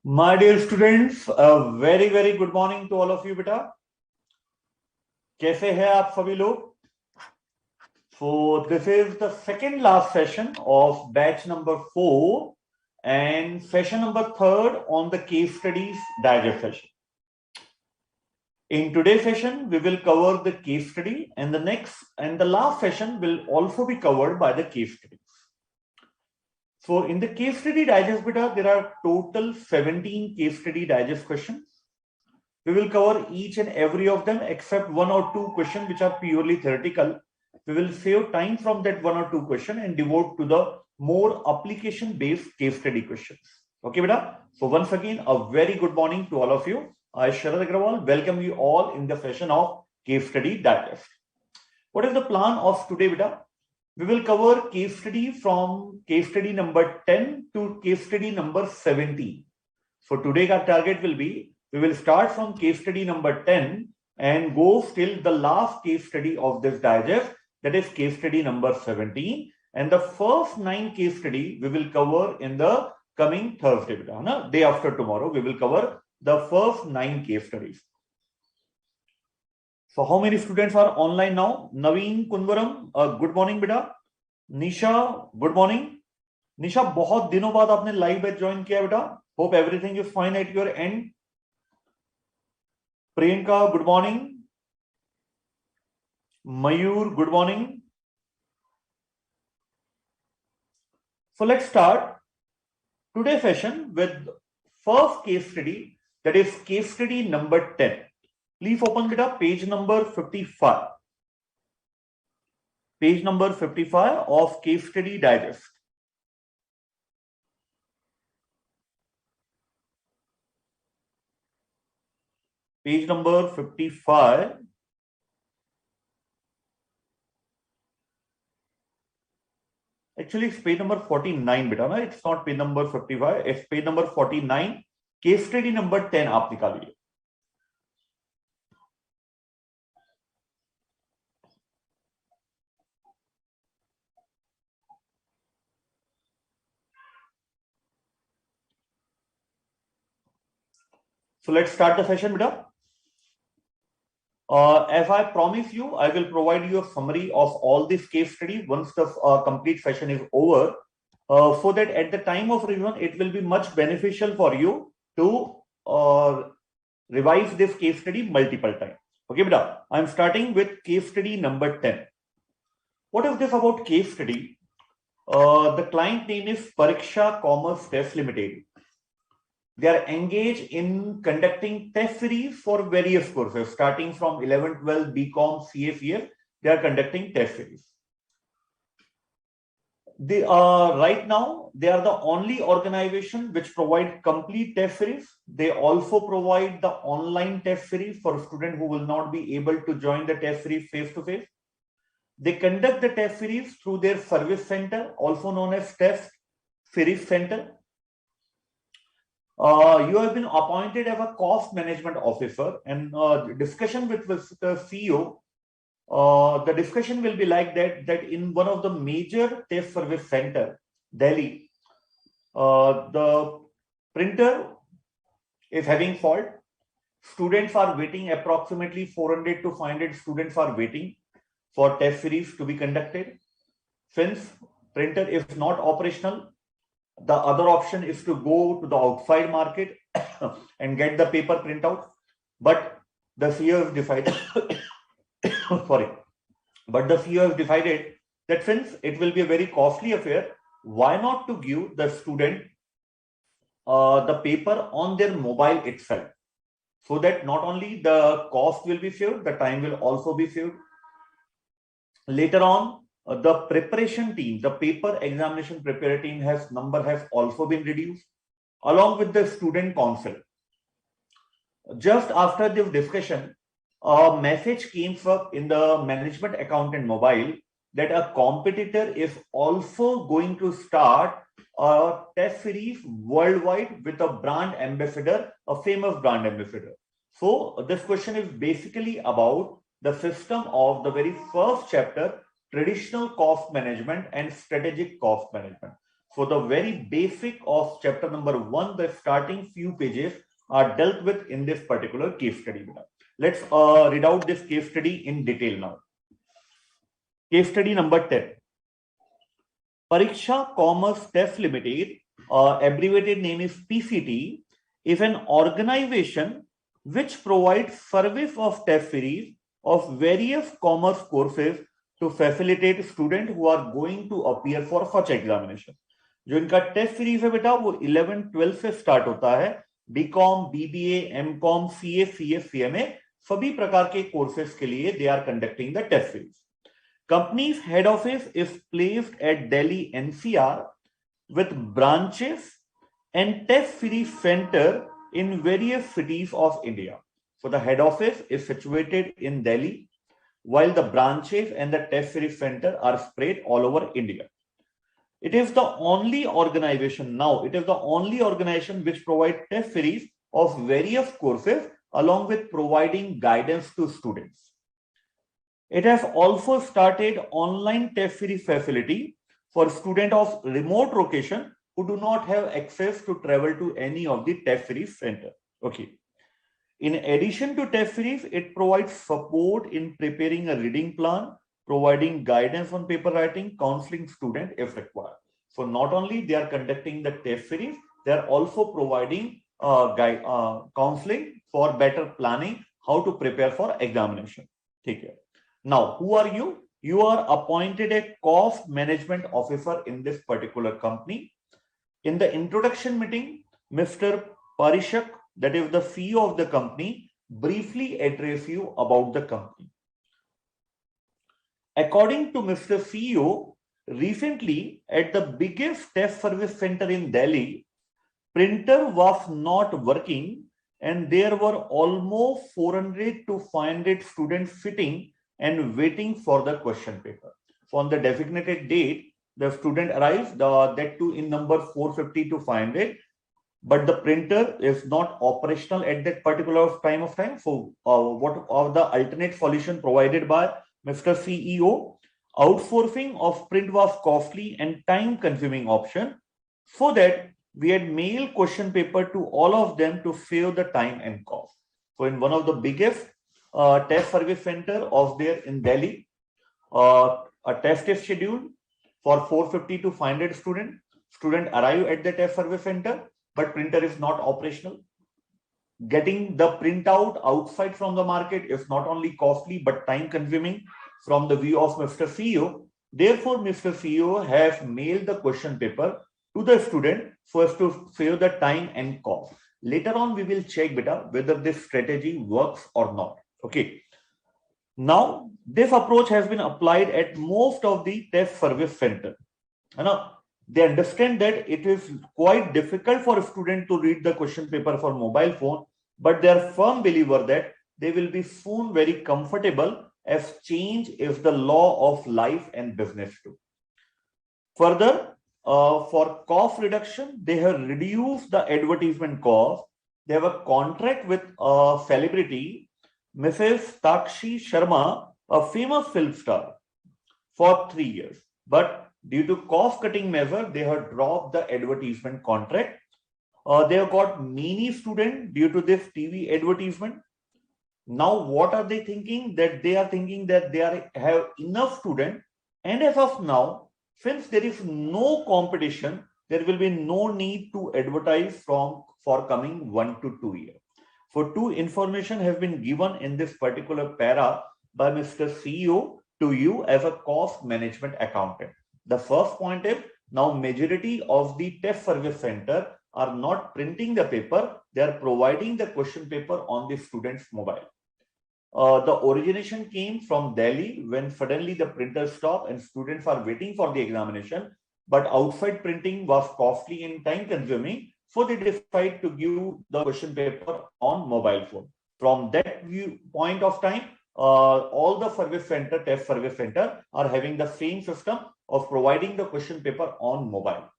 My dear students, a very good morning to all of you, बेटा. कैसे हैं आप सभी लोग? So this is the second last session of batch number 4 and session number 3 on the case studies digest session. In today's session, we will cover the case study, and the last session will also be covered by the case studies. So in the case study digest, beta, there are total 17 case study digest questions. We will cover each and every of them except one or two questions which are purely theoretical. We will save time from that one or two questions and devote to the more application-based case study questions. Okay, beta? So once again, a very good morning to all of you. I, Sharad Agrawal, welcome you all in the session of case study digest. What is the plan of today, beta? We will cover case study from case study number 10 to case study number 17. So today our target will be, we will start from case study number 10 and go till the last case study of this digest, that is case study number 17. And the first 9 case study we will cover in the coming Thursday, day after tomorrow. We will cover the first 9 case studies. So how many students are online now? Naveen Kunvaram, good morning, beta. Nisha, good morning. Nisha, बहुत दिनों बाद आपने live batch join किया बेटा. Hope everything is fine at your end. Priyanka, good morning. Mayur, good morning. So let's start today's session with first case study, that is case study number 10. Please open beta page number 55. Page number 55 of case study digest. Page number 55. Actually, it's page number 49, beta. Na? It's not page number 55. It's page number 49. Case study number 10 आप निकालिए. So let's start the session, beta. As I promise you, I will provide you a summary of all this case study once the complete session is over, so that at the time of revision, it will be much beneficial for you to revise this case study multiple times. Okay, beta. I'm starting with case study number 10. What is this about case study? The client name is Pariksha Commerce Test Limited. They are engaged in conducting test series for various courses, starting from 11, 12, BCom, CA. They are conducting test series. They are right now, they are the only organization which provide complete test series. They also provide the online test series for students who will not be able to join the test series face to face. They conduct the test series through their service center, also known as Test Series Center. You have been appointed as a cost management officer, and discussion with the CEO, the discussion will be like that in one of the major test service center, Delhi, the printer is having fault. Students are waiting, approximately 400 to 500 students are waiting for test series to be conducted. Since printer is not operational, the other option is to go to the outside market and get the paper printout. But the CEO has decided, but the CEO has decided that since it will be a very costly affair, why not to give the student the paper on their mobile itself, so that not only the cost will be saved, the time will also be saved. Later on, the preparation team, the paper examination preparer team number has also been reduced, along with the student council. Just after this discussion, a message came up in the management account and mobile that a competitor is also going to start a test series worldwide with a brand ambassador, a famous brand ambassador. So this question is basically about the system of the very first chapter, traditional cost management and strategic cost management. So the very basic of chapter number 1, the starting few pages are dealt with in this particular case study. Let's read out this case study in detail now. Case study number 10. Pariksha Commerce Test Limited, abbreviated name is PCT, is an organization which provides service of test series of various commerce courses to facilitate students who are going to appear for such examination. जो इनका test series है बेटा वो 11-12 से start होता है. BCom, BBA, MCom, CA, CS, CMA सभी प्रकार के कोर्सेज के लिए they are conducting the test series. Company's head office is placed at Delhi NCR with branches and test series center in various cities of India. So the head office is situated in Delhi, while the branches and the test series center are spread all over India. It is the only organization which provides test series of various courses along with providing guidance to students. It has also started online test series facility for students of remote location who do not have access to travel to any of the test series center. Okay. In addition to test series, it provides support in preparing a reading plan, providing guidance on paper writing, counseling student if required. So not only they are conducting the test series, they are also providing counseling for better planning, how to prepare for examination. Take care. Now, who are you? You are appointed a cost management officer in this particular company. In the introduction meeting, Mr. Parishak, that is the CEO of the company, briefly address you about the company. According to Mr. CEO, recently at the biggest test service center in Delhi, printer was not working and there were almost 400 to 500 students sitting and waiting for the question paper. So on the designated date, the student arrives, that too in number 450 to 500, but the printer is not operational at that particular time. So what are the alternate solution provided by Mr. CEO? Outsourcing of print was costly and time consuming option, so that we had mail question paper to all of them to save the time and cost. So in one of the biggest test service center of there in Delhi, a test is scheduled for 450 to 500 students. Student arrive at the test service center, but printer is not operational. Getting the printout outside from the market is not only costly but time consuming from the view of Mr. CEO. Therefore, Mr. CEO has mailed the question paper to the student so as to save the time and cost. Later on, we will check whether this strategy works or not. Okay. Now, this approach has been applied at most of the test service center. They understand that it is quite difficult for a student to read the question paper for mobile phone, but they are firm believer that they will be soon very comfortable, as change is the law of life and business too. Further, for cost reduction, they have reduced the advertisement cost. They have a contract with a celebrity, Mrs. Takshi Sharma, a famous film star, for 3 years. But due to cost-cutting measure, they have dropped the advertisement contract. They have got many students due to this TV advertisement. Now, what are they thinking? That they are thinking that they have enough students, and as of now, since there is no competition, there will be no need to advertise for coming 1 to 2 years. So, two information have been given in this particular para by Mr. CEO to you as a cost management accountant. The first point is, now majority of the test service center are not printing the paper, they are providing the question paper on the student's mobile. The origination came from Delhi when suddenly the printer stopped and students are waiting for the examination, but outside printing was costly and time consuming, so they decided to give the question paper on mobile phone. From that point of time, all the test service center are having the same system of providing the question paper on mobile.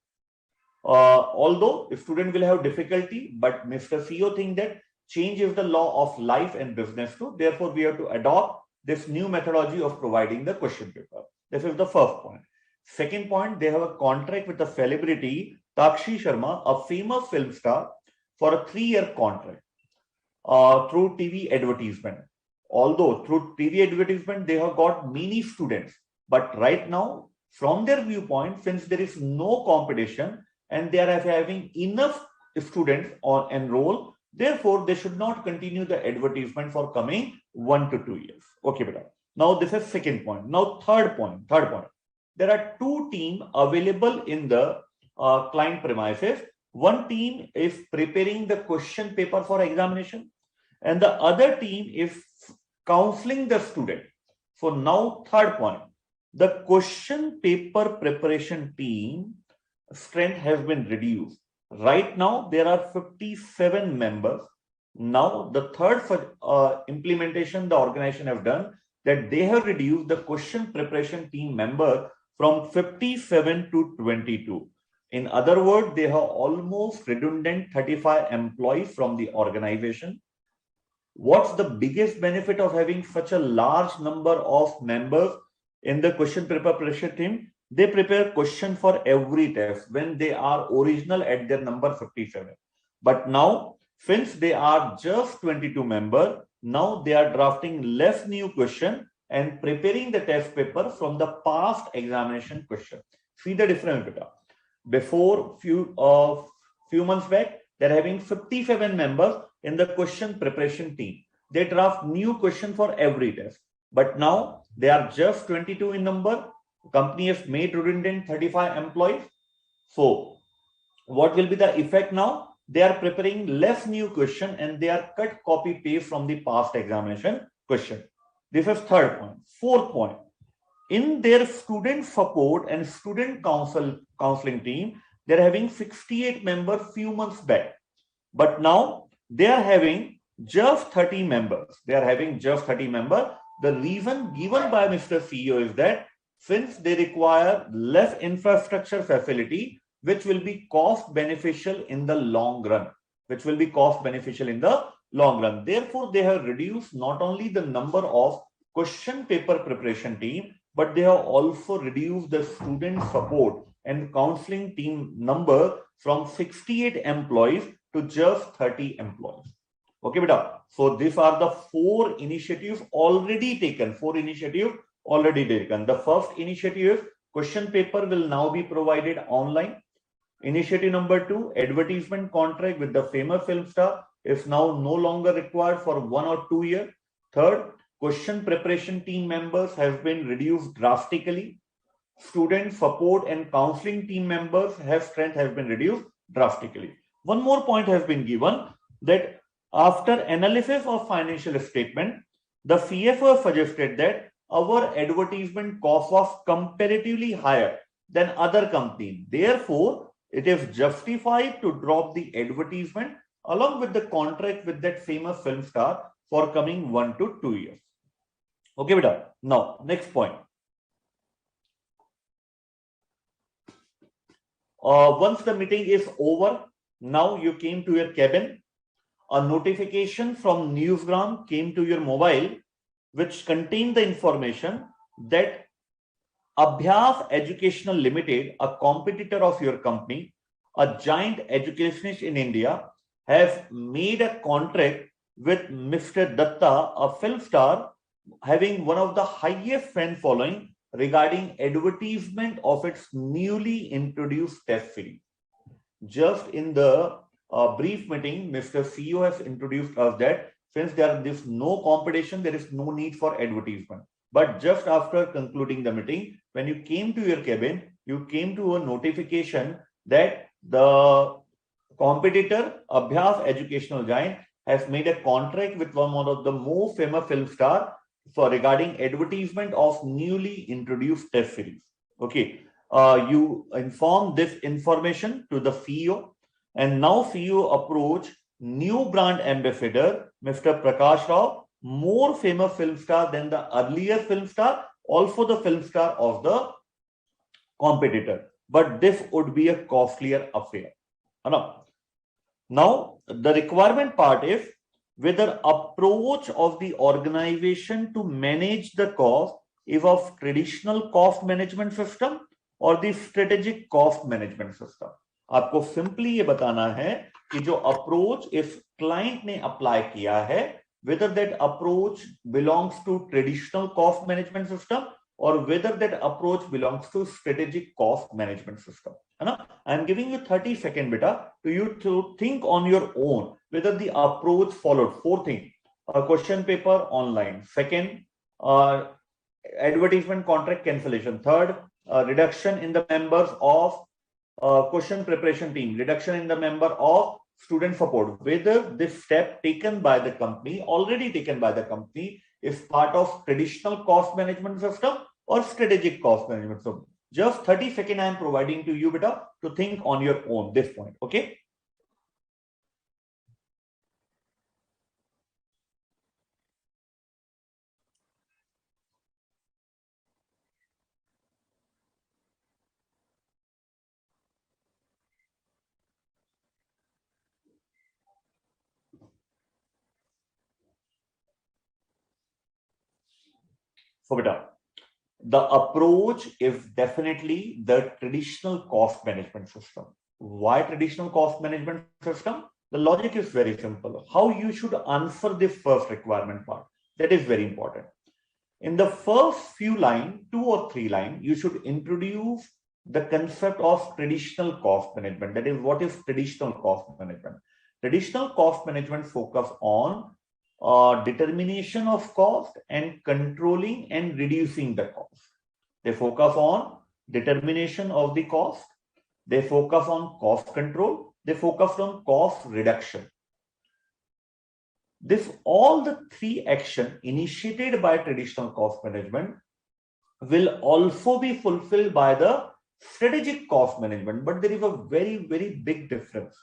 Although the student will have difficulty, but Mr. CEO thinks that change is the law of life and business too. Therefore, we have to adopt this new methodology of providing the question paper. This is the first point. Second point, they have a contract with the celebrity Takshi Sharma, a famous film star, for a 3-year contract through TV advertisement. Although through TV advertisement, they have got many students. But right now, from their viewpoint, since there is no competition and they are having enough students on enroll, therefore they should not continue the advertisement for coming 1 to 2 years. Okay, beta. Now this is second point. Now third point. There are 2 teams available in the client premises. One team is preparing the question paper for examination, and the other team is counseling the student. So now third point, the question paper preparation team strength has been reduced. Right now there are 57 members. Now the third implementation the organization have done, that they have reduced the question preparation team member from 57 to 22. In other words, they have almost redundant 35 employees from the organization. What's the biggest benefit of having such a large number of members in the question paper preparation team? They prepare question for every test when they are original at their number 57. But now, since they are just 22 members, now they are drafting less new question and preparing the test paper from the past examination question. See the difference, beta. Before few months back, they're having 57 members in the question preparation team. They draft new question for every test. But now they are just 22 in number. Company has made redundant 35 employees. So what will be the effect now? They are preparing less new question and they are cut copy paste from the past examination question. This is third point. Fourth point, in their student support and student counseling team, they're having 68 members few months back. But now they are having just 30 members. The reason given by Mr. CEO is that since they require less infrastructure facility, which will be cost beneficial in the long run. Therefore, they have reduced not only the number of question paper preparation team, but they have also reduced the student support and counseling team number from 68 employees to just 30 employees. Okay, beta. So these are the 4 initiatives already taken. The first initiative is question paper will now be provided online. Initiative number 2, advertisement contract with the famous film star is now no longer required for 1 or 2 years. Third, question preparation team members have been reduced drastically. Student support and counseling team members strength has been reduced drastically. One more point has been given, that after analysis of financial statement, the CFO suggested that our advertisement cost was comparatively higher than other companies. Therefore, it is justified to drop the advertisement along with the contract with that famous film star for coming 1 to 2 years. Okay, beta. Now, next point. Once the meeting is over, now you came to your cabin. A notification from Newsgram came to your mobile, which contained the information that Abhyas Educational Limited, a competitor of your company, a giant educationist in India, has made a contract with Mr. Datta, a film star having one of the highest fan following, regarding advertisement of its newly introduced test series. Just in the brief meeting, Mr. CEO has introduced us that since there is no competition, there is no need for advertisement. But just after concluding the meeting, when you came to your cabin, you came to a notification that the competitor, Abhyas Educational Giant, has made a contract with one of the most famous film star for regarding advertisement of newly introduced test series. Okay, you inform this information to the CEO, and now CEO approach new brand ambassador, Mr. Prakash Rao, more famous film star than the earlier film star, also the film star of the competitor. But this would be a costlier affair. Now, the requirement part is whether approach of the organization to manage the cost is of traditional cost management system or the strategic cost management system. आपको simply ये बताना है कि जो approach इस client ने apply किया है, whether that approach belongs to traditional cost management system or whether that approach belongs to strategic cost management system. है ना? I am giving you 30 seconds, beta, to you to think on your own whether the approach followed 4 things: question paper online; second, advertisement contract cancellation; third, reduction in the members of question preparation team; reduction in the member of student support. Whether this step taken by the company, already taken by the company, is part of traditional cost management system or strategic cost management system. Just 30 seconds I am providing to you, beta, to think on your own this point. Okay. So, beta, the approach is definitely the traditional cost management system. Why traditional cost management system? The logic is very simple. How you should answer the first requirement part. That is very important. In the first few lines, 2 or 3 lines, you should introduce the concept of traditional cost management. That is, what is traditional cost management? Traditional cost management focus on determination of cost and controlling and reducing the cost. They focus on determination of the cost. They focus on cost control. They focus on cost reduction. All the 3 actions initiated by traditional cost management will also be fulfilled by the strategic cost management. But there is a very, very big difference.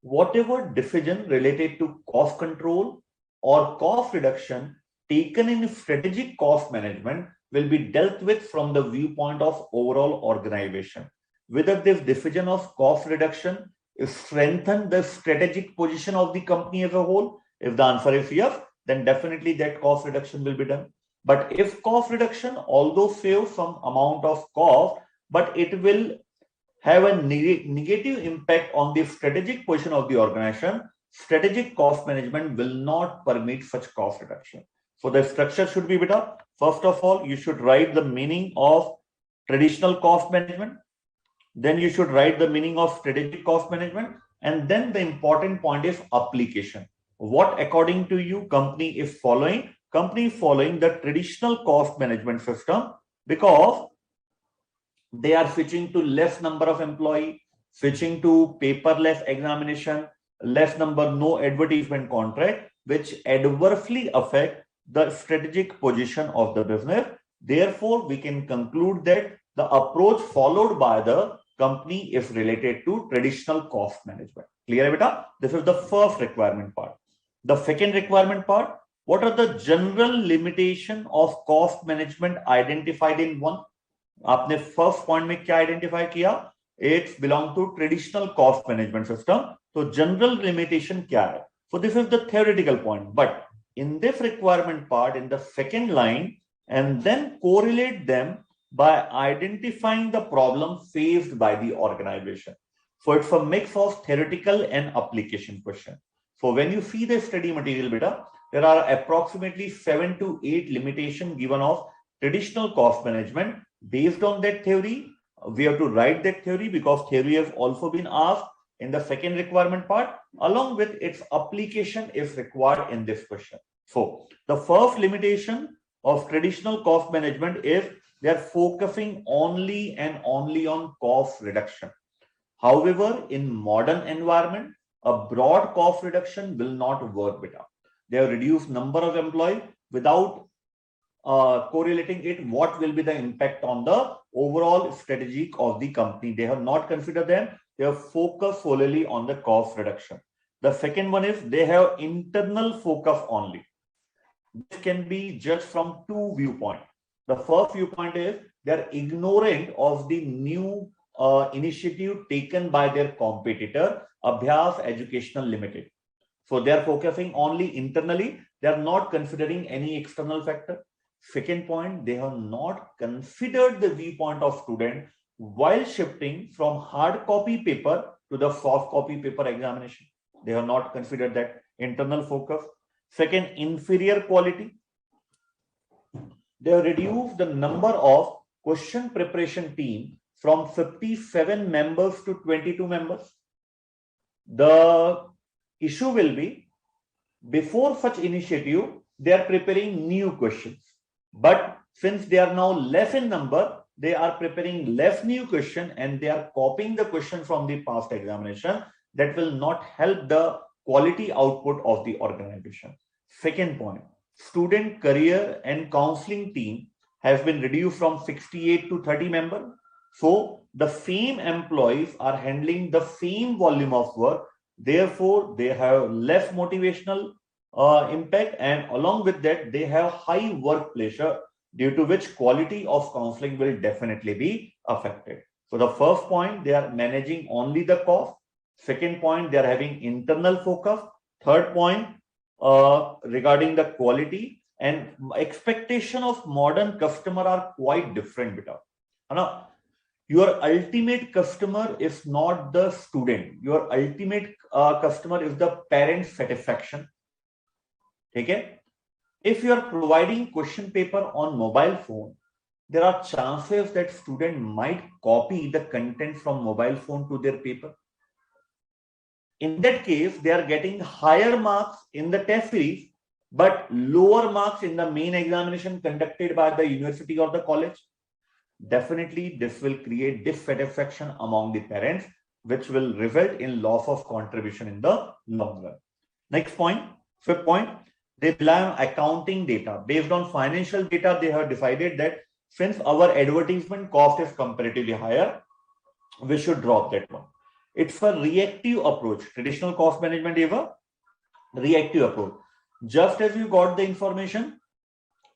Whatever decision related to cost control or cost reduction taken in strategic cost management will be dealt with from the viewpoint of overall organization. Whether this decision of cost reduction is strengthen the strategic position of the company as a whole. If the answer is yes, then definitely that cost reduction will be done. But if cost reduction, although saves some amount of cost, but it will have a negative impact on the strategic position of the organization, strategic cost management will not permit such cost reduction. So the structure should be better. First of all, you should write the meaning of traditional cost management. Then you should write the meaning of strategic cost management. And then the important point is application. What according to you company is following? Company is following the traditional cost management system because they are switching to less number of employees, switching to paperless examination, less number, no advertisement contract, which adversely affect the strategic position of the business. Therefore, we can conclude that the approach followed by the company is related to traditional cost management. Clear, beta? This is the first requirement part. The second requirement part, what are the general limitation of cost management identified in 1? आपने first point में क्या identify किया? It's belong to traditional cost management system. तो general limitation क्या है? So this is the theoretical point, but in this requirement part in the second line and then correlate them by identifying the problem faced by the organization. So it's a mix of theoretical and application question. So when you see the study material, beta, there are approximately 7 to 8 limitations given of traditional cost management. Based on that theory, we have to write that theory because theory has also been asked in the second requirement part, along with its application is required in this question. So the first limitation of traditional cost management is they are focusing only and only on cost reduction. However, in modern environment, a broad cost reduction will not work better. They have reduced number of employees without correlating it what will be the impact on the overall strategy of the company. They have not considered them. They have focused solely on the cost reduction. The second one is they have internal focus only. This can be judged from 2 viewpoints. The first viewpoint is they are ignorant of the new initiative taken by their competitor, Abhyas Educational Limited. So they are focusing only internally. They are not considering any external factor. Second point, they have not considered the viewpoint of student while shifting from hard copy paper to the soft copy paper examination. They have not considered that internal focus. Second, inferior quality. They have reduced the number of question preparation team from 57 members to 22 members. The issue will be, before such initiative, they are preparing new questions. But since they are now less in number, they are preparing less new question and they are copying the question from the past examination. That will not help the quality output of the organization. Second point, student career and counseling team has been reduced from 68 to 30 members. So the same employees are handling the same volume of work. Therefore, they have less motivational impact, and along with that, they have high work pressure, due to which quality of counseling will definitely be affected. So the first point, they are managing only the cost. Second point, they are having internal focus. Third point, regarding the quality and expectation of modern customer are quite different. Beta. Now, your ultimate customer is not the student. Your ultimate customer is the parent satisfaction. Okay? If you are providing question paper on mobile phone, there are chances that student might copy the content from mobile phone to their paper. In that case, they are getting higher marks in the test series, but lower marks in the main examination conducted by the university or the college. Definitely, this will create dissatisfaction among the parents, which will result in loss of contribution in the long run. Next point, fifth point, they rely on accounting data. Based on financial data, they have decided that since our advertisement cost is comparatively higher, we should drop that one. It's a reactive approach. Traditional cost management is a reactive approach. Just as you got the information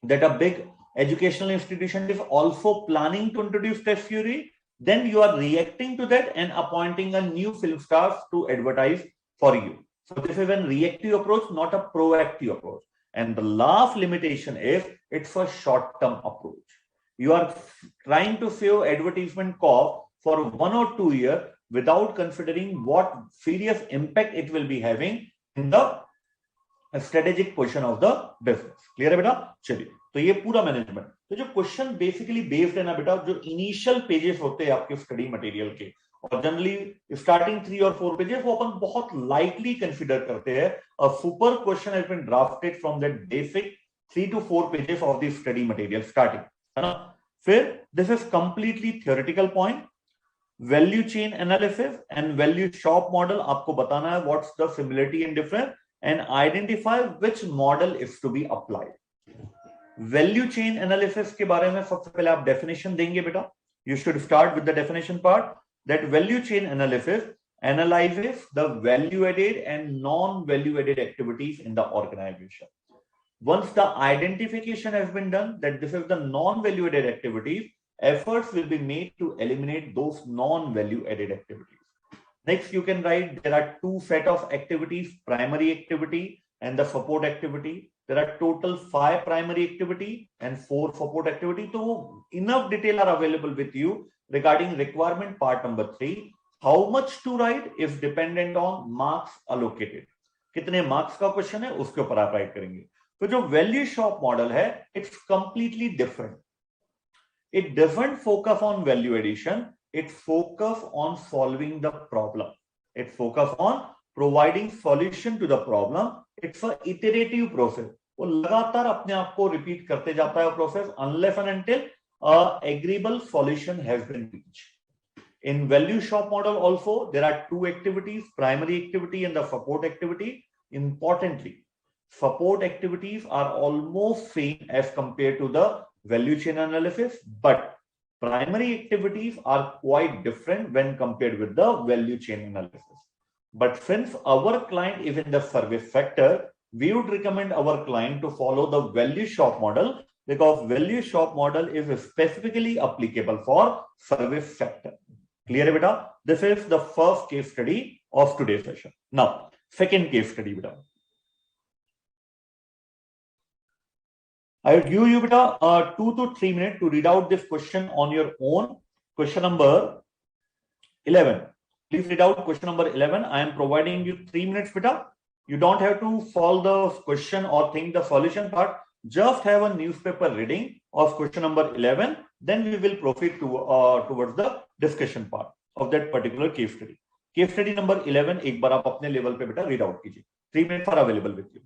that a big educational institution is also planning to introduce test theory, then you are reacting to that and appointing a new film stars to advertise for you. So this is a reactive approach, not a proactive approach. And the last limitation is it's a short-term approach. You are trying to save advertisement cost for 1 or 2 years without considering what serious impact it will be having in the strategic position of the business. Clear है बेटा? चलिए, तो ये पूरा management. तो जो question basically based है ना बेटा, जो इनिशियल पेजेस होते हैं आपके स्टडी मटेरियल के, और जनरली स्टार्टिंग 3 और 4 पेजेस वो अपन बहुत लाइटली कंसीडर करते हैं. A super question has been drafted from that basic 3 to 4 pages of the study material starting, है ना. फिर this is completely theoretical point. Value chain analysis and value shop model आपको बताना है what's the similarity and difference and identify which model is to be applied. Value chain analysis के बारे में सबसे पहले आप definition देंगे बेटा. You should start with the definition part. That value chain analysis analyzes the value added and non-value added activities in the organization. Once the identification has been done that this is the non-value added activities, efforts will be made to eliminate those non-value added activities. Next, you can write there are 2 set of activities, primary activity and the support activity. There are total 5 primary activity and 4 support activity. So enough detail are available with you regarding requirement part number 3. How much to write is dependent on marks allocated. कितने marks का question है उसके ऊपर आप write करेंगे. तो जो value shop model है, it's completely different. It doesn't focus on value addition. It focus on solving the problem. It focus on providing solution to the problem. It's a iterative process. वो लगातार अपने आप को repeat करते जाता है process unless and until a agreeable solution has been reached. In value shop model also there are 2 activities, primary activity and the support activity. Importantly, support activities are almost same as compared to the value chain analysis, but primary activities are quite different when compared with the value chain analysis. But since our client is in the service sector, we would recommend our client to follow the value shop model because value shop model is specifically applicable for service sector. Clear, beta? This is the first case study of today's session. Now, second case study, beta. I would give you beta 2 to 3 minutes to read out this question on your own. Question number 11. Please read out question number 11. I am providing you 3 minutes beta. You don't have to follow the question or think the solution part. Just have a newspaper reading of question number 11. Then we will proceed towards the discussion part of that particular case study. Case study number 11 एक बार आप अपने level पे बेटा read out कीजिए. 3 minutes are available with you.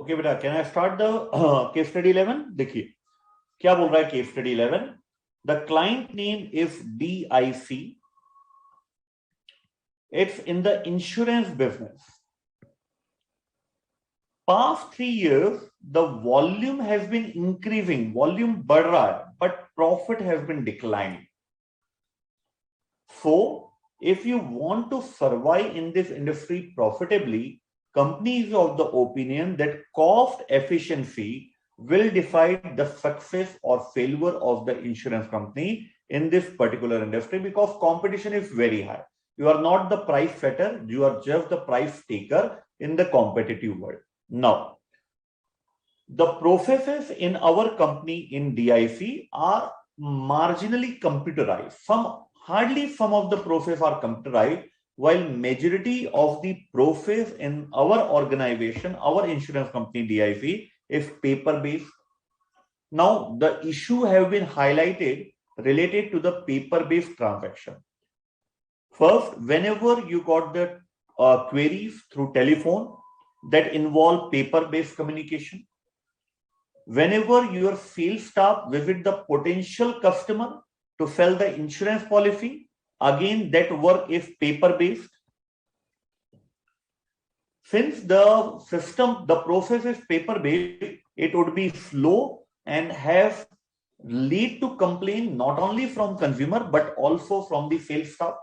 Okay बेटा, can I start the case study 11? देखिए क्या बोल रहा है case study 11. The client name is DIC. It's in the insurance business. Past 3 years, the volume has been increasing. Volume बढ़ रहा है, but profit has been declining. So, if you want to survive in this industry profitably, company is of the opinion that cost efficiency will decide the success or failure of the insurance company in this particular industry, because competition is very high. You are not the price setter, you are just the price taker in the competitive world. Now, the processes in our company in DIC are marginally computerized. Hardly some of the processes are computerized, while majority of the process in our organization, our insurance company DIC, is paper-based. Now, the issue have been highlighted related to the paper-based transaction. First, whenever you got the queries through telephone that involve paper-based communication, whenever your sales staff visit the potential customer to sell the insurance policy, again that work is paper-based. Since the system, the process is paper-based, it would be slow and have lead to complaint not only from consumer but also from the sales staff.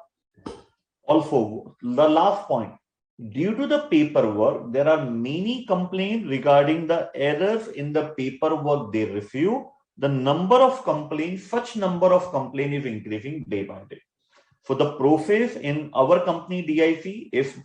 Also, the last point, Due to the paperwork, there are many complaints regarding the errors in the paperwork they receive. The number of complaints, such number of complaints is increasing day by day. So the process in our company DIC is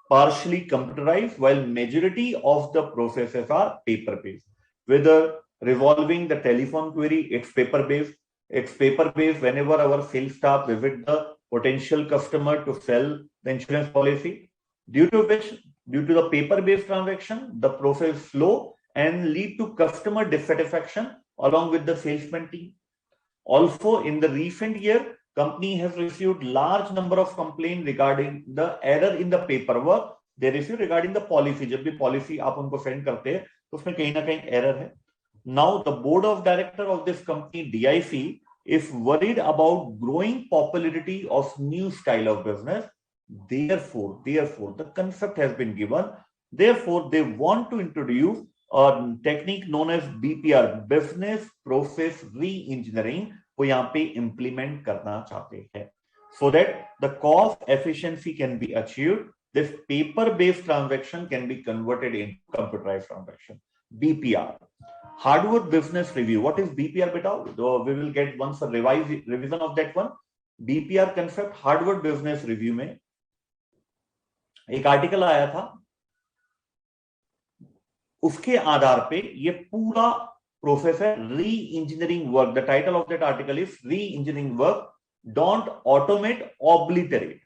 partially computerized, while majority of the processes are paper-based. Whether resolving the telephone query, it's paper-based. It's paper-based whenever our sales staff visit the potential customer to sell the insurance policy. Due to the paper-based transaction, the process is slow and lead to customer dissatisfaction along with the salesman team. Also, in the recent year, company has received large number of complaints regarding the error in the paperwork they receive regarding the policy. जब भी policy आप उनको send करते हैं तो उसमें कहीं ना कहीं error है. Now, the board of director of this company DIC is worried about growing popularity of new style of business. Therefore, the concept has been given. Therefore, they want to introduce a technique known as BPR, Business Process Re-engineering, को यहाँ पे implement करना चाहते हैं, so that the cost efficiency can be achieved. This paper-based transaction can be converted into computerized transaction. BPR, Hardware Business Review. What is BPR, beta? We will get once a revision of that one. BPR concept, Hardware Business Review में एक article आया था, उसके आधार पे ये पूरा process है री engineering work. The title of that article is री engineering work, don't automate, obliterate.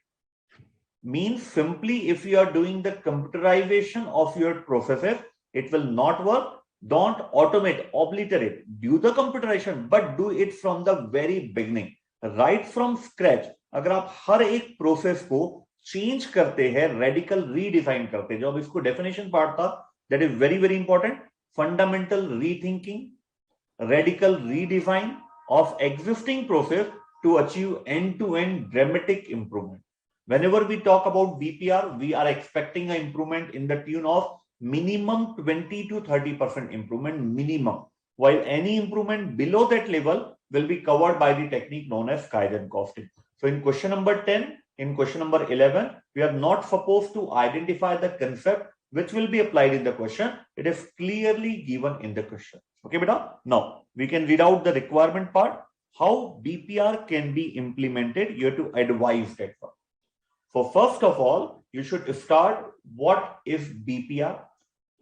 Means simply if you are doing the computerization of your processes, it will not work. Don't automate, obliterate. Do the computerization, but do it from the very beginning, right from scratch. अगर आप हर एक process को change करते हैं, radical redefine करते हैं, जो अब इसको डेफिनेशन पार्ट था, that is very very important. Fundamental rethinking, radical redefine of existing process to achieve end-to-end dramatic improvement. Whenever we talk about BPR, we are expecting an improvement in the tune of minimum 20 to 30% improvement minimum, while any improvement below that level will be covered by the technique known as Kaizen costing. So in question number 10, in question number 11, we are not supposed to identify the concept which will be applied in the question. It is clearly given in the question. Okay, beta? Now we can read out the requirement part. How BPR can be implemented? You have to advise that one. So first of all, you should start what is BPR.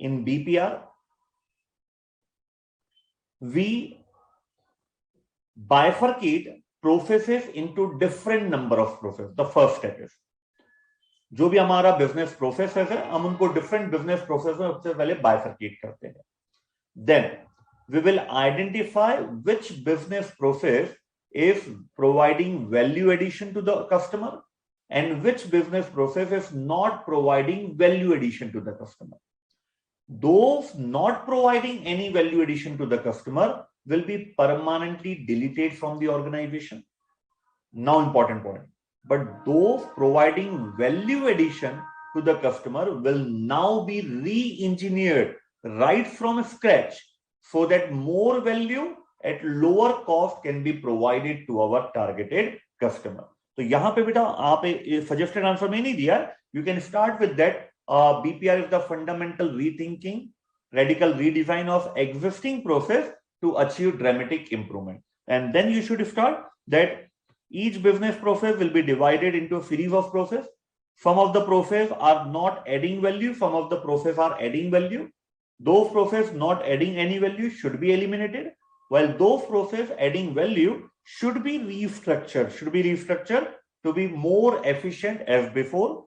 In BPR, we bifurcate processes into different number of processes. The first step is, जो भी हमारा business processes है, हम उनको different business processes में सबसे पहले bifurcate करते हैं. Then we will identify which business process is providing value addition to the customer and which business process is not providing value addition to the customer. Those not providing any value addition to the customer will be permanently deleted from the organization. Now, important point. But those providing value addition to the customer will now be re-engineered right from scratch so that more value at lower cost can be provided to our targeted customer. तो यहाँ पे बेटा आप suggested answer में नहीं दिया, you can start with that. BPR is the fundamental rethinking, radical redesign of existing process to achieve dramatic improvement. And then you should start that each business process will be divided into a series of process. Some of the process are not adding value, some of the process are adding value. Those process not adding any value should be eliminated, while those process adding value should be restructured to be more efficient as before.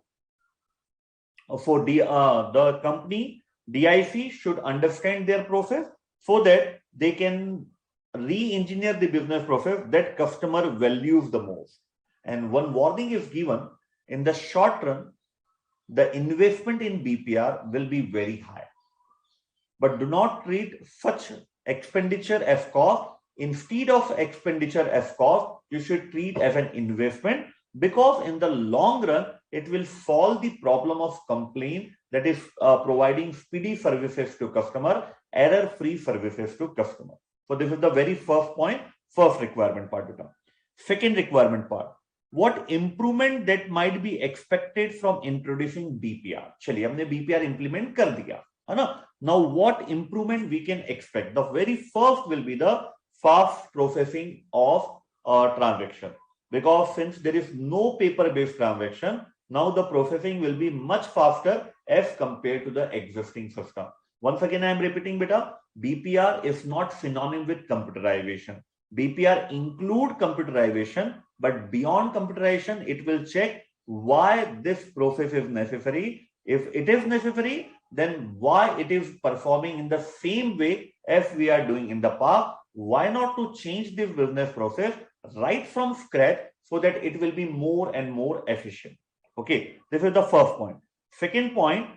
For the company DIC should understand their process so that they can re-engineer the business process that customer values the most. And one warning is given: in the short run, the investment in BPR will be very high, but do not treat such expenditure as cost. Instead of expenditure as cost, you should treat as an investment, because in the long run, it will solve the problem of complaint, that is providing speedy services to customer, error-free services to customer. So this is the very first point, first requirement part. Second requirement part, what improvement that might be expected from introducing BPR. चलिए हमने BPR implement कर दिया है ना. Now what improvement we can expect? The very first will be the fast processing of transaction, because since there is no paper based transaction, now the processing will be much faster as compared to the existing system. Once again I am repeating beta, BPR is not synonym with computerization. BPR include computerization, but beyond computerization, it will check why this process is necessary. If it is necessary, then why it is performing in the same way as we are doing in the past. Why not to change this business process right from scratch so that it will be more and more efficient. Okay, this is the first point. Second point,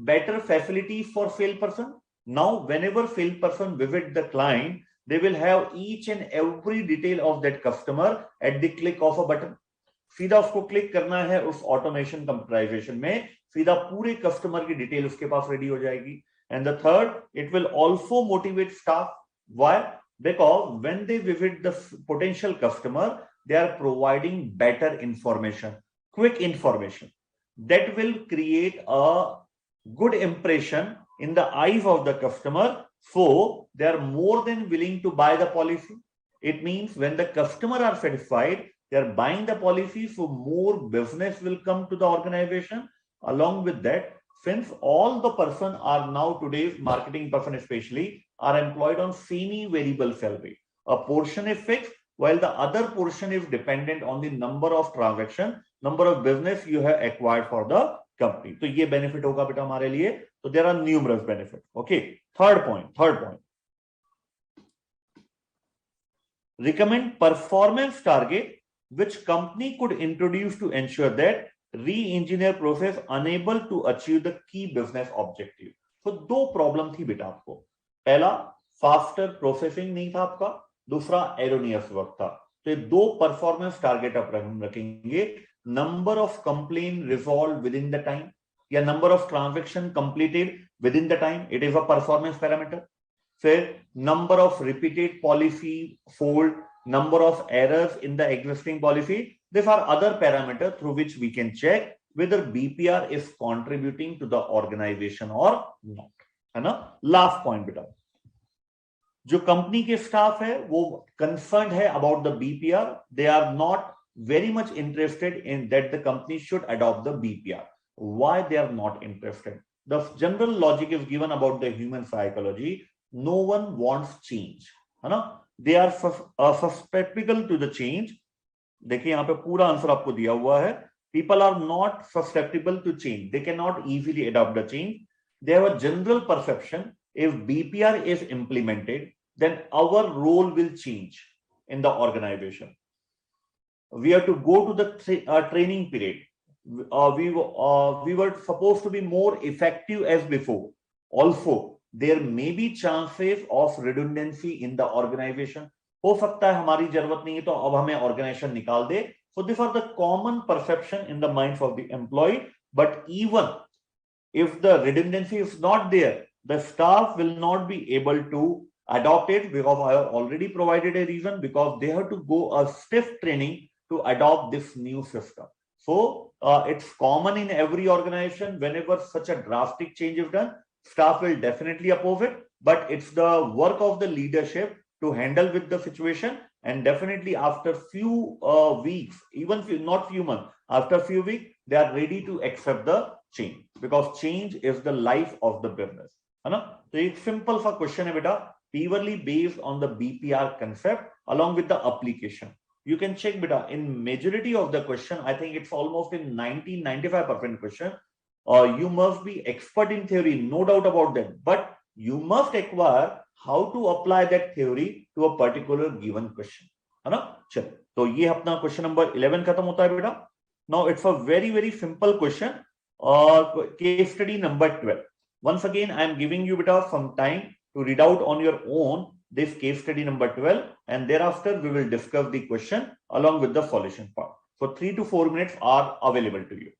better facilities for salesperson. Now, whenever salesperson visit the client, they will have each and every detail of that customer at the click of a button. सीधा उसको click करना है उस automation computerisation में, सीधा पूरे customer की detail उसके पास रेडी हो जाएगी. And the third, it will also motivate staff. Why? Because when they visit the potential customer, they are providing better information, quick information that will create a good impression in the eyes of the customer. So they are more than willing to buy the policy. It means when the customer are satisfied, they are buying the policy, so more business will come to the organization. Along with that, since all the person are now today's marketing person especially are employed on semi-variable salary, a portion is fixed while the other portion is dependent on the number of transaction, number of business you have acquired for the company. तो ये benefit होगा बेटा हमारे लिए. So there are numerous benefits. Okay. Third point. Recommend performance target which company could introduce to ensure that re-engineer process unable to achieve the key business objective. So दो problem थी बेटा आपको. पहला, फास्टर प्रोसेसिंग नहीं था आपका, दूसरा erroneous work था. तो ये दो परफॉर्मेंस टारगेट आप रखेंगे. Number of complaint resolve within the time या number of transaction completed within the time, it is a performance parameter. फिर number of repeated policy fold, number of errors in the existing policy. These are other parameters through which we can check whether BPR is contributing to the organization or not. है ना. Last point बेटा, जो company के staff है वो concern है about the BPR. They are not very much interested in that the company should adopt the BPR. Why they are not interested? The general logic is given about the human psychology. No one wants change, है ना. They are susceptible to the change. देखिए यहाँ पे पूरा answer आपको दिया हुआ है. People are not susceptible to change. They cannot easily adopt the change. They have a general perception if BPR is implemented, then our role will change in the organization. We have to go to the training period. We were supposed to be more effective as before. Also, there may be chances of redundancy in the organization. हो सकता है हमारी जरूरत नहीं है तो अब हमें organization निकाल दे. So these are the common perception in the minds of the employee. But even if the redundancy is not there, the staff will not be able to adopt it, because I have already provided a reason, because they have to go a stiff training to adopt this new system. So it's common in every organization. Whenever such a drastic change is done, staff will definitely oppose it, but it's the work of the leadership to handle with the situation. And definitely after few weeks, even not few months, after few weeks, they are ready to accept the change, because change is the life of the business. है ना. तो एक simple सा question है बेटा, purely based on the BPR concept along with the application. You can check beta, in majority of the question, I think it's almost in 90-95% question. You must be expert in theory, no doubt about that, but you must acquire how to apply that theory to a particular given question. है ना. चलो, तो ये अपना question number 11 खत्म होता है बेटा. Now it's a very simple question. Case study number 12. Once again, I am giving you beta some time to read out on your own this case study number 12, and thereafter we will discuss the question along with the solution part. So 3 to 4 minutes are available to you.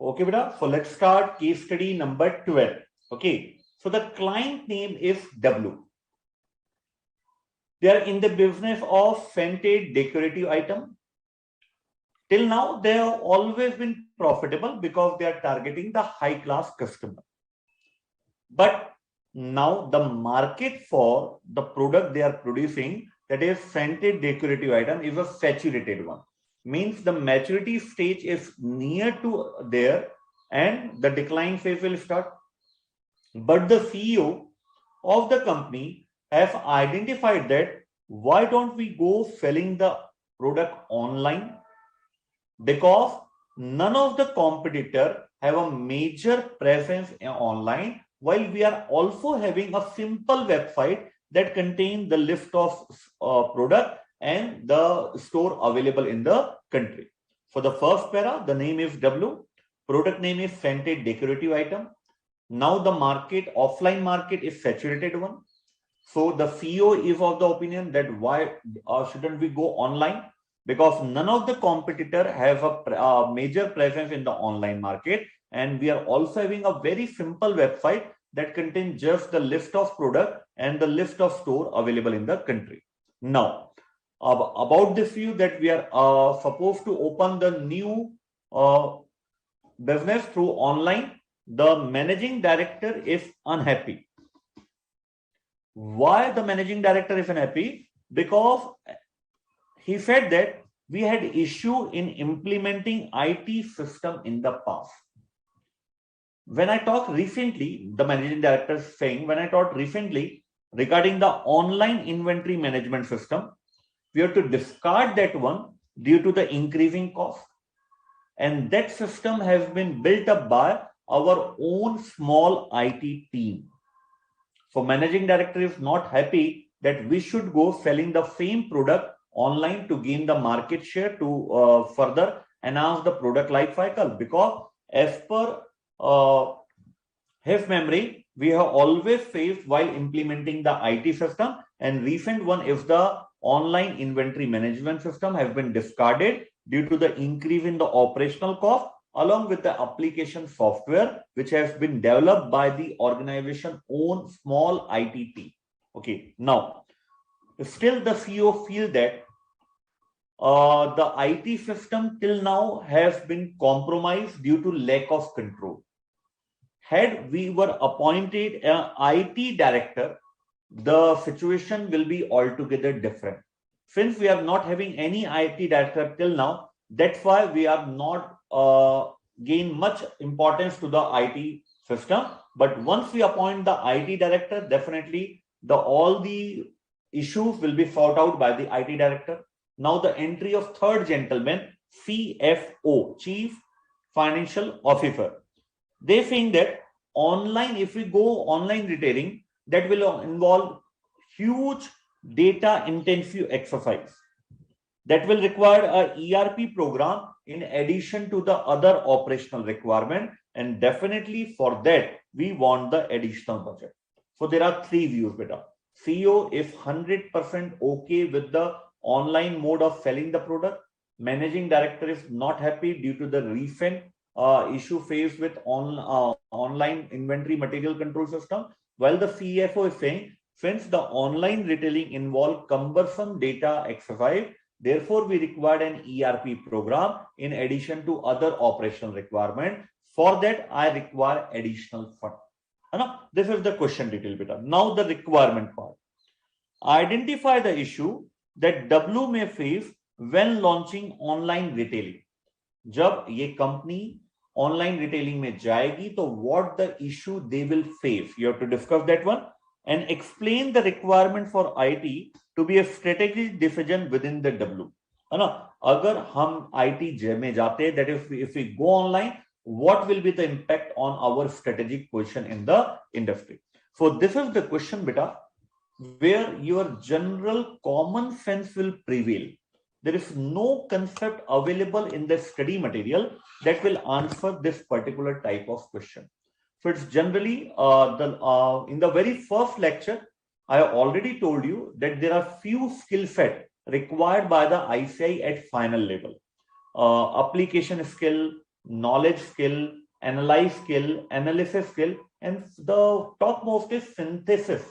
Okay, beta. So let's start case study number 12. Okay. So the client name is W. They are in the business of scented decorative item. Till now, they have always been profitable because they are targeting the high class customer. But now the market for the product they are producing, that is scented decorative item, is a saturated one. Means the maturity stage is near to there and the decline phase will start. But the CEO of the company have identified that why don't we go selling the product online? Because none of the competitor have a major presence online, while we are also having a simple website that contains the list of product and the store available in the country. For the first para, the name is W, product name is scented decorative item. Now the market, offline market is saturated one. So the CEO is of the opinion that why shouldn't we go online? Because none of the competitor have a major presence in the online market, and we are also having a very simple website that contains just the list of product and the list of store available in the country. Now, about this view that we are supposed to open the new business through online, the managing director is unhappy. Why the managing director is unhappy? Because he said that we had issue in implementing IT system in the past. When I talked recently, the managing director is saying, when I talked recently regarding the online inventory management system, we have to discard that one due to the increasing cost. And that system has been built up by our own small IT team. So managing director is not happy that we should go selling the same product online to gain the market share to further enhance the product life cycle, because as per his memory, we have always faced while implementing the IT system, and recent one is the online inventory management system has been discarded due to the increase in the operational cost, along with the application software which has been developed by the organization own small IT team. Okay, now still the CEO feel that the IT system till now has been compromised due to lack of control. Had we were appointed an IT director, the situation will be altogether different. Since we are not having any IT director till now, that's why we are not gain much importance to the IT system. But once we appoint the IT director, definitely all the issues will be sought out by the IT director. Now the entry of third gentleman, CFO, Chief Financial Officer. They think that online, if we go online retailing, that will involve huge data intensive exercise that will require a ERP program in addition to the other operational requirement, and definitely for that we want the additional budget. So there are three views, beta. CEO is 100% okay with the online mode of selling the product. Managing director is not happy due to the recent issue faced with online inventory material control system, while the CFO is saying, since the online retailing involve cumbersome data exercise, therefore we required an ERP program in addition to other operational requirement. For that, I require additional fund. This is the question detail beta. Now the requirement part. Identify the issue that W may face when launching online retailing. जब ये company online retailing में जाएगी, तो what the issue they will face? You have to discuss that one and explain the requirement for IT to be a strategic decision within the W. है ना? अगर हम IT में जाते, that if we go online, what will be the impact on our strategic position in the industry? So this is the question, beta, where your general common sense will prevail. There is no concept available in the study material that will answer this particular type of question. So it's generally in the very first lecture, I already told you that there are few skill set required by the ICAI at final level. Application skill, knowledge skill, analyze skill, analysis skill, and the topmost is synthesis.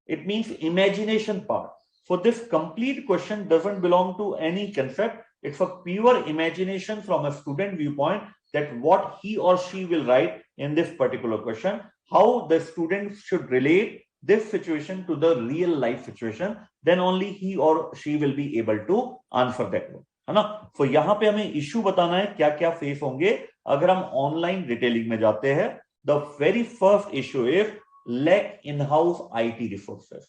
It means imagination part. So this complete question doesn't belong to any concept. It's a pure imagination from a student viewpoint that what he or she will write in this particular question, how the student should relate this situation to the real life situation, then only he or she will be able to answer that one. है ना? So यहाँ पे हमें issue बताना है क्या क्या face होंगे अगर हम ऑनलाइन रिटेलिंग में जाते हैं. The very first issue is lack in-house IT resources.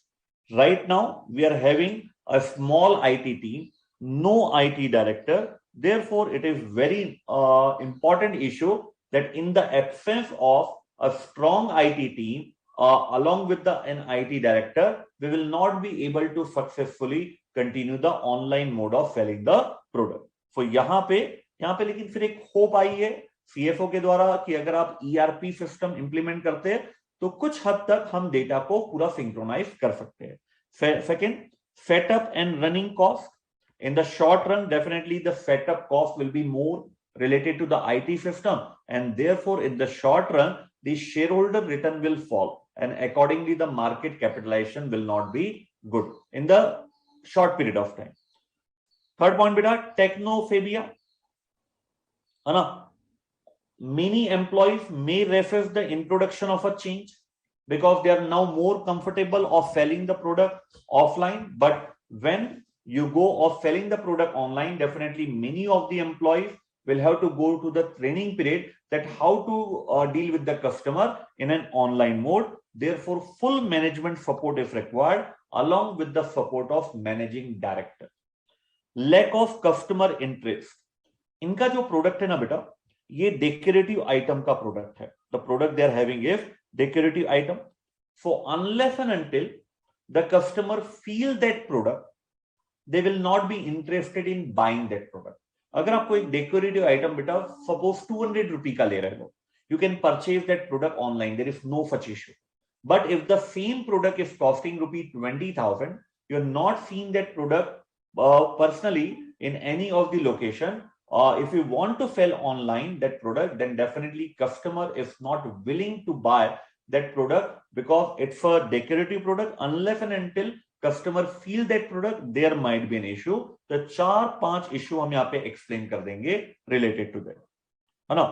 Right now, we are having a small IT team, no IT director. Therefore, it is very important issue that in the absence of a strong IT team, along with an IT director, we will not be able to successfully continue the online mode of selling the product. So यहाँ पे लेकिन फिर एक hope I है CFO के द्वारा कि अगर आप ERP सिस्टम इंप्लीमेंट करते हैं तो कुछ हद तक हम डेटा को पूरा सिंक्रोनाइज कर सकते हैं. Second, setup and running cost. In the short run, definitely the setup cost will be more related to the IT system, and therefore in the short run, the shareholder return will fall, and accordingly the market capitalization will not be good in the short period of time. Third point, beta, technophobia. Many employees may resist the introduction of a change because they are now more comfortable of selling the product offline. But when you go of selling the product online, definitely many of the employees will have to go to the training period that how to deal with the customer in an online mode. Therefore, full management support is required along with the support of managing director. Lack of customer interest. इनका जो product है ना बेटा, ये decorative item का product है. The product they are having is decorative item. So unless and until the customer feel that product, they will not be interested in buying that product. अगर आपको एक डेकोरेटिव आइटम बेटा suppose 200 rupee का ले रहे हो, you can purchase that product online, there is no such issue. But if the same product is costing ₹20,000, you are not seeing that product personally in any of the location. If you want to sell online that product, then definitely customer is not willing to buy that product because it's a decorative product. Unless and until customer feel that product, there might be an issue. तो 4-5 issue हम यहाँ पे explain कर देंगे related to that, है ना?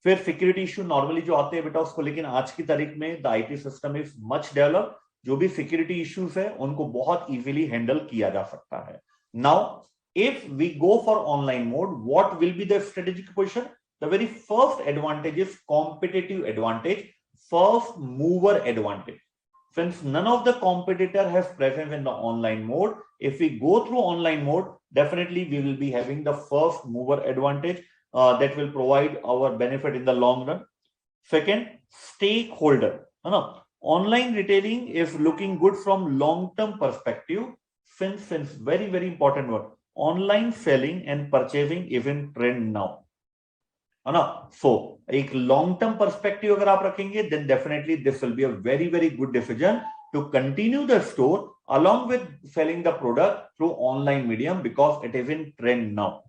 फिर security issue normally जो आते हैं बेटा उसको, लेकिन आज की तारीख में the IT system is much developed. जो भी security issues है उनको बहुत easily handle किया जा सकता है. Now, if we go for online mode, what will be the strategic position? The very first advantage is competitive advantage, first mover advantage. Since none of the competitor has presence in the online mode, if we go through online mode, definitely we will be having the first mover advantage that will provide our benefit in the long run. Second, stakeholder. Online retailing is looking good from long-term perspective. Since very, very important word. Online selling and purchasing is in trend now. है ना? So एक long term perspective अगर आप रखेंगे, then definitely this will be a very, very good decision to continue the store along with selling the product through online medium because it is in trend now.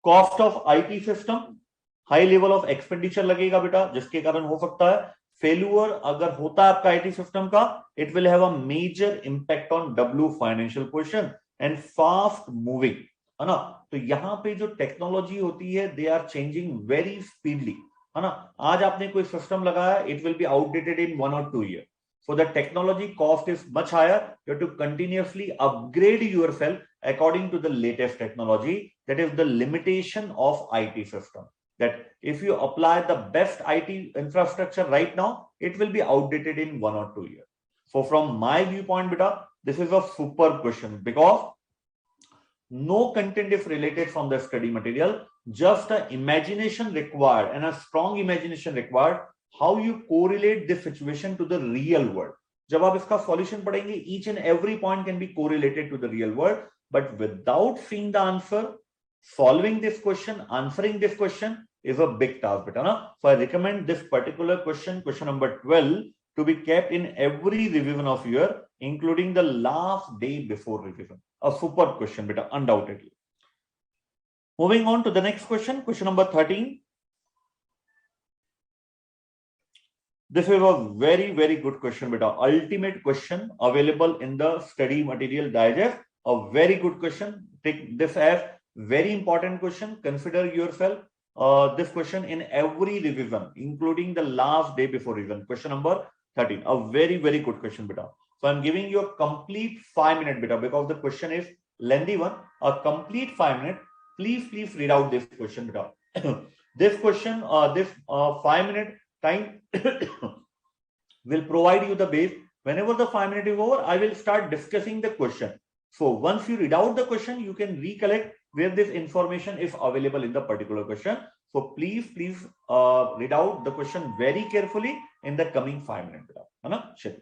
Cost of IT system, high level of expenditure लगेगा बेटा, जिसके कारण हो सकता है failure अगर होता है आपका आईटी सिस्टम का, it will have a major impact on W financial position and fast moving, है ना? तो यहाँ पे जो टेक्नोलॉजी होती है they are changing very speedily, है ना? आज आपने कोई सिस्टम लगाया, it will be outdated in 1 or 2 years. So the technology cost is much higher. You have to continuously upgrade yourself according to the latest technology. That is the limitation of IT system. That if you apply the best IT infrastructure right now, it will be outdated in 1 or 2 years. So from my viewpoint, beta, this is a super question because no content is related from the study material, just an imagination required and a strong imagination required. How you correlate this situation to the real world. जब आप इसका solution पढ़ेंगे, each and every point can be correlated to the real world, but without seeing the answer, solving this question, answering this question is a big task, beta, na? So I recommend this particular question, question number 12, to be kept in every revision of year, including the last day before revision. A super question, beta, undoubtedly. Moving on to the next question, question number 13. This is a very, very good question, beta. Ultimate question available in the study material digest. A very good question. Take this as very important question. Consider yourself this question in every revision, including the last day before revision. Question number 13. A very, very good question, beta. So I'm giving you a complete 5 minute, beta, because the question is lengthy one. A complete 5 minute. Please read out this question, beta. This question, this 5 minute time will provide you the base. Whenever the 5 minute is over, I will start discussing the question. So once you read out the question, you can recollect where this information is available in the particular question. So please read out the question very carefully in the coming 5 minutes. Sure.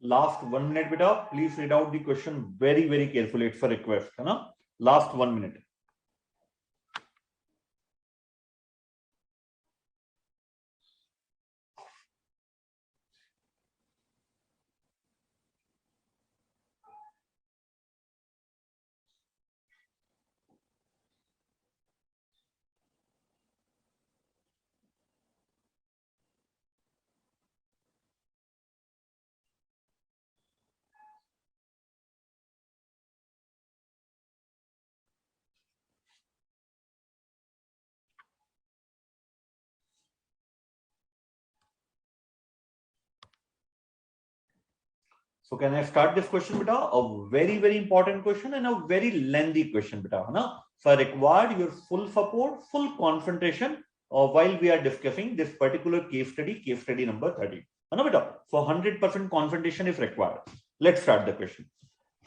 Last 1 minute, beta. Please read out the question very carefully. It's a request. Last 1 minute. So can I start this question, beta? A very, very important question and a very lengthy question, beta. So I required your full support, full concentration while we are discussing this particular case study number 30. Beta? So 100% concentration is required. Let's start the question.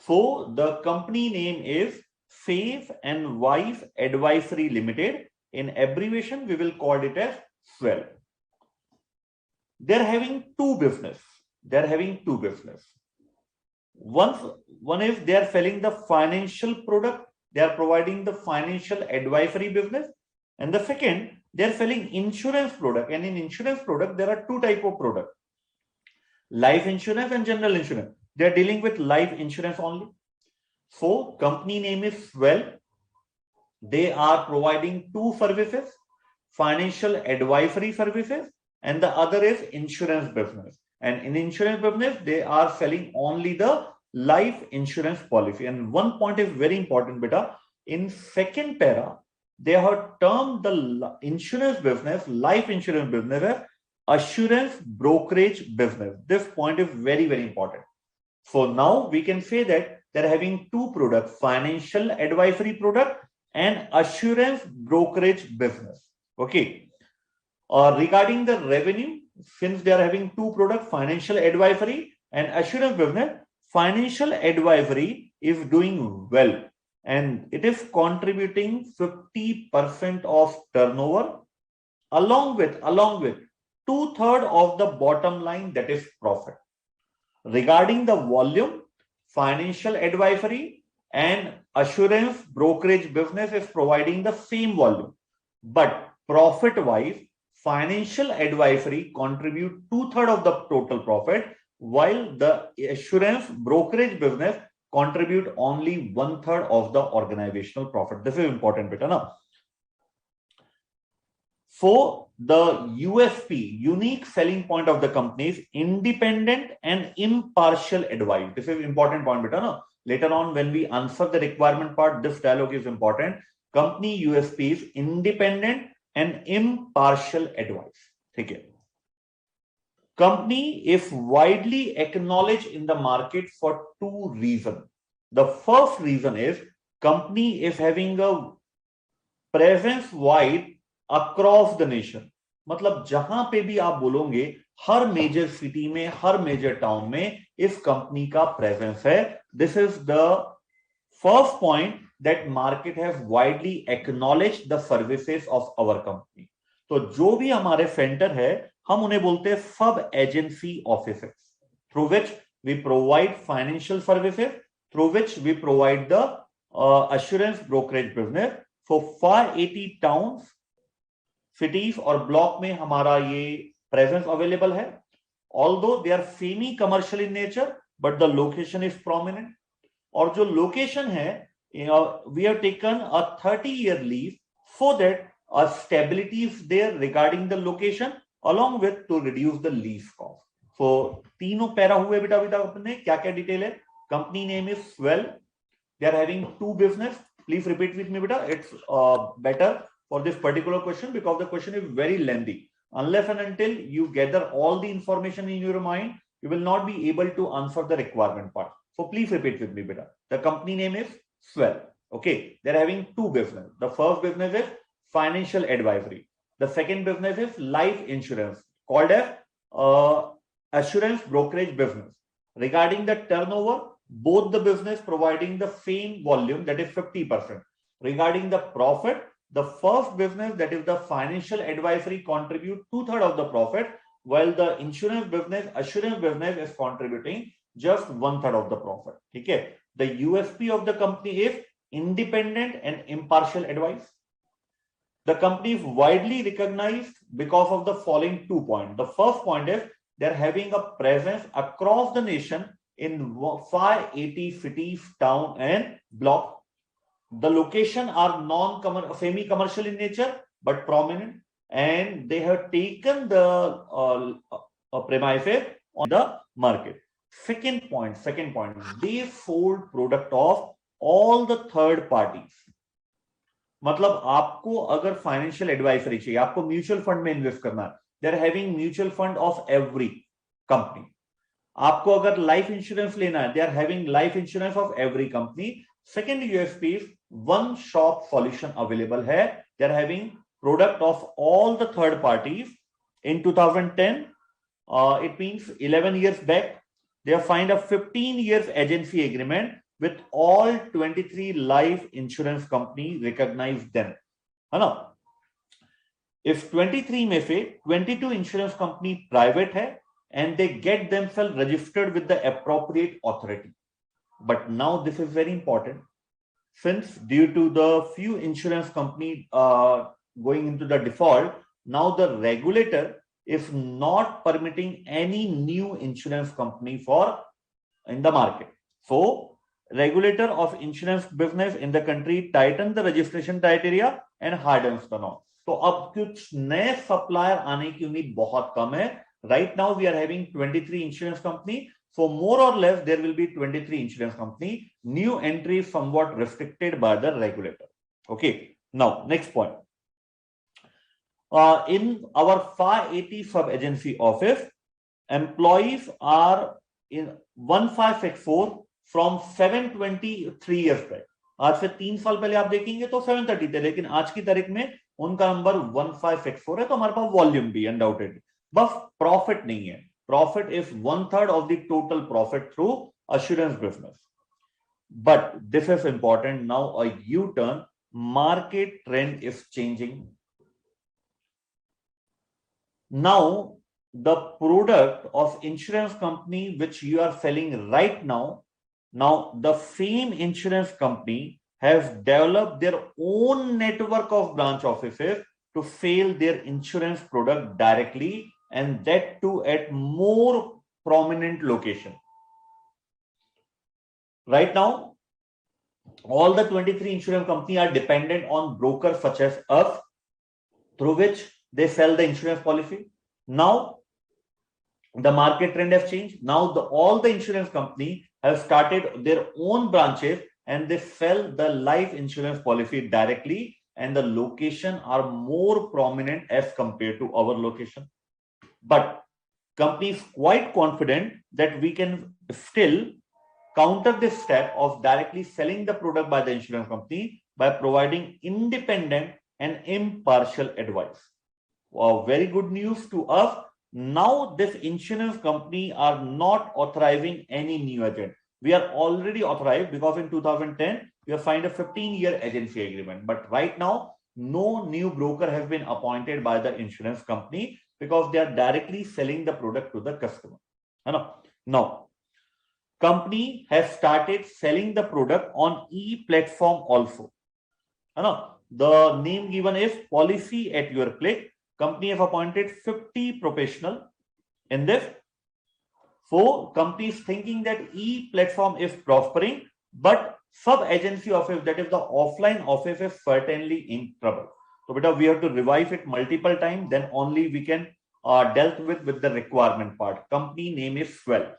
So the company name is Safe and Wife Advisory Limited. In abbreviation, we will call it as SWELL. They're having two business. One is they are selling the financial product. They are providing the financial advisory business. And the second, they are selling insurance product. And in insurance product, there are two types of product. Life insurance and general insurance. They are dealing with life insurance only. So company name is SWELL. They are providing two services, financial advisory services, and the other is insurance business. And in insurance business, they are selling only the life insurance policy. And one point is very important, beta. In second para, they have termed the insurance business, life insurance business as assurance brokerage business. This point is very, very important. So now we can say that they're having two products, financial advisory product and assurance brokerage business. Okay. Regarding the revenue, since they are having two products, financial advisory and assurance business, financial advisory is doing well and it is contributing 50% of turnover along with 2/3 of the bottom line, that is profit. Regarding the volume, financial advisory and assurance brokerage business is providing the same volume, but profit wise, financial advisory contribute 2/3 of the total profit, while the assurance brokerage business contribute only 1/3 of the organizational profit. This is important, beta. Now, so the USP, unique selling point of the company is independent and impartial advice. This is important point, beta. No? Later on, when we answer the requirement part, this dialogue is important. Company USP is independent and impartial advice. Okay. Company is widely acknowledged in the market for two reasons. The first reason is company is having a presence wide across the nation. मतलब जहां पे भी आप बोलोगे, हर major city में, हर major town में इस company का प्रेजेंस है. This is the first point that market has widely acknowledged the services of our company. तो जो भी हमारे सेंटर है, हम उन्हें बोलते हैं सब agency offices, through which we provide financial services, through which we provide the assurance brokerage business. So 580 towns, cities और ब्लॉक में हमारा ये presence available है. Although they are semi commercial in nature, but the location is prominent. और जो location है, we have taken a 30-year lease so that a stability is there regarding the location, along with to reduce the lease cost. So तीनों para हुए बेटा अपने क्या क्या detail है. Company name is SWELL. They are having two business. Please repeat with me, beta. It's better for this particular question because the question is very lengthy. Unless and until you gather all the information in your mind, you will not be able to answer the requirement part. So please repeat with me, beta. The company name is SWELL. Okay, they're having two business. The first business is financial advisory. The second business is life insurance, called as assurance brokerage business. Regarding the turnover, both the business providing the same volume, that is 50%. Regarding the profit, the first business, that is the financial advisory, contribute 2/3 of the profit, while the insurance business, assurance business is contributing just 1/3 of the profit. Okay. The USP of the company is independent and impartial advice. The company is widely recognized because of the following 2 points. The first point is they're having a presence across the nation in 580 cities, town and block. The location are semi-commercial in nature but prominent, and they have taken the premises on the market. Second point, they sold product of all the third parties. मतलब आपको अगर financial advisory चाहिए, आपको mutual fund में invest करना है, they are having mutual fund of every company. आपको अगर लाइफ इंश्योरेंस लेना है, they are having life insurance of every company. Second USP is one shop solution available है. They are having product of all the third parties. In 2010, it means 11 years back, they have signed a 15 years agency agreement with all 23 life insurance company recognize them. है ना? If 23 में से 22 insurance company private है and they get themselves registered with the appropriate authority. But now this is very important, since due to the few insurance company going into the default, now the regulator is not permitting any new insurance company for in the market. So regulator of insurance business in the country tighten the registration criteria and hardens the norm. तो अब कुछ नए supplier आने की उम्मीद बहुत कम है. Right now we are having 23 insurance company, so more or less there will be 23 insurance company. New entry is somewhat restricted by the regulator. Okay, now next point. In our 580 sub-agency office, employees are in 1564 from 723 years back. आज से 3 साल पहले आप देखेंगे तो 730 थे, लेकिन आज की तारीख में उनका नंबर 1564 है. तो हमारे पास वॉल्यूम भी अनडाउटेड, बस प्रॉफिट नहीं है. Profit is 1/3 of the total profit through assurance business. But this is important. Now a U-turn, market trend is changing. Now, the product of insurance company which you are selling right now, the same insurance company has developed their own network of branch offices to sell their insurance product directly, and that too at more prominent location. Right now, all the 23 insurance companies are dependent on brokers such as us, through which they sell the insurance policy. Now, the market trend has changed. Now, all the insurance companies have started their own branches and they sell the life insurance policy directly, and the location are more prominent as compared to our location. But company is quite confident that we can still counter this step of directly selling the product by the insurance company by providing independent and impartial advice. Wow, very good news to us. Now this insurance company are not authorizing any new agent. We are already authorized because in 2010 we have signed a 15-year agency agreement. But right now no new broker has been appointed by the insurance company because they are directly selling the product to the customer. Now, company has started selling the product on e-platform also. The name given is Policy at Your Click. Company have appointed 50 professional in this. So company is thinking that e-platform is prospering, but sub-agency office, that is the offline office, is certainly in trouble. So beta, we have to revise it multiple times, then only we can dealt with the requirement part. Company name is Swell.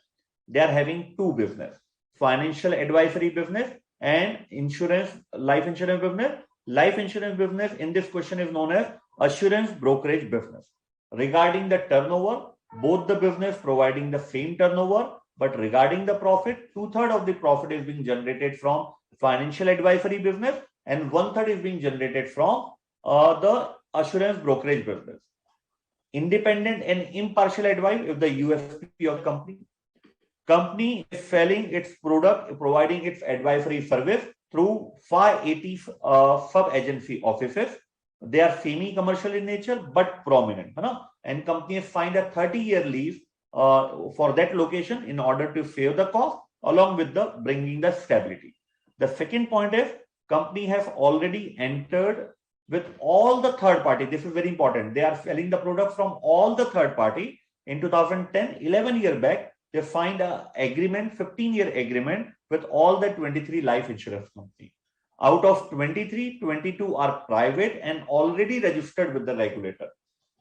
They are having two business, financial advisory business and insurance, life insurance business. Life insurance business in this question is known as assurance brokerage business. Regarding the turnover, both the business providing the same turnover, but regarding the profit, 2/3 of the profit is being generated from financial advisory business and 1/3 is being generated from the assurance brokerage business. Independent and impartial advice is the USP of company. Company is selling its product, providing its advisory service through 580 sub-agency offices. They are semi-commercial in nature but prominent. And company has signed a 30-year lease for that location in order to save the cost along with the bringing the stability. The second point is company has already entered with all the third party. This is very important. They are selling the product from all the third party. In 2010, 11 years back, they signed an agreement, 15-year agreement with all the 23 life insurance companies. Out of 23, 22 are private and already registered with the regulator.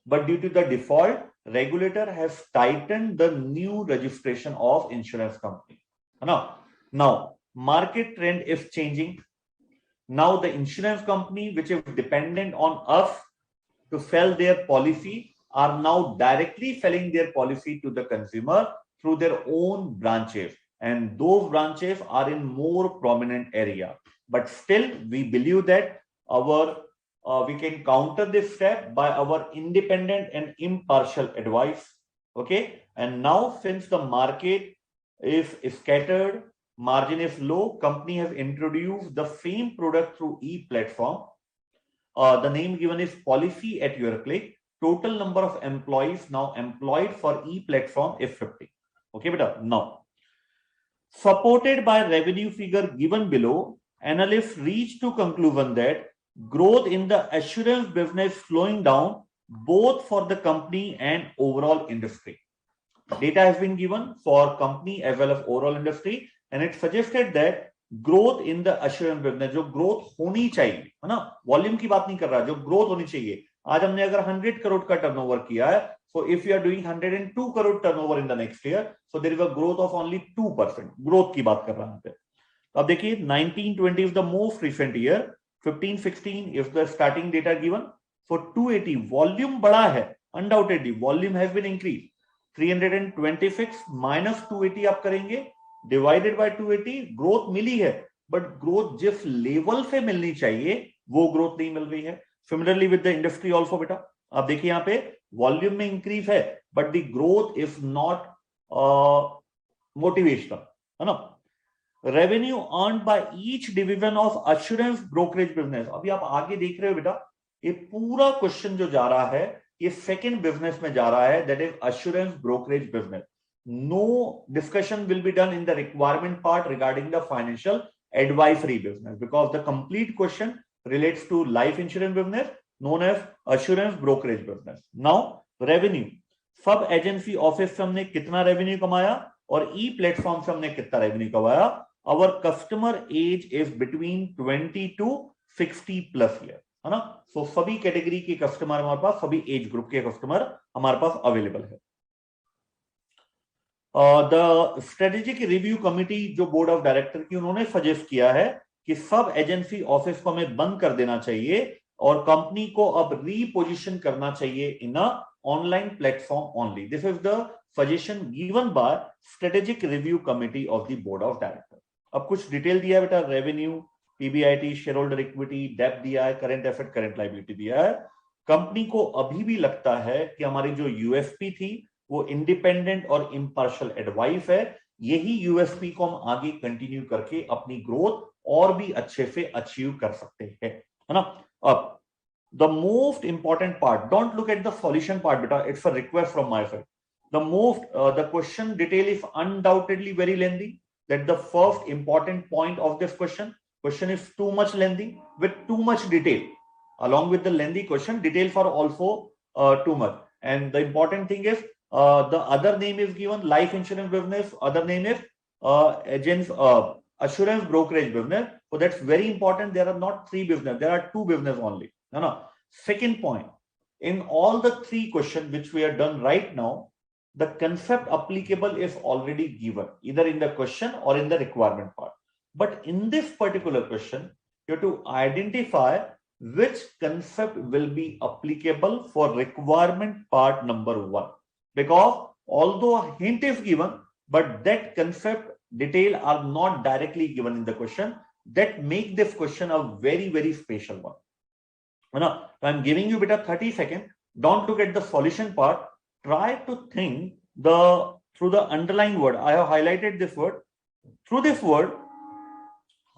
But due to the default, regulator has tightened the new registration of insurance company. Now, market trend is changing. Now the insurance company which is dependent on us to sell their policy are now directly selling their policy to the consumer through their own branches, and those branches are in more prominent area. But still, we believe that we can counter this step by our independent and impartial advice. Okay, and now since the market is scattered, margin is low, company has introduced the same product through e-platform. The name given is Policy at Your Click. Total number of employees now employed for e-platform is 50. Okay, beta. Now, supported by revenue figure given below, analysts reach to conclusion that growth in the assurance business slowing down both for the company and overall industry. Data has been given for company as well as overall industry, and it suggested that growth in the assurance business, जो growth होनी चाहिए, है ना, volume की बात नहीं कर रहा, जो ग्रोथ होनी चाहिए. आज हमने अगर 100 करोड़ का टर्नओवर किया है, so if you are doing 102 crore turnover in the next year, so there is a growth of only 2%. Growth की बात कर रहा हूं. तो अब देखिए 1920 is the most recent year, 15-16 is the starting data given. For 280 volume बढ़ा है, undoubtedly volume has been increased. 326 minus 280 आप करेंगे, डिवाइडेड बाय 280, ग्रोथ मिली है, बट ग्रोथ जिस लेवल से मिलनी चाहिए वो ग्रोथ नहीं मिल रही है. Similarly with the industry also बेटा, आप देखिए यहाँ पे वॉल्यूम में इंक्रीज है, but the growth is not motivational, है ना. Revenue earn by each division of assurance brokerage business. अभी आप आगे देख रहे हो बेटा, ये पूरा क्वेश्चन जो जा रहा है ये सेकेंड बिजनेस में जा रहा है, that is assurance brokerage business. No discussion will be done in the requirement part regarding the financial advisory business, because the complete question relates to life insurance business known as assurance brokerage business. Now revenue, सब agency office से हमने कितना revenue कमाया और ई platform से हमने कितना revenue कमाया. Our customer age is between 20 to 60 plus year, है ना. So सभी कैटेगरी के कस्टमर हमारे पास, सभी एज ग्रुप के कस्टमर हमारे पास अवेलेबल है. द स्ट्रेटेजिक रिव्यू कमिटी जो बोर्ड ऑफ डायरेक्टर की, उन्होंने सजेस्ट किया है कि सब एजेंसी ऑफिस को हमें बंद कर देना चाहिए और कंपनी को अब रीपोजिशन करना चाहिए in a online platform only. This is the suggestion given by strategic review committee of the board of director. अब कुछ डिटेल दिया है बेटा, revenue, PBIT, share holder equity, डेब्ट दिया है, करंट एसेट, करंट लायबिलिटी दिया है. कंपनी को अभी भी लगता है कि हमारी जो यूएसपी थी वो इंडिपेंडेंट और इम्पार्शियल एडवाइस है. यही यूएसपी को हम आगे कंटिन्यू करके अपनी ग्रोथ और भी अच्छे से अचीव कर सकते हैं, है ना. अब the most important part, don't look at the solution part बेटा, it's a request from my side. The question detail is undoubtedly very lengthy. That the first important point of this question is too much lengthy with too much detail. Along with the lengthy question, details are also too much. And the important thing is, the other name is given life insurance business, other name is assurance brokerage business. So that's very important. There are not three business, there are two business only. No. Second point, in all the three questions which we are done right now, the concept applicable is already given either in the question or in the requirement part. But in this particular question, you have to identify which concept will be applicable for requirement part number 1, because although a hint is given, but that concept detail are not directly given in the question, that make this question a very, very special one. Now, I'm giving you beta 30 seconds. Don't look at the solution part. Try to think through the underlying word. I have highlighted this word. Through this word,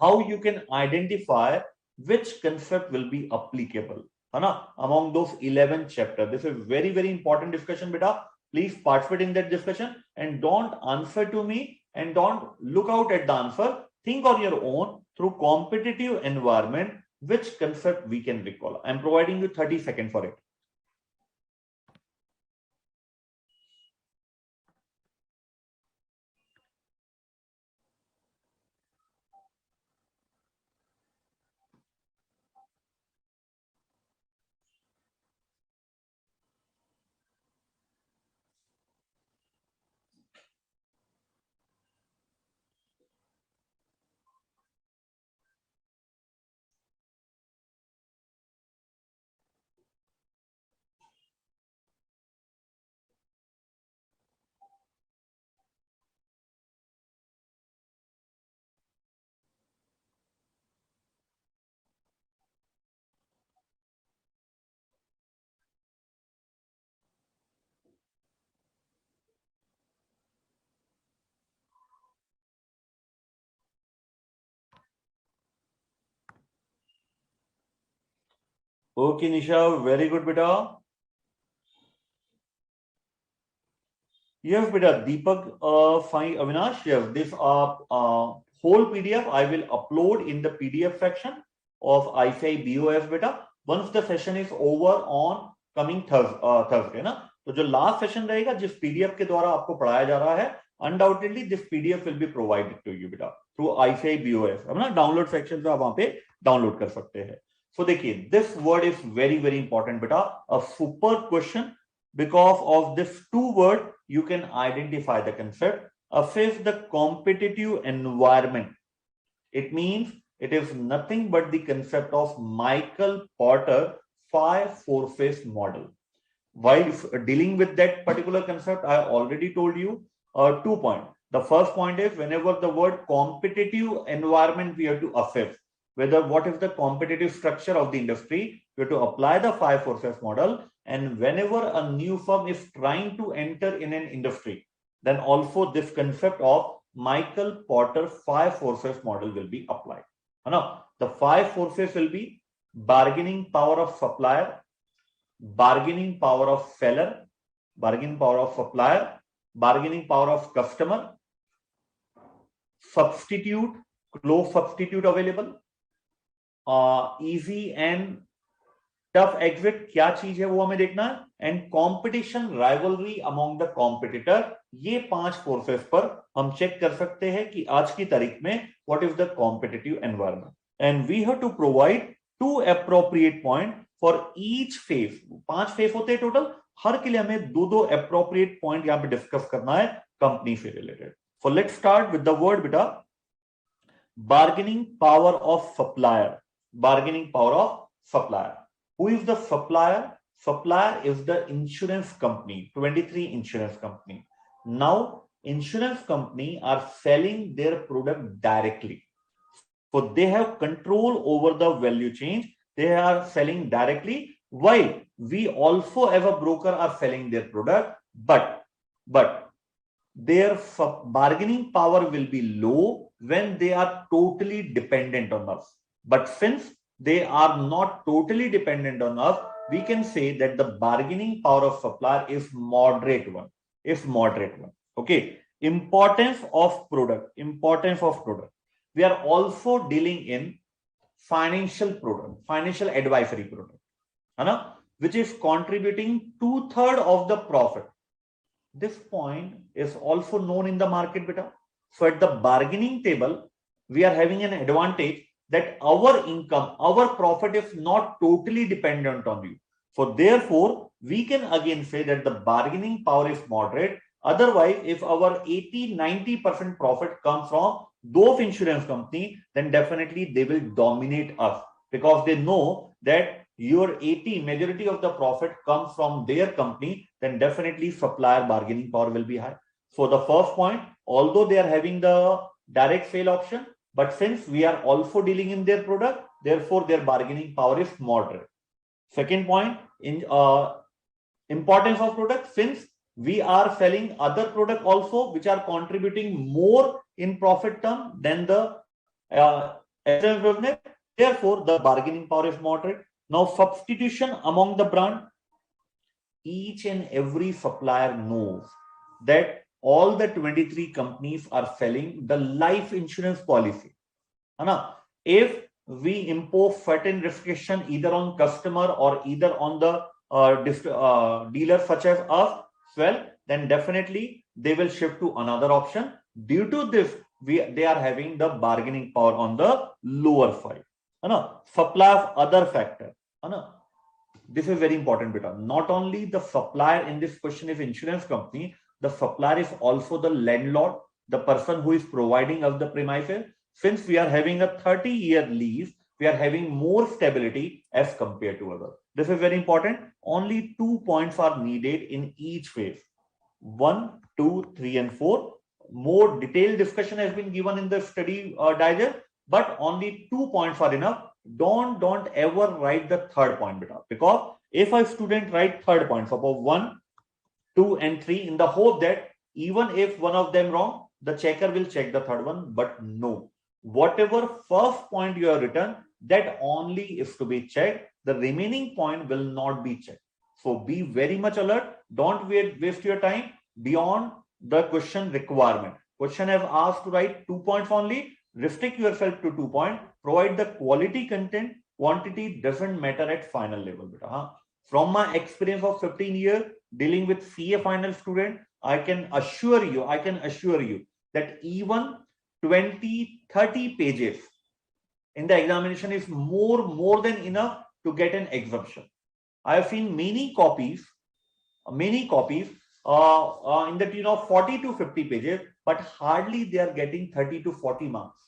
how you can identify which concept will be applicable, है ना, among those 11 chapter. This is very, very important discussion beta. Please participate in that discussion and don't answer to me and don't look out at the answer. Think on your own through competitive environment which concept we can recall. I'm providing you 30 seconds for it. Okay, Nisha, very good, beta. Yes, beta. Deepak, fine. Avinash, yes. This whole PDF I will upload in the PDF section of ICAI BOS, beta. Once the session is over on coming Thursday, ना? तो जो last session रहेगा जिस PDF के द्वारा आपको पढ़ाया जा रहा है, undoubtedly this PDF will be provided to you बेटा थ्रू ICAI BOS. अब ना डाउनलोड सेक्शन पे आप वहां पे डाउनलोड कर सकते हैं. सो देखिए, this word is very very important बेटा. A super question. Because of this two word, you can identify the concept. Assess the competitive environment. It means it is nothing but the concept of Michael Porter 5 4-phase model. While dealing with that particular concept, I already told you 2 points. The first point is whenever the word competitive environment we have to assess whether what is the competitive structure of the industry, we have to apply the 5 4-phase model. And whenever a new firm is trying to enter in an industry, then also this concept of Michael Porter 5 4-phase model will be applied. Now, the 5 4-phase will be bargaining power of supplier, bargaining power of seller, bargaining power of supplier, bargaining power of customer, substitute, close substitute available, easy and tough exit क्या चीज है वो हमें देखना है, and competition rivalry among the competitor. ये 5 forces पर हम चेक कर सकते हैं कि आज की तारीख में what is the competitive environment. And we have to provide 2 appropriate point for each phase. 5 phase होते हैं टोटल, हर के लिए हमें 2 एप्रोप्रिएट पॉइंट यहां पे डिस्कस करना है कंपनी से related. So let's start with the word बेटा bargaining power of supplier. Bargaining power of supplier. Who is the supplier? Supplier is the insurance company, 23 insurance company. Now, insurance company are selling their product directly. So they have control over the value chain. They are selling directly, while we also as a broker are selling their product, but their bargaining power will be low when they are totally dependent on us. But since they are not totally dependent on us, we can say that the bargaining power of supplier is moderate one. Okay. Importance of product. We are also dealing in financial product, financial advisory product, which is contributing 2/3 of the profit. This point is also known in the market beta. So at the bargaining table, we are having an advantage that our income, our profit is not totally dependent on you. So therefore, we can again say that the bargaining power is moderate. Otherwise, if our 80-90% profit comes from those insurance company, then definitely they will dominate us, because they know that your majority of the profit comes from their company, then definitely supplier bargaining power will be high. So the first point, although they are having the direct sale option, but since we are also dealing in their product, therefore their bargaining power is moderate. Second point, in importance of product, since we are selling other product also which are contributing more in profit term than the business, therefore the bargaining power is moderate. Now substitution among the brand. Each and every supplier knows that all the 23 companies are selling the life insurance policy. If we impose certain restriction either on customer or either on the dealer such as us, well, then definitely they will shift to another option. Due to this, they are having the bargaining power on the lower side. Supply of other factor. This is very important beta. Not only the supplier in this question is insurance company, the supplier is also the landlord, the person who is providing us the premises. Since we are having a 30-year lease, we are having more stability as compared to others. This is very important. Only 2 points are needed in each phase. 1, 2, 3, and 4. More detailed discussion has been given in the study digest, but only 2 points are enough. Don't ever write the third point beta, because if a student write third point, suppose 1, 2, and 3, in the hope that even if one of them wrong, the checker will check the third one. But no, whatever first point you have written, that only is to be checked. the remaining point will not be checked. So be very much alert. Don't waste your time beyond the question requirement. Question have asked to write 2 points only. Restrict yourself to 2 points. Provide the quality content. Quantity doesn't matter at final level. From my experience of 15 years dealing with CA final student, I can assure you that even 20-30 pages in the examination is more than enough to get an exemption. I have seen many copies in the tune of 40 to 50 pages, but hardly they are getting 30 to 40 marks.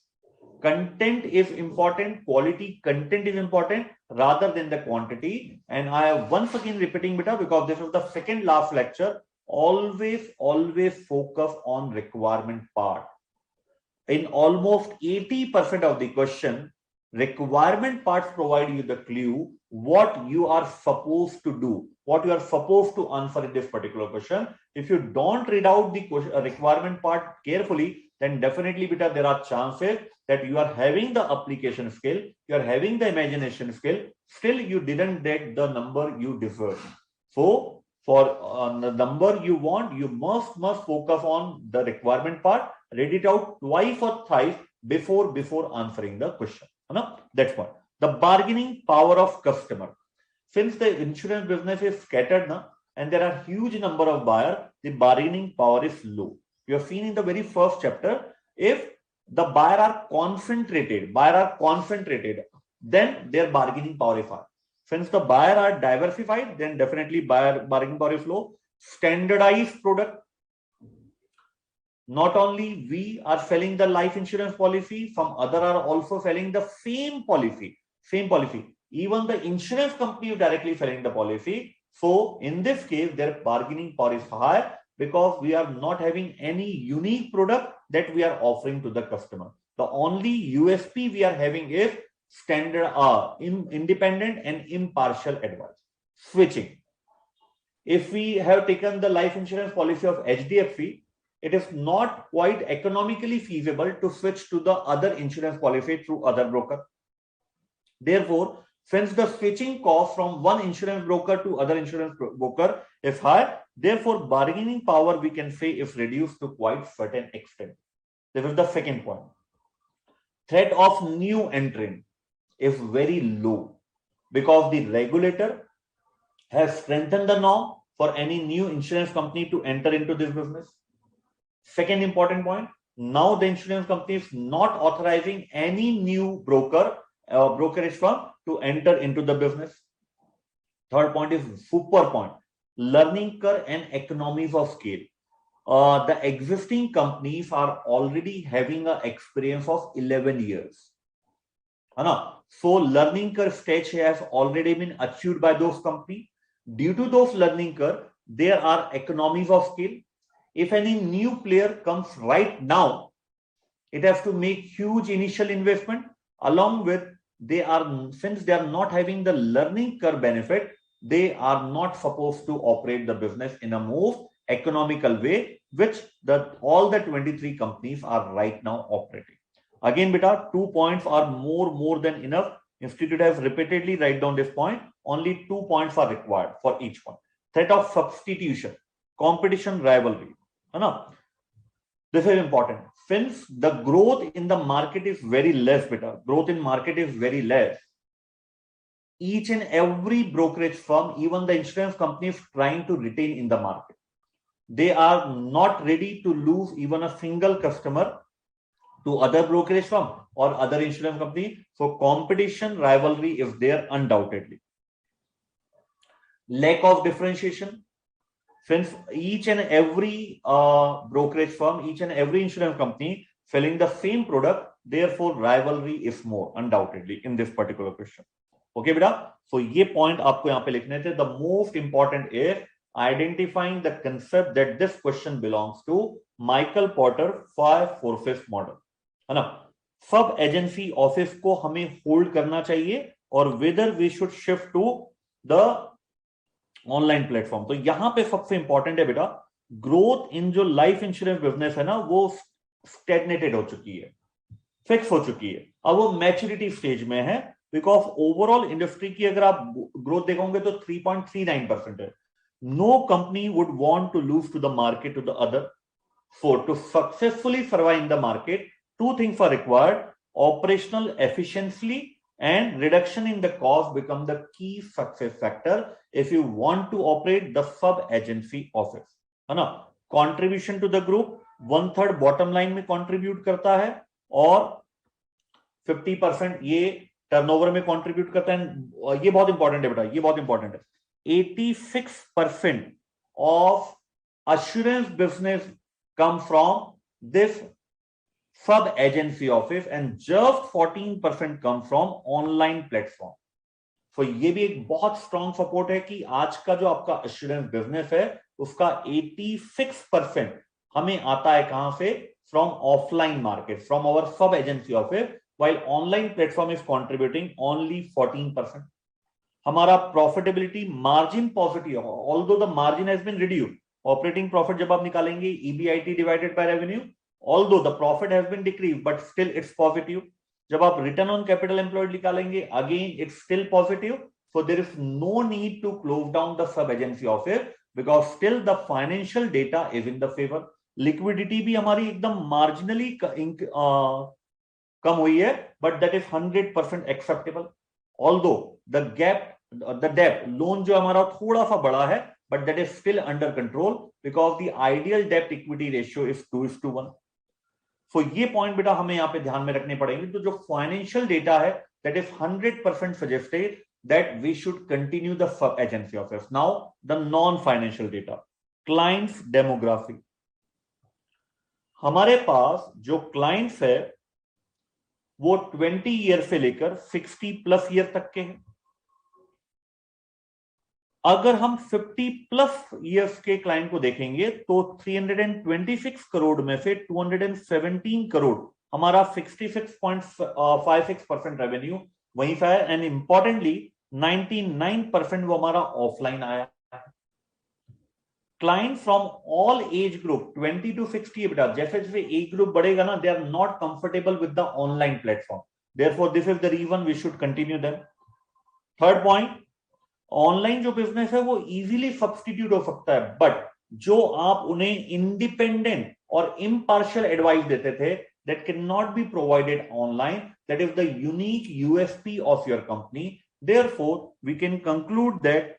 Content is important, quality content is important rather than the quantity. And I am once again repeating because this is the second last lecture. Always focus on requirement part. In almost 80% of the question, requirement parts provide you the clue what you are supposed to do, what you are supposed to answer in this particular question. If you don't read out the requirement part carefully, then definitely there are chances that you are having the application skill, you are having the imagination skill, still you didn't get the number you deserve. So for the number you want, you must focus on the requirement part, read it out twice or thrice before answering the question. That's one. The bargaining power of customer. Since the insurance business is scattered and there are huge number of buyers, the bargaining power is low. You have seen in the very first chapter, if the buyer are concentrated, then their bargaining power is high. Since the buyer are diversified, then definitely bargaining power is low. Standardized product. Not only we are selling the life insurance policy, some other are also selling the same policy. Even the insurance company is directly selling the policy. So in this case, their bargaining power is high because we are not having any unique product that we are offering to the customer. The only USP we are having is standard independent and impartial advice. Switching. If we have taken the life insurance policy of HDFC, it is not quite economically feasible to switch to the other insurance policy through other broker. Therefore, since the switching cost from one insurance broker to other insurance broker is high, therefore bargaining power we can say is reduced to quite certain extent. This is the second point. Threat of new entrant is very low because the regulator has strengthened the norm for any new insurance company to enter into this business. Second important point, now the insurance company is not authorizing any new brokerage firm to enter into the business. Third point is super point, learning curve and economies of scale. The existing companies are already having an experience of 11 years. So learning curve stage has already been achieved by those companies. Due to those learning curve, there are economies of scale. If any new player comes right now, it has to make huge initial investment. Along with since they are not having the learning curve benefit, they are not supposed to operate the business in a most economical way, which all the 23 companies are right now operating. Again, 2 points are more than enough. Institute has repeatedly write down this point. Only 2 points are required for each one. Threat of substitution, competition, rivalry. This is important. Since the growth in the market is very less, each and every brokerage firm, even the insurance company, is trying to retain in the market. They are not ready to lose even a single customer to other brokerage firm or other insurance company. So competition, rivalry is there undoubtedly. Lack of differentiation. Since each and every brokerage firm, each and every insurance company selling the same product, therefore rivalry is more undoubtedly in this particular question. Okay, beta. So ये point आपको यहाँ पे लिखने थे. The most important is identifying the concept that this question belongs to Michael Porter 5 4/5 model. है ना? सब agency office को हमें होल्ड करना चाहिए और whether we should shift to the online platform. तो यहां पे सबसे इंपॉर्टेंट है बेटा, ग्रोथ इन जो लाइफ इंश्योरेंस बिजनेस है ना, वो स्टैग्नेटेड हो चुकी है, फिक्स हो चुकी है. अब वो मैच्योरिटी स्टेज में है. बिकॉज ओवरऑल इंडस्ट्री की अगर आप ग्रोथ देखोगे तो 3.39% है. No company would want to lose to the market to the other. For to successfully survive in the market, two things are required: operational efficiency and reduction in the cost become the key success factor if you want to operate the sub agency office. है ना? Contribution to the group 1/3 bottom line में contribute करता है और 50% ये turnover में contribute करता है. ये बहुत इंपॉर्टेंट है बेटा, ये बहुत इंपॉर्टेंट है. 86% of assurance business come from this sub agency office and just 14% come from online platform. So ये भी एक बहुत स्ट्रॉन्ग सपोर्ट है कि आज का जो आपका अश्योरेंस बिजनेस है उसका 86% हमें आता है कहां से? From offline market, from our sub agency office, while online platform is contributing only 14%. हमारा profitability margin positive, although the margin has been reduced. Operating profit जब आप निकालेंगे EBIT divided by revenue, although the profit has been decrease but still it's positive. जब आप return on capital employed निकालेंगे, again it's still positive. So there is no need to close down the sub agency office because still the financial data is in the favour. Liquidity भी हमारी एकदम marginally कम हुई है, but that is 100% acceptable. Although the gap, the debt loan जो हमारा थोड़ा सा बड़ा है, but that is still under control because the ideal debt equity ratio is 2:1. So ये पॉइंट बेटा हमें यहाँ पे ध्यान में रखने पड़ेंगे. तो जो फाइनेंशियल डेटा है that is 100% suggested that we should continue the sub agency office. Now the non-financial data, clients demography. हमारे पास जो क्लाइंट्स है वो 20 ईयर से लेकर 60+ ईयर तक के हैं. अगर हम 50+ ईयर्स के क्लाइंट को देखेंगे तो 326 करोड़ में से 217 करोड़ हमारा 66.56% रेवेन्यू वहीं से है. एंड इंपॉर्टेंटली 99% वो हमारा ऑफलाइन आया. Client from all age group 20 to 60 बेटा, जैसे जैसे एज ग्रुप बढ़ेगा ना, they are not comfortable with the online platform. Therefore this is the reason we should continue them. Third point, online जो business है वो इजीली सब्स्टिट्यूट हो सकता है, बट जो आप उन्हें इंडिपेंडेंट और इम्पार्शियल एडवाइस देते थे that cannot be provided online. That is the unique USP of your company. Therefore, we can conclude that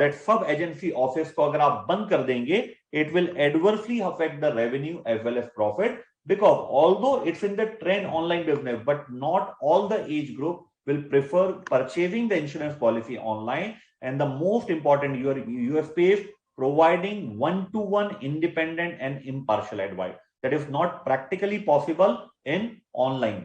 that sub agency office को अगर आप बंद कर देंगे, it will adversely affect the revenue as well as profit, because although it's in the trend online business, but not all the age group will prefer purchasing the insurance policy online. And the most important your USP is providing one-to-one independent and impartial advice. That is not practically possible in online.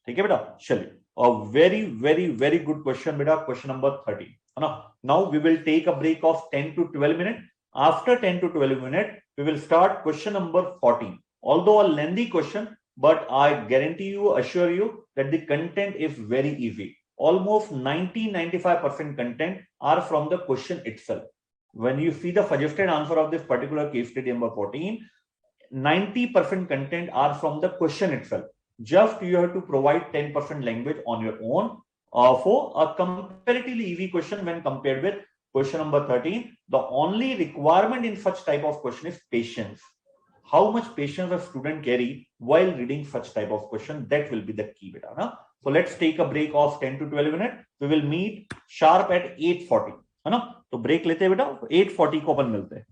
ठीक है बेटा, चलिए. A very very very good question बेटा, question number 30 है ना. Now we will take a break of 10 to 12 minutes. After 10 to 12 minutes we will start question number 14. Although a lengthy question, but I guarantee you, assure you that the content is very easy. Almost 90-95% content are from the question itself. When you see the suggested answer of this particular case study number 14, 90% content are from the question itself. Just you have to provide 10% language on your own for a comparatively easy question when compared with question number 13. The only requirement in such type of question is patience. How much patience a student carry while reading such type of question, that will be the key beta. Na? So let's take a break of 10 to 12 minutes. We will meet sharp at 8:40. है ना? तो break लेते हैं बेटा, 8:40 को अपन मिलते हैं.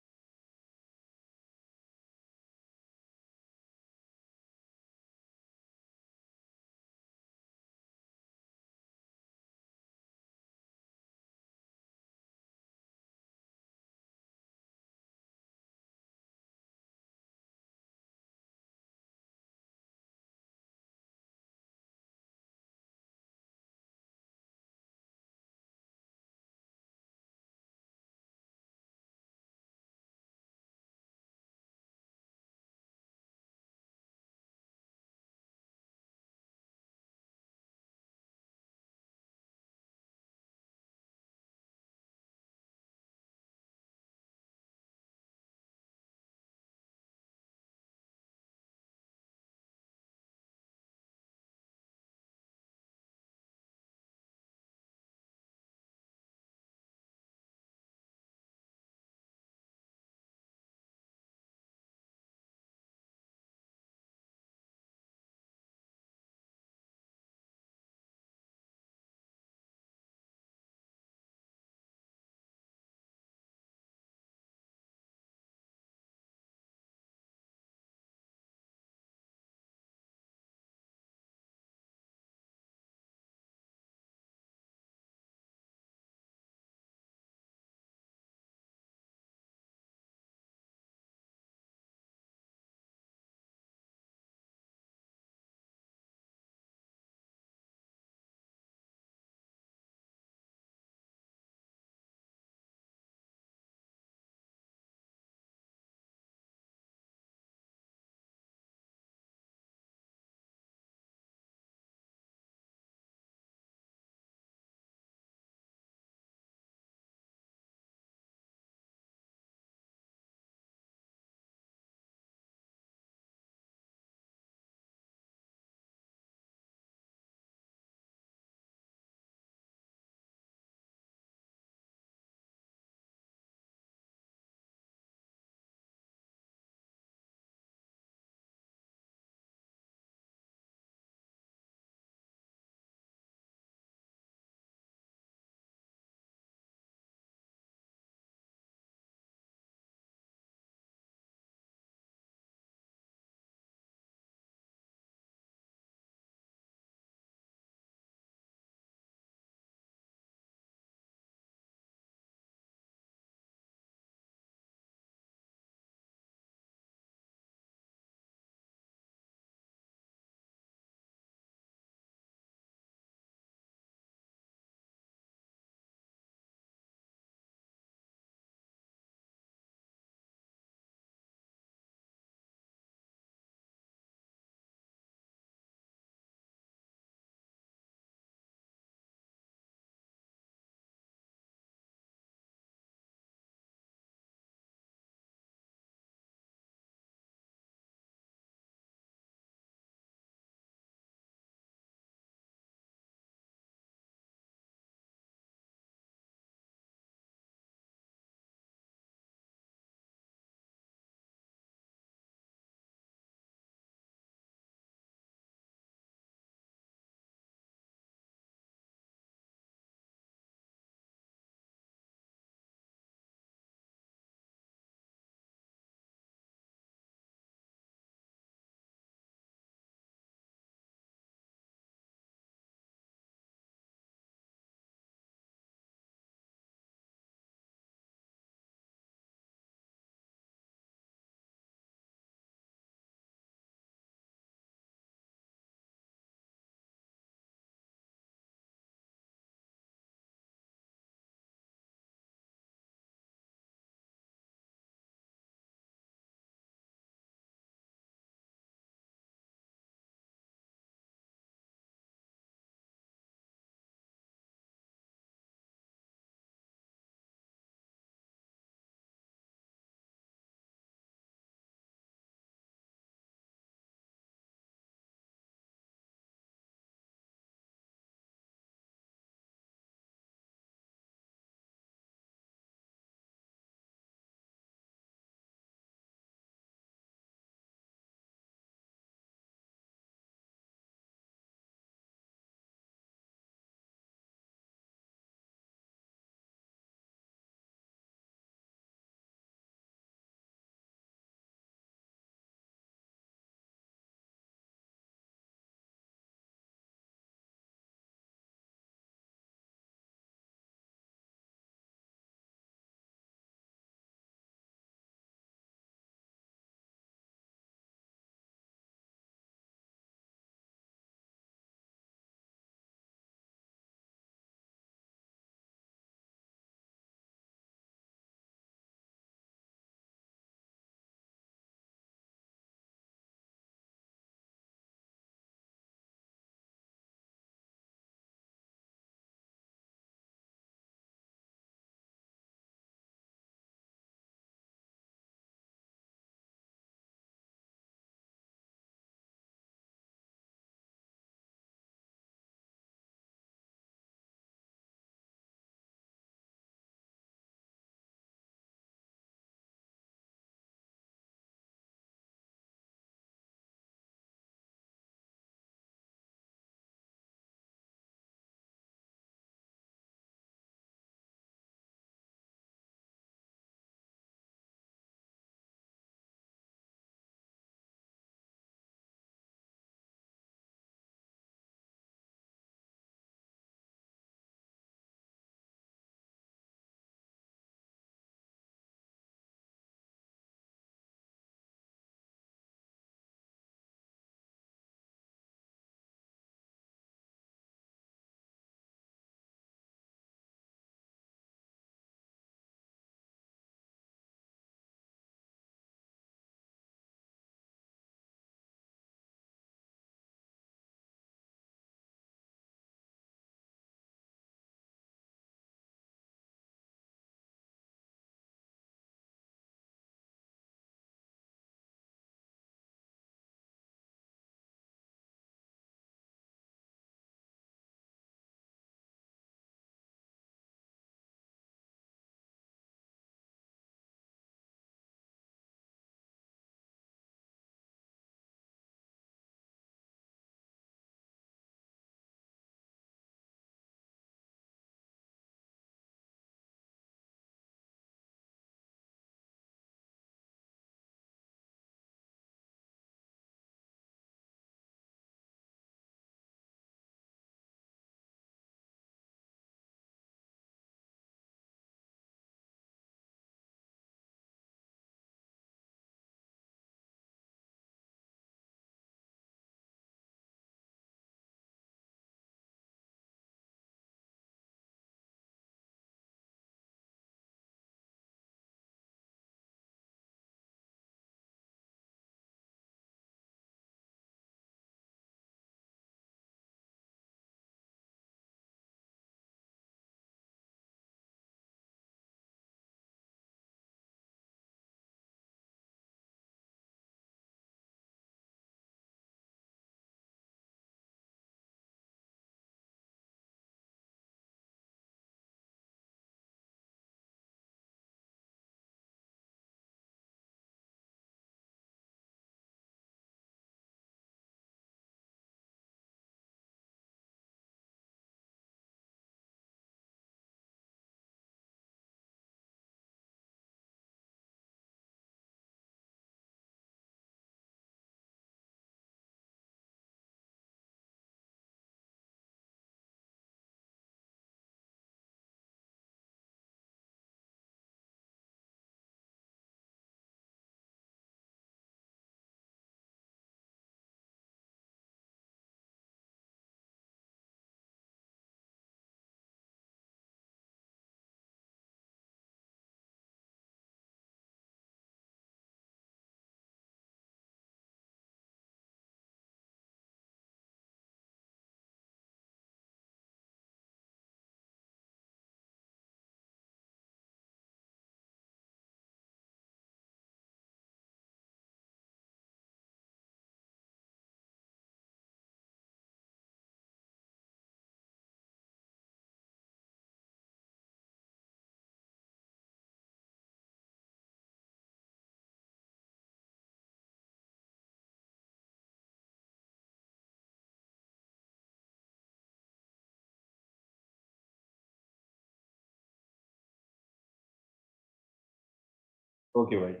Okay, right.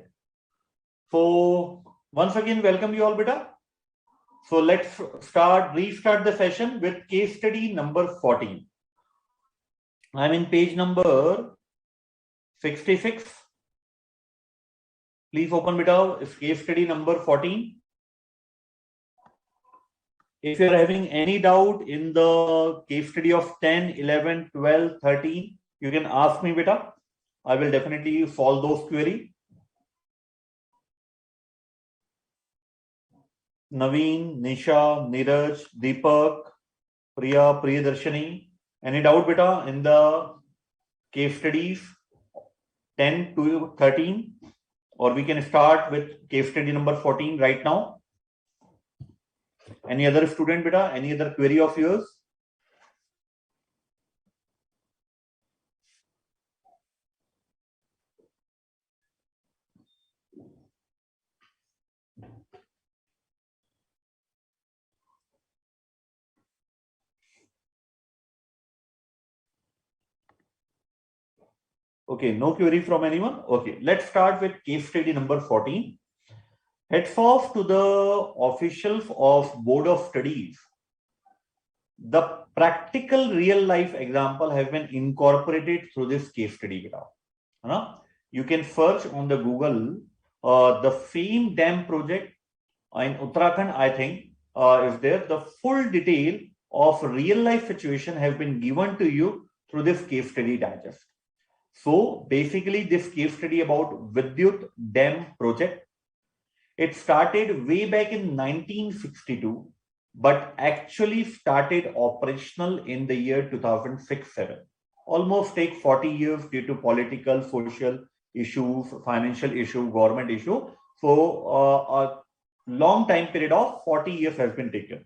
So once again, welcome you all, beta. So let's restart the session with case study number 14. I'm in page number 66. Please open beta. It's case study number 14. If you are having any doubt in the case study of 10, 11, 12, 13, you can ask me, beta. I will definitely solve those queries. Naveen, Nisha, Neeraj, Deepak, Priya, Priyadarshini. Any doubt, beta, in the case studies 10 to 13? Or we can start with case study number 14 right now. Any other student, beta? Any other query of yours? Okay, no query from anyone. Okay, let's start with case study number 14. Heads off to the officials of Board of Studies. The practical real life example has been incorporated through this case study. You can search on the Google the same dam project in Uttarakhand, I think, is there. The full detail of real life situation has been given to you through this case study digest. So basically, this case study about Vidyut Dam project, it started way back in 1962, but actually started operational in the year 2006-7. Almost take 40 years due to political, social issues, financial issue, government issue. So a long time period of 40 years has been taken.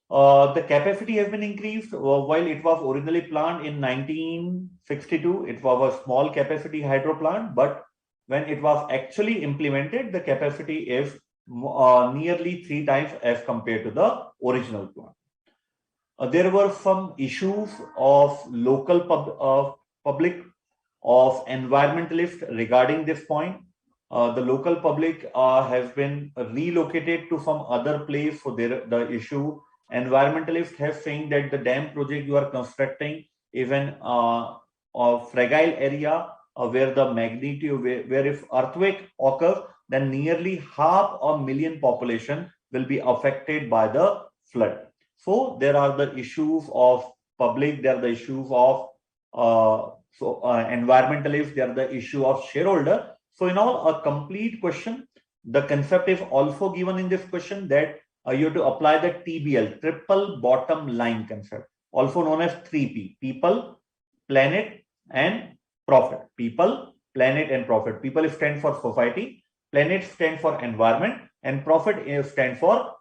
The capacity has been increased. While it was originally planned in 1962, it was a small capacity hydro plant, but when it was actually implemented, the capacity is nearly 3 times as compared to the original plant. There were some issues of local public, of environmentalists regarding this point. The local public has been relocated to some other place. So the issue, environmentalists have saying that the dam project you are constructing is an a fragile area where the magnitude, where if earthquake occurs, then nearly 500,000 population will be affected by the flood. So there are the issues of public, there are the issues of environmentalists, there are the issue of shareholder. So in all, a complete question, the concept is also given in this question that you have to apply the TBL, triple bottom line concept, also known as 3P, people, planet, and profit. People, planet, and profit. People stand for society, planet stand for environment, and profit stand for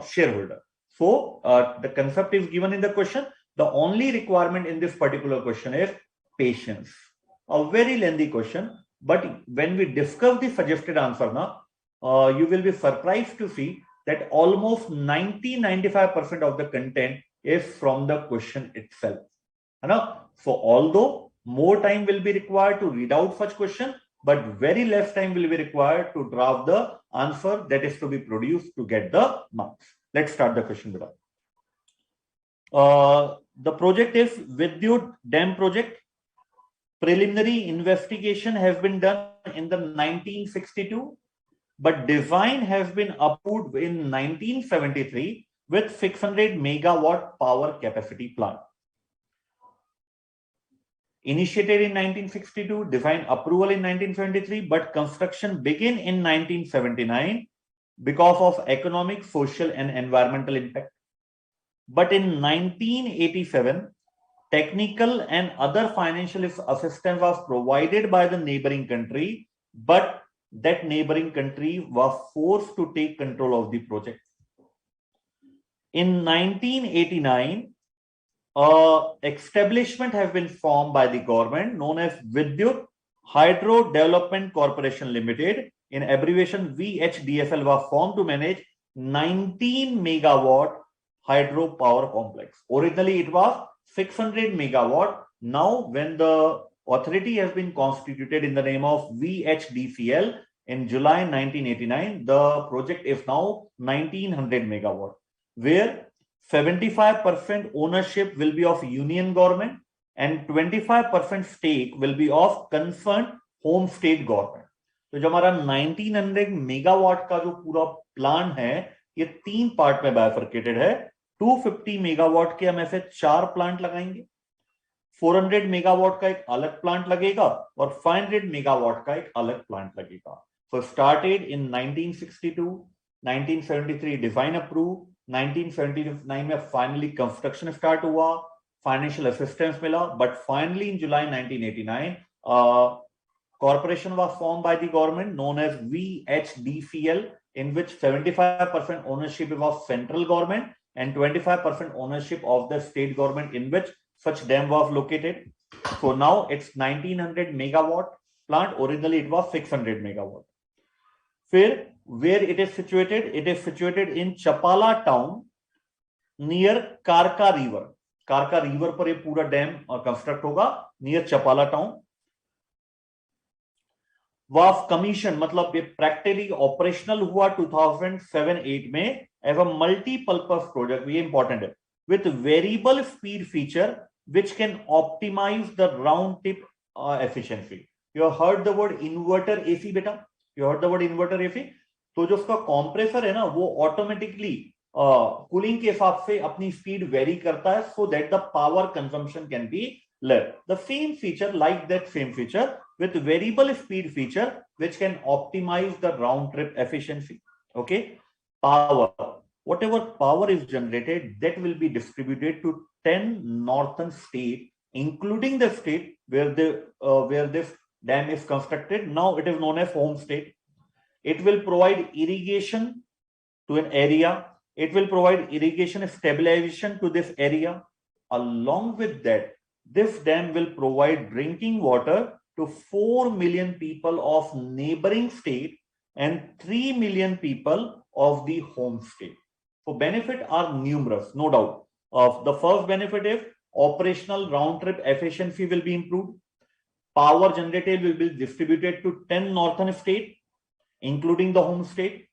shareholder. So the concept is given in the question. The only requirement in this particular question is patience. A very lengthy question, but when we discuss the suggested answer now, you will be surprised to see that almost 90-95% of the content is from the question itself. So although more time will be required to read out such question, but very less time will be required to draft the answer that is to be produced to get the marks. Let's start the question with the project is Vidyut Dam project. Preliminary investigation has been done in the 1962, but design has been approved in 1973 with 600 megawatt power capacity plant. Initiated in 1962, design approval in 1973, but construction began in 1979 because of economic, social, and environmental impact. But in 1987, technical and other financial assistance was provided by the neighboring country, but that neighboring country was forced to take control of the project. In 1989, establishment has been formed by the government known as Vidyut Hydro Development Corporation Limited, in abbreviation VHDSL, was formed to manage 19 megawatt hydro power complex. Originally it was 600 megawatt. Now when the authority has been constituted in the name of VHDCL in July 1989. The project is now 1900 megawatt, where 75% ownership will be of union government and 25% stake will be of concerned home state government. तो जो हमारा 1900 megawatt का जो पूरा plan है ये 3 part में bifurcated है. 250 मेगावाट के हम ऐसे 4 प्लांट लगाएंगे, 400 मेगावाट का एक अलग प्लांट लगेगा और 500 मेगावाट का एक अलग प्लांट लगेगा. So started in 1962, 1973 design approve, 1979 में फाइनली कंस्ट्रक्शन स्टार्ट हुआ, फाइनेंशियल असिस्टेंस मिला, but finally in July 1989 corporation was formed by the government known as VHDCL, in which 75% ownership was central government and 25% ownership of the state government in which such dam was located. So now it's 1900 megawatt plant. Originally it was 600 megawatt. Where it is situated? It is situated in Chapala town near Karka river. Karka river पर ये पूरा dam construct होगा near चपाला town. was commissioned, मतलब ये practically operational हुआ 2007-8 में as a multipurpose project. ये important है. With variable speed feature which can optimize the round trip efficiency. You have heard the word inverter AC बेटा? You heard the word inverter AC? तो जो उसका compressor है ना वो ऑटोमेटिकली कूलिंग के हिसाब से अपनी स्पीड वेरी करता है so that the power consumption can be less. The same feature, like that same feature with variable speed feature which can optimize the round trip efficiency. Okay, power, whatever power is generated that will be distributed to 10 northern states, including the state where this dam is constructed. Now it is known as home state. It will provide irrigation to an area. It will provide irrigation stabilization to this area. Along with that, this dam will provide drinking water to 4 million people of neighboring state and 3 million people of the home state. So benefits are numerous, no doubt. The first benefit is operational round trip efficiency will be improved. Power generated will be distributed to 10 northern states, including the home state.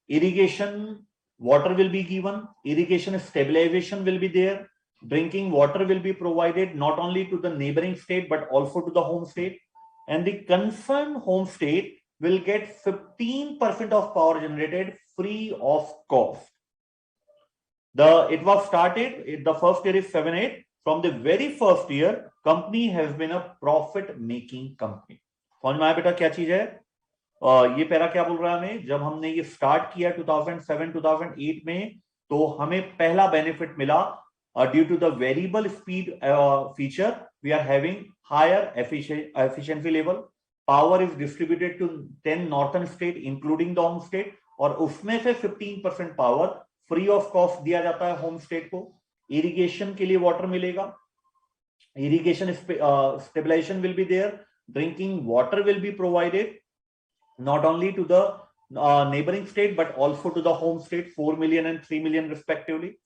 Irrigation water will be given. Irrigation stabilization will be there. Drinking water will be provided not only to the neighboring state but also to the home state, and the concerned home state will get 15% of power generated free of cost. It was started, the first year is 7-8. From the very first year, company has been a profit making company. समझ में आया बेटा क्या चीज है? ये para क्या बोल रहा है हमें? जब हमने ये स्टार्ट किया 2007-2008 में तो हमें पहला बेनिफिट मिला. Due to the variable speed feature, we are having higher efficiency level. Power is distributed to 10 northern state, including the home state, और उसमें से 15% power free of cost दिया जाता है home state को. Irrigation के लिए water मिलेगा. Irrigation stabilization will be there. Drinking water will be provided not only to the neighboring state but also to the home state, 4 million and 3 million respectively.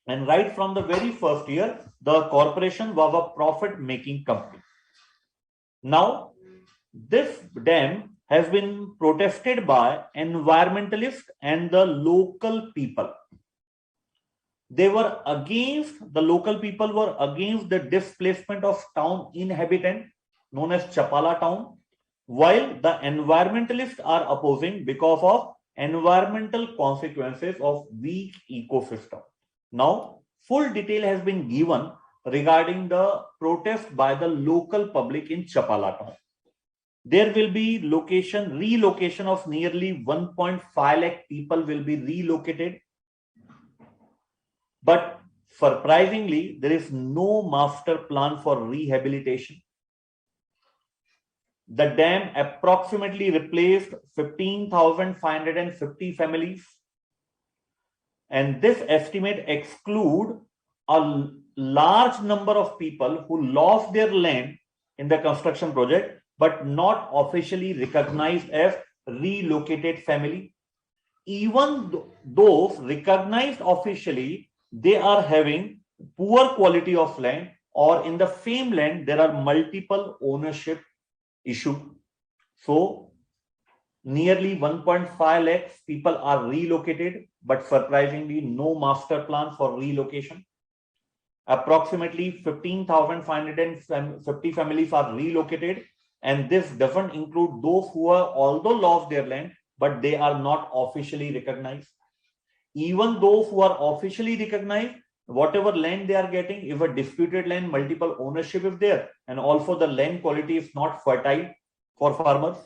And right from the very first year, the corporation was a profit-making company. Now, this dam has been protested by environmentalists and the local people. The local people were against the displacement of town inhabitant known as Chapala town, while the environmentalists are opposing because of environmental consequences of weak ecosystem. Now, full detail has been given regarding the protest by the local public in Chapala town. There will be relocation of nearly 1.5 lakh people will be relocated. But surprisingly, there is no master plan for rehabilitation. The dam approximately replaced 15,550 families. And this estimate excludes a large number of people who lost their land in the construction project, but not officially recognized as relocated family. Even those recognized officially, they are having poor quality of land or in the same land there are multiple ownership issue. So nearly 1.5 lakhs people are relocated, but surprisingly no master plan for relocation. Approximately 15,550 families are relocated, and this doesn't include those who are although lost their land, but they are not officially recognized. Even those who are officially recognized, whatever land they are getting, if a disputed land, multiple ownership is there, and also the land quality is not fertile for farmers.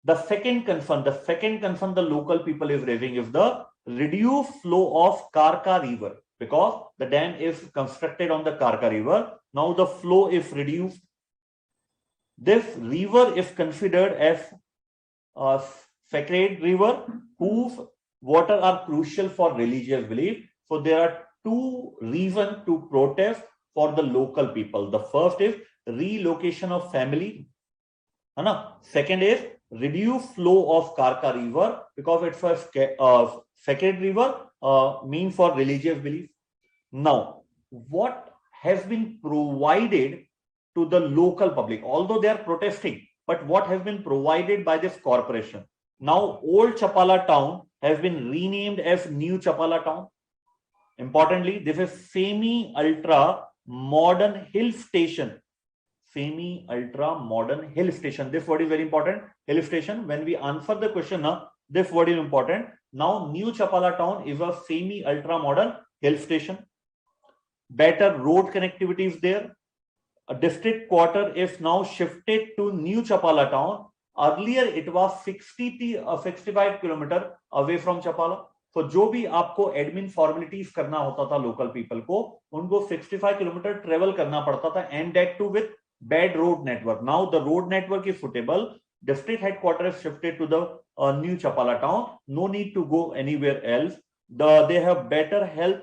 The second concern the local people is raising is the reduced flow of Karka River, because the dam is constructed on the Karka River. Now the flow is reduced. This river is considered as a sacred river whose water are crucial for religious belief. So there are two reasons to protest for the local people. The first is relocation of family. Second is reduce flow of Karka River, because it's a sacred river, mean for religious belief. Now, what has been provided to the local public, although they are protesting, but what has been provided by this corporation? Now, old Chapala town has been renamed as New Chapala town. Importantly, this is semi-ultra modern hill station. Semi-ultra modern hill station. This word is very important. Hill station. When we answer the question, this word is important. Now, New Chapala town is a semi-ultra modern hill station. Better road connectivity is there. A district quarter is now shifted to New Chapala town. Earlier, it was 65 kilometer away from Chapala. तो जो भी आपको admin formalities करना होता था local people को, उनको 65 kilometre travel करना पड़ता था, and that too with bad road network. Now the road network is suitable. District headquarters shifted to the New Chapala town. No need to go anywhere else. They have better health.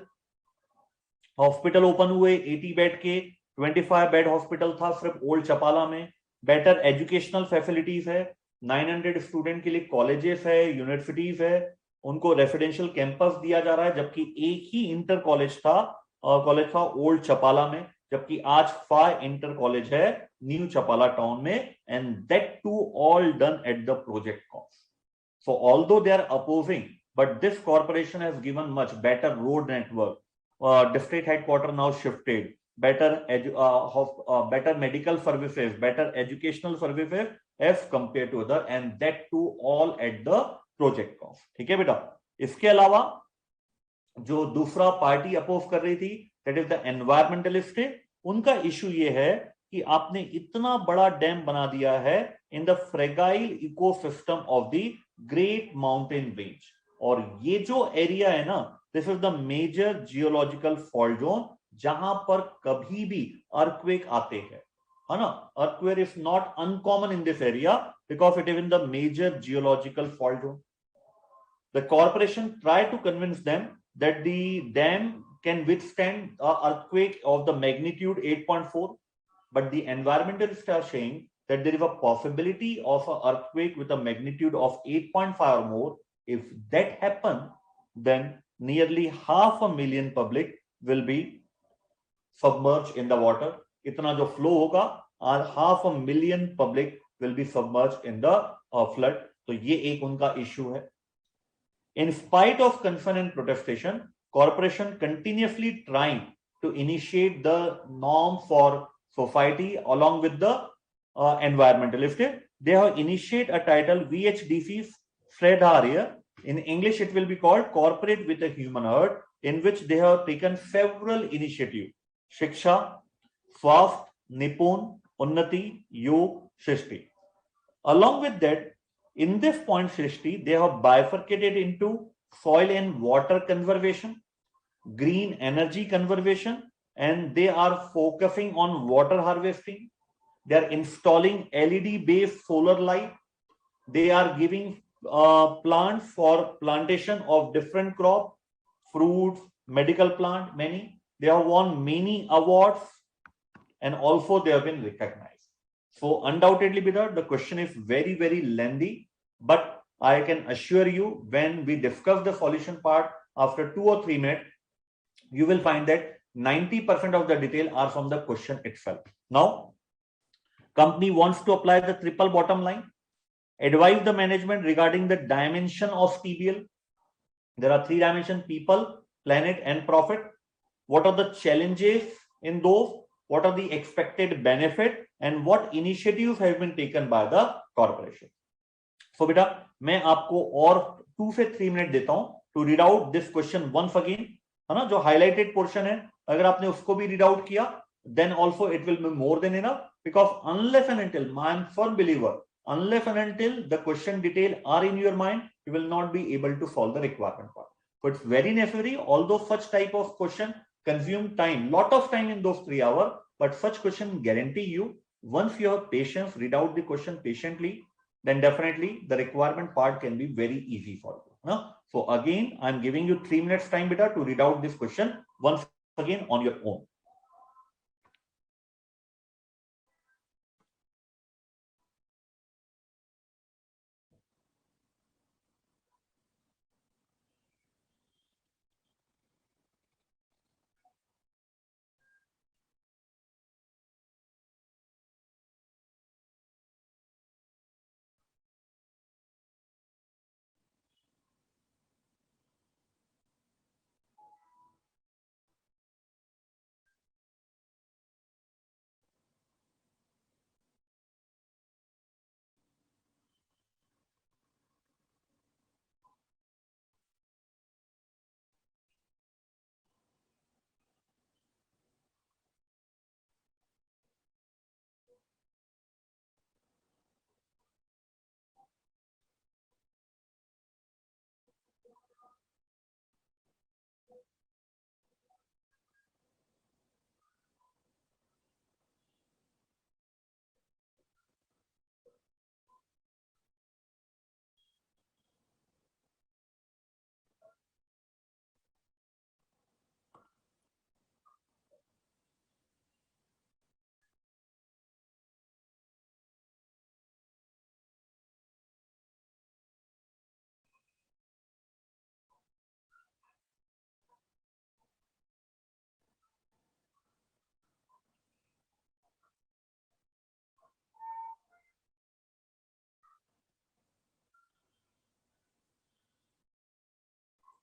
Hospital open हुए 80 bed के, 25 bed hospital था सिर्फ old Chapala में. Better educational facilities है, 900 student के लिए colleges है, universities है, उनको रेसिडेंशियल कैंपस दिया जा रहा है, जबकि एक ही इंटर कॉलेज था ओल्ड चपाला में, जबकि आज 5 इंटर कॉलेज है न्यू चपाला टाउन में, and that too all done at the project cost. So although they are opposing, but this corporation has given much better road network, district headquarters now shifted, better medical services, better educational services as compared to other, and that too all at the project cost. ठीक है बेटा. इसके अलावा जो दूसरा party oppose कर रही थी, that is the environmentalist, उनका इशू ये है कि आपने इतना बड़ा डैम बना दिया है in the fragile ecosystem of the Great Mountain Range. और ये जो एरिया है ना, this is the major geological fault zone, जहां पर कभी भी अर्थक्वेक आते हैं, है ना. Earthquake is not uncommon in this area because it is in the major geological fault zone. The corporation try to convince them that the dam can withstand earthquake of the magnitude 8.4, but the environmentalists are saying that there is a possibility of an earthquake with a magnitude of 8.5 or more. If that happens, then nearly 500,000 public will be submerged in the water. इतना जो flow होगा, और 500,000 public will be submerged in the flood. तो ये एक उनका issue है. In spite of concern and protestation, corporation continuously trying to initiate the norm for society along with the environmentalist. They have initiated a title VHDC Sredharya. In English, it will be called Corporate with a Human Heart, in which they have taken several initiatives: Shiksha, Swast, Nipun, Unnati, Yog, Srishti. Along with that, in this point Srishti, they have bifurcated into soil and water conservation, green energy conservation, and they are focusing on water harvesting. They are installing LED-based solar light. They are giving plants for plantation of different crops, fruits, medical plant, many. They have won many awards, and also they have been recognized. So undoubtedly, Bidar, the question is very, very lengthy, but I can assure you, when we discuss the solution part after 2 or 3 minutes, you will find that 90% of the detail are from the question itself. Now, company wants to apply the triple bottom line. Advise the management regarding the dimension of TBL. There are 3 dimensions: people, planet, and profit. What are the challenges in those? What are the expected benefit? And what initiatives have been taken by the corporation? So बेटा मैं आपको और 2 से 3 minute देता हूं to read out this question once again, है ना? जो highlighted portion है, अगर आपने उसको भी read out किया, then also it will be more than enough, because unless and until, I am firm believer, unless and until the question detail are in your mind, you will not be able to solve the requirement part. So it's very necessary, although such type of question consume time, lot of time in those 3 hours, but such question guarantee you, once you have patience, read out the question patiently, then definitely the requirement part can be very easy for you. No? So again, I'm giving you 3 minutes time beta to read out this question once again on your own.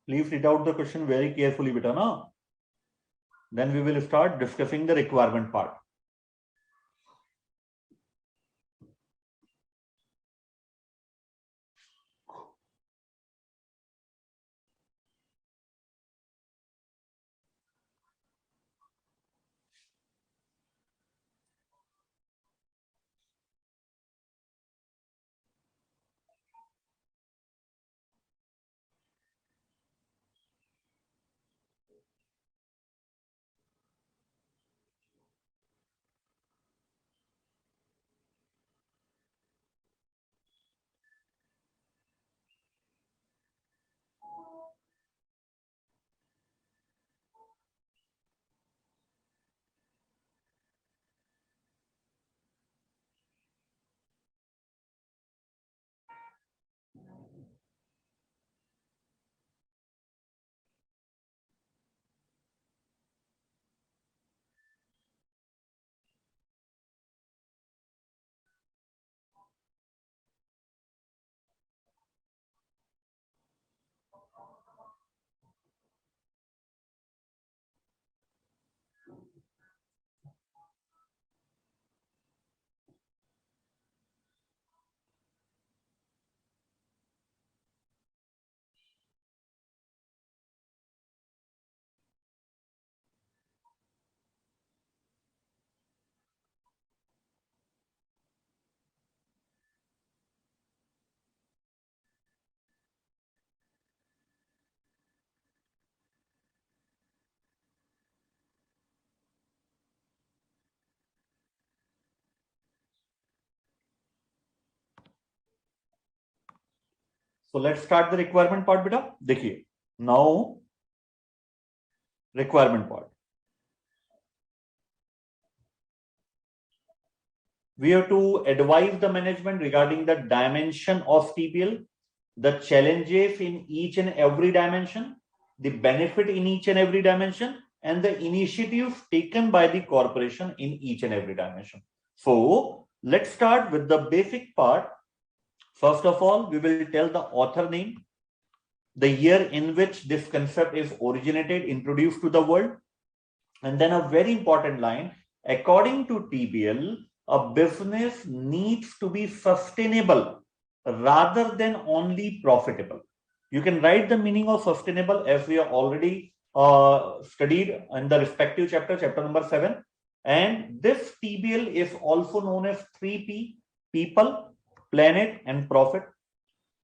Please read out the question very carefully, beta, na? Then we will start discussing the requirement part. So let's start the requirement part, beta. देखिए, now requirement part. We have to advise the management regarding the dimension of TPL, the challenges in each and every dimension, the benefit in each and every dimension, and the initiatives taken by the corporation in each and every dimension. So let's start with the basic part. First of all, we will tell the author name, the year in which this concept is originated, introduced to the world, and then a very important line, according to TBL, a business needs to be sustainable rather than only profitable. You can write the meaning of sustainable as we are already studied in the respective chapter, chapter number 7. And this TBL is also known as 3P, people, planet, and profit.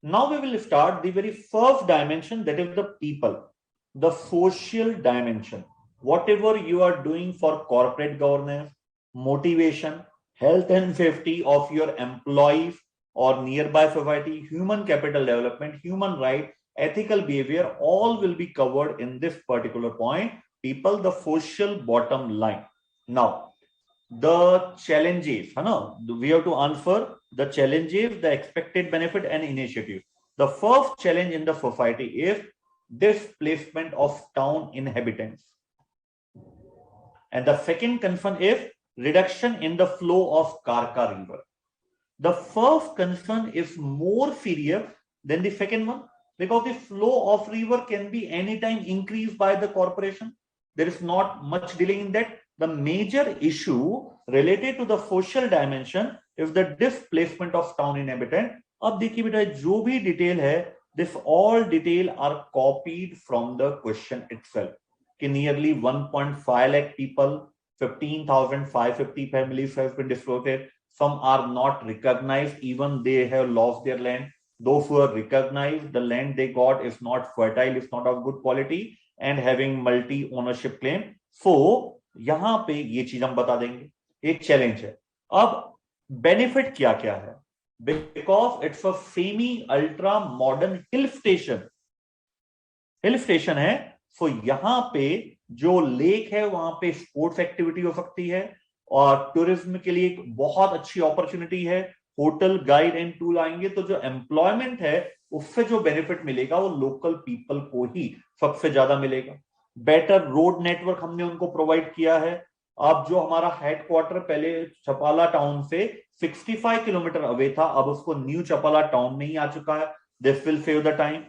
Now we will start the very first dimension, that is the people, the social dimension. Whatever you are doing for corporate governance, motivation, health and safety of your employees or nearby society, human capital development, human right, ethical behavior, all will be covered in this particular point. People, the social bottom line. Now, the challenges, we have to answer the challenges, the expected benefit and initiative. The first challenge in the society is displacement of town inhabitants. And the second concern is reduction in the flow of Karka river. The first concern is more serious than the second one, because the flow of river can be anytime increased by the corporation. There is not much delay in that. The major issue related to the social dimension is the displacement of town inhabitant. अब देखिए बेटा, जो भी detail है, this all detail are copied from the question itself. कि nearly 1.5 lakh people, 15,550 families have been displaced. Some are not recognized, even they have lost their land. Those who are recognized, the land they got is not fertile, is not of good quality and having multi ownership claim. So यहां पे ये चीज हम बता देंगे, एक challenge है. अब बेनिफिट क्या क्या है? Because it's a semi ultra modern hill station है. सो यहां पे जो लेक है वहां पे स्पोर्ट्स एक्टिविटी हो सकती है और टूरिज्म के लिए एक बहुत अच्छी अपॉर्चुनिटी है. होटल, गाइड एंड टूर आएंगे तो जो एम्प्लॉयमेंट है उससे जो बेनिफिट मिलेगा वो लोकल पीपल को ही सबसे ज्यादा मिलेगा. बेटर रोड नेटवर्क हमने उनको प्रोवाइड किया है. अब जो हमारा हेडक्वार्टर पहले चपाला टाउन से 65 किलोमीटर अवे था, अब उसको न्यू चपाला टाउन में ही आ चुका है. This will save the time.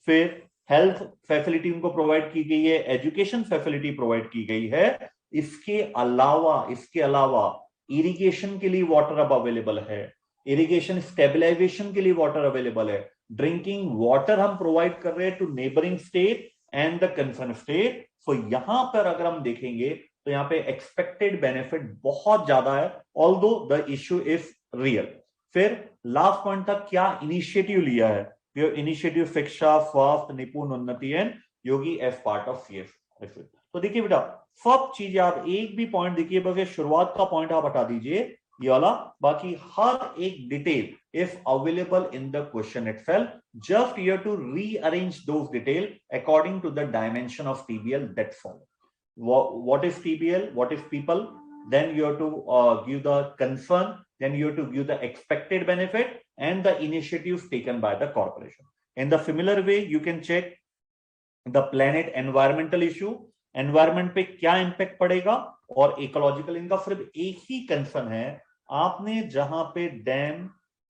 फिर हेल्थ फैसिलिटी उनको प्रोवाइड की गई है, एजुकेशन फैसिलिटी प्रोवाइड की गई है. इसके अलावा इरिगेशन के लिए वाटर अब अवेलेबल है, इरिगेशन स्टेबलाइजेशन के लिए वाटर अवेलेबल है, ड्रिंकिंग वाटर हम प्रोवाइड कर रहे हैं to neighbouring state and the concern state. So यहां पर अगर हम देखेंगे तो यहाँ पे एक्सपेक्टेड बेनिफिट बहुत ज्यादा है, although the issue is real. फिर लास्ट पॉइंट था, क्या इनिशिएटिव लिया है? इनिशिएटिव शिक्षा, स्वास्थ्य, निपुण उन्नति and Yogi as part of CS. तो देखिए बेटा, सब चीजें आप एक भी पॉइंट देखिए, बस ये शुरुआत का पॉइंट आप हटा दीजिए ये वाला, बाकी हर एक detail is available in the question itself. Just you have to rearrange those detail according to the dimension of TBL. That's all. What is TBL? What is people? Then you have to give the concern. Then you have to give the expected benefit and the initiatives taken by the corporation. In the similar way, you can check the planet environmental issue. Environment पे क्या impact पड़ेगा और ecological. इनका सिर्फ एक ही concern है, आपने जहां पे डैम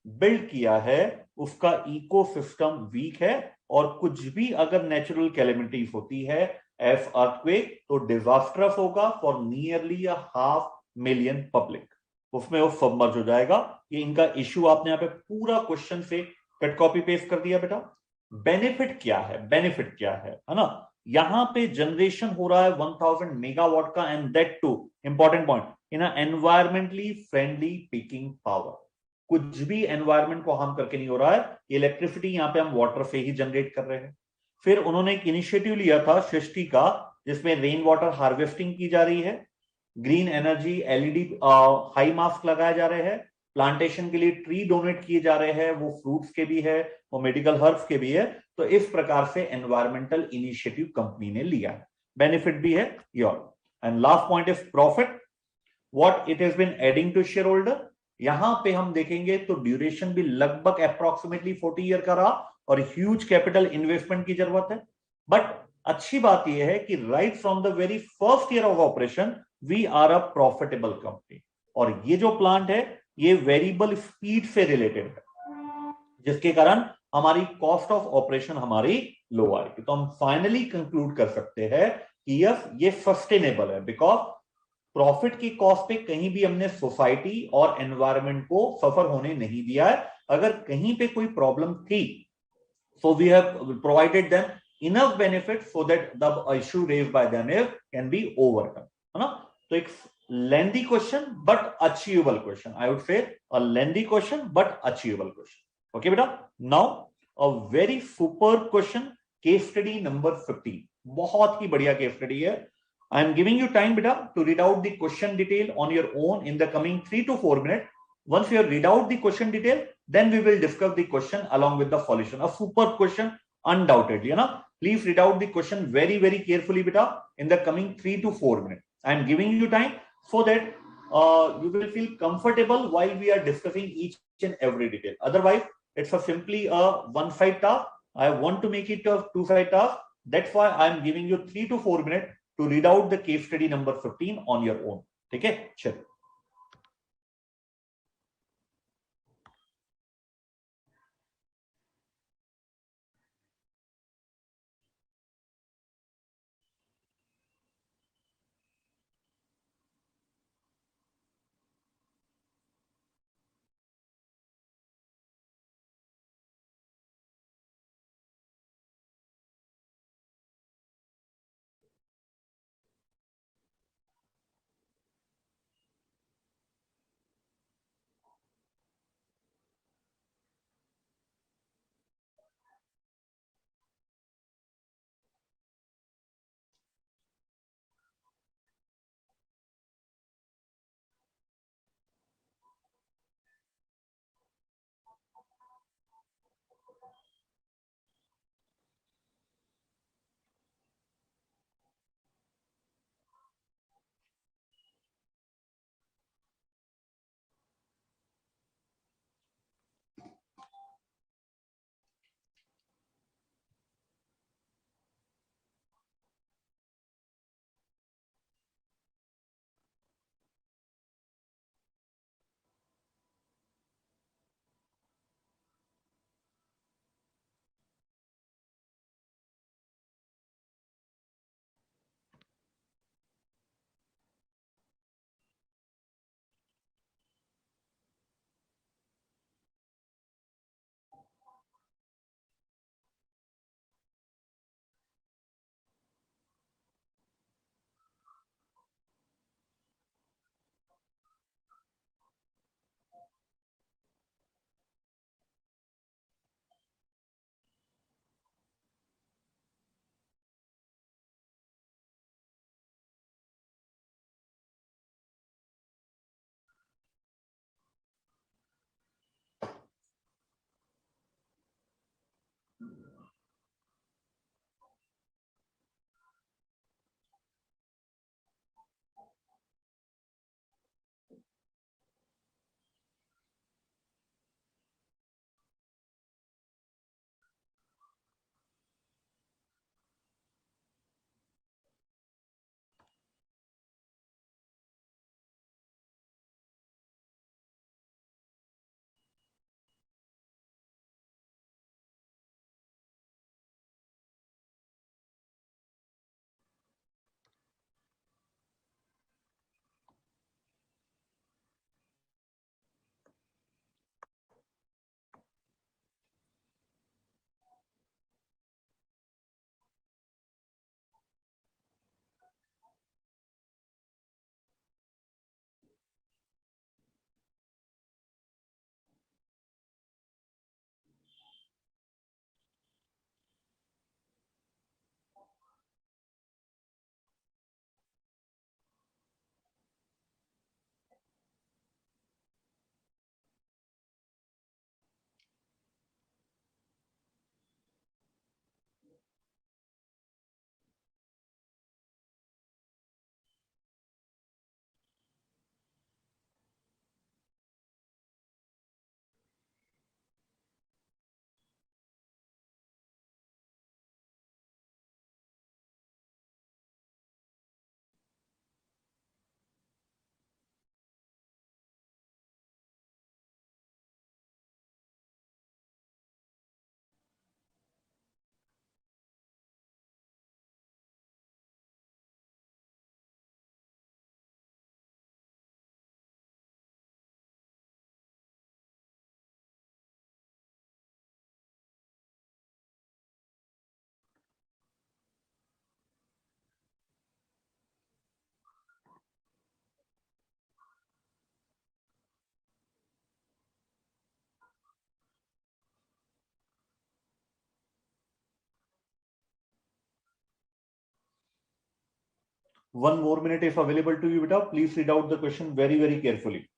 बिल्ड किया है उसका इकोसिस्टम वीक है और कुछ भी अगर नेचुरल कैलेमिटीज होती है एज अर्थक्वेक तो डिजास्टरस होगा फॉर नियरली 500,000 पब्लिक, उसमें वो सबमर्ज हो जाएगा. ये इनका इश्यू आपने यहाँ पे पूरा क्वेश्चन से कट कॉपी पेस्ट कर दिया बेटा. बेनिफिट क्या है? बेनिफिट क्या है ना? यहां पे जनरेशन हो रहा है 1000 मेगावाट का, and that two important point in environmentally friendly peeking power. कुछ भी एनवायरमेंट को हार्म करके नहीं हो रहा है. इलेक्ट्रिसिटी यहाँ पे हम वाटर से ही जनरेट कर रहे हैं. फिर उन्होंने एक इनिशिएटिव लिया था सृष्टि का, जिसमें रेन वाटर हार्वेस्टिंग की जा रही है, green energy, LED high mask लगाए जा रहे हैं, प्लांटेशन के लिए ट्री डोनेट किए जा रहे हैं, वो फ्रूट्स के भी है, वो मेडिकल हर्ब्स के भी है. तो इस प्रकार से एनवायरमेंटल इनिशिएटिव कंपनी ने लिया है, बेनिफिट भी है your. And last point is profit, what it has been adding to share holder. यहां पे हम देखेंगे तो ड्यूरेशन भी लगभग अप्रोक्सीमेटली 40 ईयर का रहा और ह्यूज कैपिटल इन्वेस्टमेंट की जरूरत है. बट अच्छी बात यह है कि right from the very first year of operation we are a profitable company, और ये जो प्लांट है ये वेरिएबल स्पीड से रिलेटेड है, जिसके कारण हमारी कॉस्ट ऑफ ऑपरेशन हमारी लो आएगी। तो हम फाइनली कंक्लूड कर सकते हैं कि यस ये सस्टेनेबल है, बिकॉज प्रॉफिट की कॉस्ट पे कहीं भी हमने सोसाइटी और एनवायरमेंट को सफर होने नहीं दिया है। अगर कहीं पे कोई प्रॉब्लम थी, so we have provided them enough benefit so that the issue raised by them can be overcome, है ना। तो एक lengthy question but achievable question, I would say a lengthy question but achievable question. Okay बेटा, now a very super question, case study number 15, बहुत ही बढ़िया case study है। I am giving you time, beta, to read out the question detail on your own in the coming 3 to 4 minutes. Once you have read out the question detail, then we will discuss the question along with the solution. A super question, undoubtedly. You know? Please read out the question very, very carefully, beta, in the coming 3 to 4 minutes. I am giving you time so that you will feel comfortable while we are discussing each and every detail. Otherwise, it's simply a one-side task. I want to make it a two-side task. That's why I am giving you 3 to 4 minutes to read out the case study number 15 on your own. ठीक है, चलो। 1 more minute if available to you, beta. Please read out the question very, very carefully.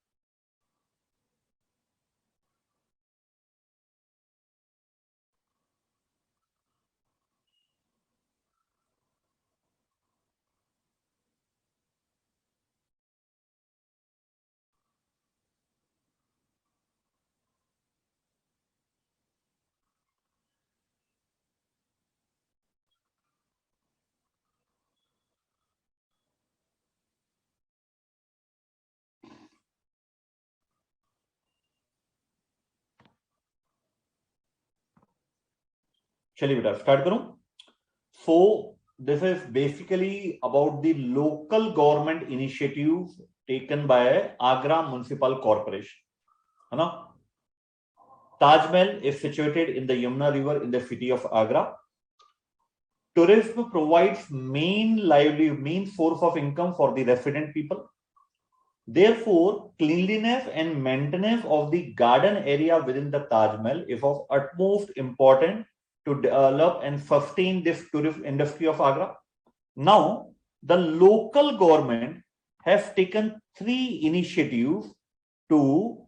चलिए बेटा start करूं. So this is basically about the local government initiatives taken by Agra Municipal Corporation. है ना? Taj Mahal is situated in the Yamuna River in the city of Agra. Tourism provides main source of income for the resident people. Therefore, cleanliness and maintenance of the garden area within the Taj Mahal is of utmost importance to develop and sustain this tourist industry of Agra. Now, the local government has taken three initiatives to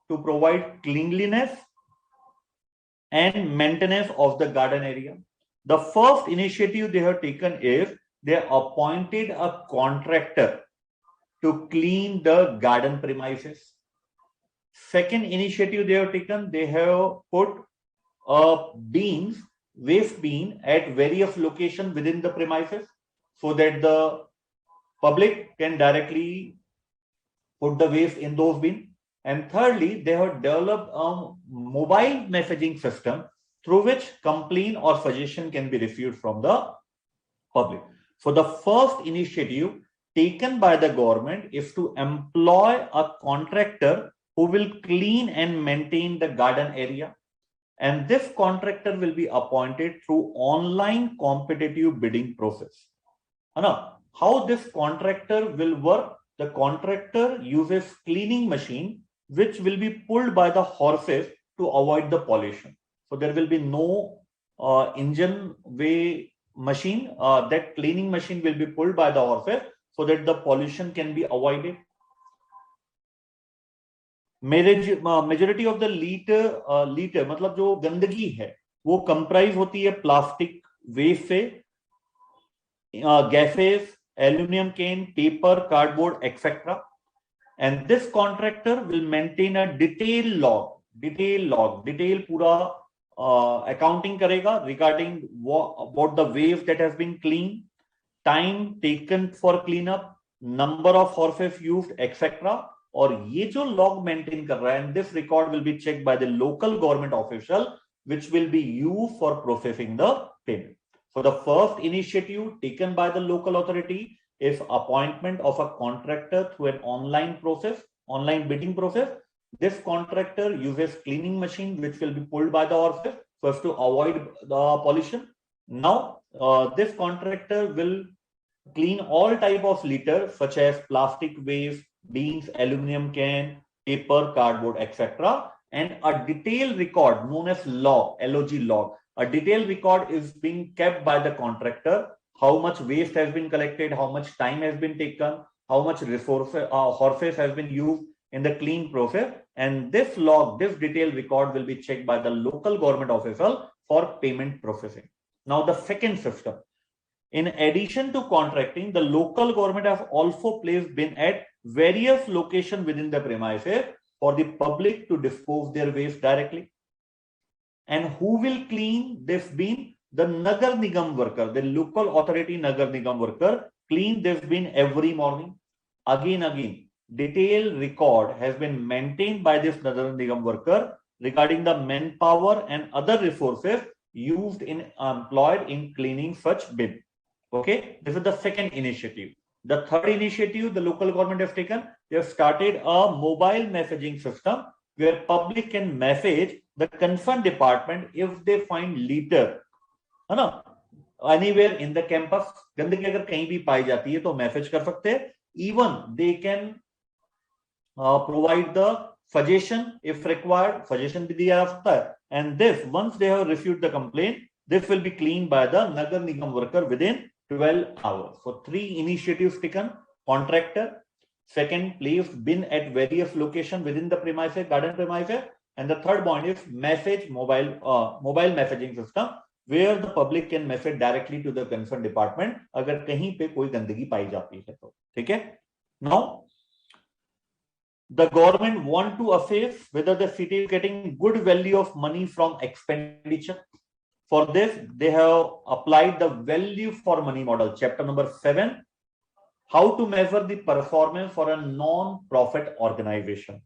provide cleanliness and maintenance of the garden area. The first initiative they have taken is they appointed a contractor to clean the garden premises. Second initiative they have taken, they have put waste bin at various locations within the premises so that the public can directly put the waste in those bins. And thirdly, they have developed a mobile messaging system through which complaint or suggestion can be received from the public. So the first initiative taken by the government is to employ a contractor who will clean and maintain the garden area. And this contractor will be appointed through online competitive bidding process. How this contractor will work? The contractor uses cleaning machine which will be pulled by the horses to avoid the pollution. So there will be no engine way machine. That cleaning machine will be pulled by the horses so that the pollution can be avoided. Majority of the litter मतलब जो गंदगी है वो comprise होती है plastic waste से, gases, aluminum can, paper, cardboard, etc. And this contractor will maintain a detailed log, detail पूरा accounting करेगा regarding what the waste that has been cleaned, time taken for cleanup, number of horses used, etc. और ये जो log maintain कर रहा है, and this record will be checked by the local government official, which will be used for processing the payment. So the first initiative taken by the local authority is appointment of a contractor through an online bidding process. This contractor uses cleaning machine which will be pulled by the horses so as to avoid the pollution. Now, this contractor will clean all type of litter such as plastic waste, beans, aluminum can, paper, cardboard, etc. And a detailed record known as log, log. A detailed record is being kept by the contractor. How much waste has been collected, how much time has been taken, how much resources, horses has been used in the clean process. And this log, this detailed record will be checked by the local government official for payment processing. Now the second system. In addition to contracting, the local government has also placed bin at various locations within the premises for the public to dispose their waste directly. And who will clean this bin? The Nagar Nigam worker, the local authority Nagar Nigam worker, clean this bin every morning. Again, detailed record has been maintained by this Nagar Nigam worker regarding the manpower and other resources used in employed in cleaning such bin. Okay, this is the second initiative. The third initiative the local government has taken, they have started a mobile messaging system where public can message the concerned department if they find litter, है ना, anywhere in the campus. गंदगी अगर कहीं भी पाई जाती है तो message कर सकते हैं. Even they can provide the suggestion if required. Suggestion भी दिया जा सकता है. And this, once they have received the complaint, This will be cleaned by the Nagar Nigam worker within 12 hours. So 3 initiatives taken: contractor, second, placed bin at various locations within the premises, garden premises, and the third point is mobile messaging system, where the public can message directly to the concerned department अगर कहीं पे कोई गंदगी पाई जाती है तो, ठीक है? Now, the government want to assess whether the city is getting good value of money from expenditure. For this, they have applied the value for money model, chapter number 7, how to measure the performance for a non-profit organization.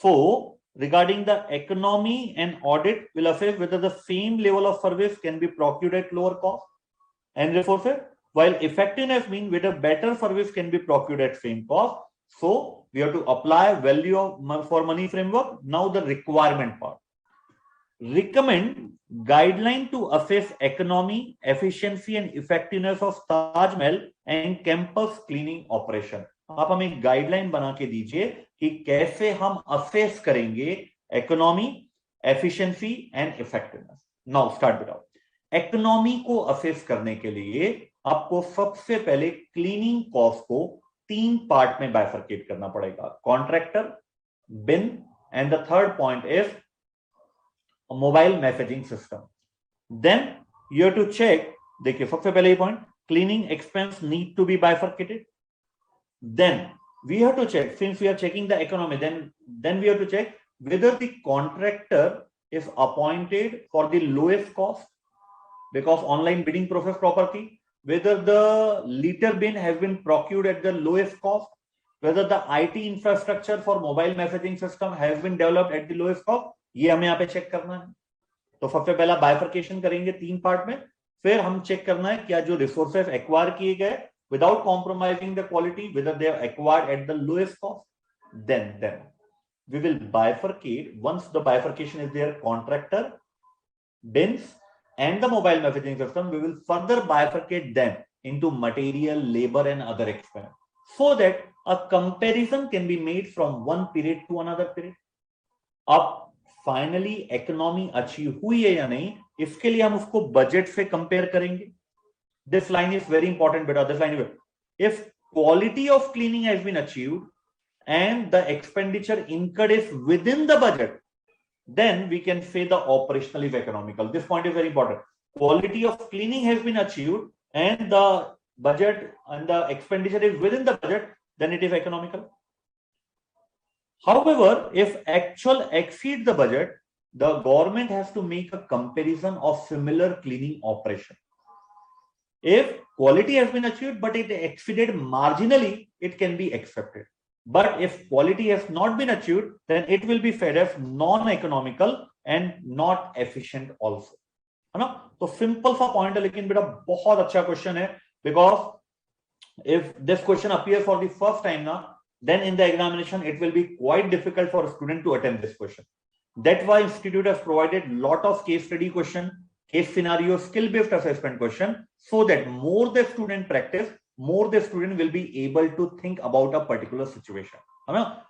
So, regarding the economy and audit, will assess whether the same level of service can be procured at lower cost and resources, while effectiveness means whether better service can be procured at same cost. So, we have to apply value for money framework. Now, the requirement part. Recommend guideline to assess economy, efficiency and effectiveness of Taj Mahal and campus cleaning operation. आप हमें एक guideline बना के दीजिए कि कैसे हम assess करेंगे economy, efficiency and effectiveness. Now start with economy को असेस करने के लिए आपको सबसे पहले क्लीनिंग कॉस्ट को 3 पार्ट में बाइफरकेट करना पड़ेगा: contractor, bin and the third point is mobile messaging system. Then you have to check, देखिए सबसे पहले ये point, cleaning expense need to be bifurcated. Then we have to check, since we are checking the economy, then we have to check whether the contractor is appointed for the lowest cost, because online bidding process property, whether the liter bin has been procured at the lowest cost, whether the IT infrastructure for mobile messaging system has been developed at the lowest cost. ये हमें यहाँ पे check करना है. तो सबसे पहला bifurcation करेंगे 3 पार्ट में, फिर हम चेक करना है क्या जो रिसोर्सेस एक्वायर किए गए without compromising the quality, whether they are acquired at the lowest cost. Then we will bifurcate. Once the bifurcation is there, contractor, bins and the mobile messaging system, we will further bifurcate them into material, labor and other expense, so that a comparison can be made from one period to another period. अब finally economy achieve हुई है या नहीं, इसके लिए हम उसको budget से कंपेयर करेंगे. This line is very important, beta. This line is, if quality of cleaning has been achieved and the expenditure incurred is within the budget, then we can say the operational is economical. This point is very important. Quality of cleaning has been achieved and the budget and the expenditure is within the budget, then it is economical. However, if actual exceeds the budget, the government has to make a comparison of similar cleaning operation. If quality has been achieved but it exceeded marginally, it can be accepted. But if quality has not been achieved, then it will be fed as non-economical and not efficient also. है ना? तो simple सा point है, लेकिन बेटा बहुत अच्छा question है, because if this question appears for the first time now, then in the examination it will be quite difficult for a student to attempt this question. That's why institute has provided lot of case study question, case scenario, skill-based assessment question, so that more the student practice, more the student will be able to think about a particular situation.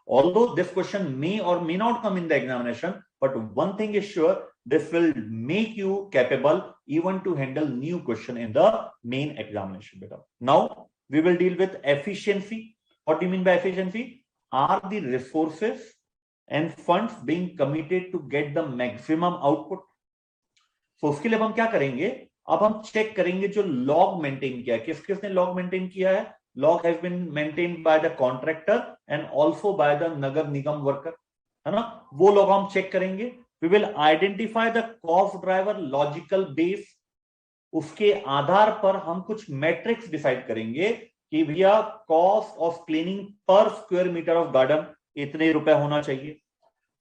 Although this question may or may not come in the examination, but one thing is sure, this will make you capable even to handle new question in the main examination. Now we will deal with efficiency. What do you mean by efficiency? Are the resources and funds being committed to get the maximum output? तो उसके लिए हम क्या करेंगे, अब हम check करेंगे जो लॉग मेंटेन किया है, किसने लॉग मेंटेन किया है. Log has been maintained by the contractor and also by the नगर निगम वर्कर, है ना. वो लॉग हम चेक करेंगे. We will identify the cost driver logical base. उसके आधार पर हम कुछ मैट्रिक्स डिसाइड करेंगे कि भैया कॉस्ट ऑफ क्लीनिंग पर स्क्वायर मीटर ऑफ गार्डन इतने रुपए होना चाहिए,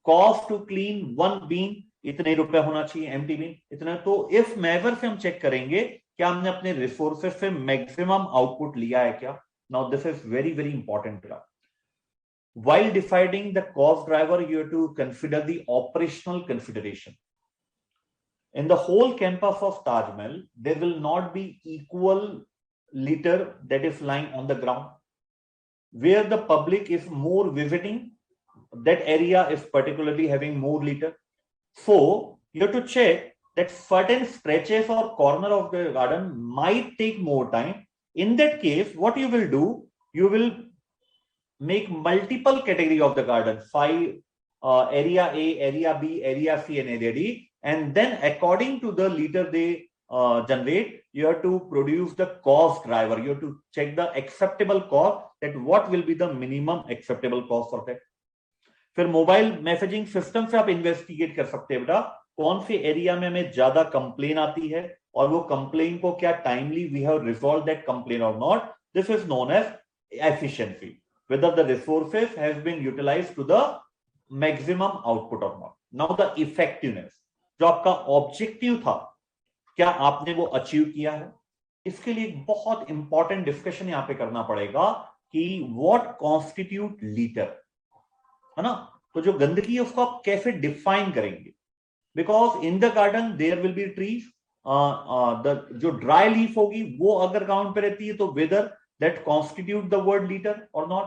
कॉस्ट टू क्लीन 1 बीन इतने रुपए होना चाहिए, एम्प्टी बीन इतना. तो इस मेजर से हम चेक करेंगे क्या हमने अपने रिसोर्सेस से मैक्सिमम आउटपुट लिया है क्या. Now this is very very important. while deciding the cost driver, you have to consider the operational consideration. In the whole campus of Taj Mahal, there will not be equal litter that is lying on the ground. Where the public is more visiting, that area is particularly having more litter. So you have to check that certain stretches or corner of the garden might take more time. In that case, what you will do, you will make multiple category of the garden, five area A, area B, area C, and area D, and then according to the liter they generate, you have to produce the cost driver. You have to check the acceptable cost, that what will be the minimum acceptable cost for that. फिर mobile messaging system से आप investigate कर सकते हैं बेटा कौन से area में हमें ज्यादा कंप्लेन आती है और वो कंप्लेन को क्या timely we have resolved that complaint or not. This is known as efficiency, whether the resources has been utilized to the maximum output or not. Now the effectiveness, जो आपका ऑब्जेक्टिव था क्या आपने वो अचीव किया है. इसके लिए एक बहुत इंपॉर्टेंट डिस्कशन यहां पे करना पड़ेगा कि व्हाट कॉन्स्टिट्यूट लीटर, है ना. तो जो गंदगी है उसको आप कैसे डिफाइन करेंगे, because in the garden there will be trees, जो ड्राई लीफ होगी वो अगर ग्राउंड पे रहती है तो whether that constitute the word litter or not.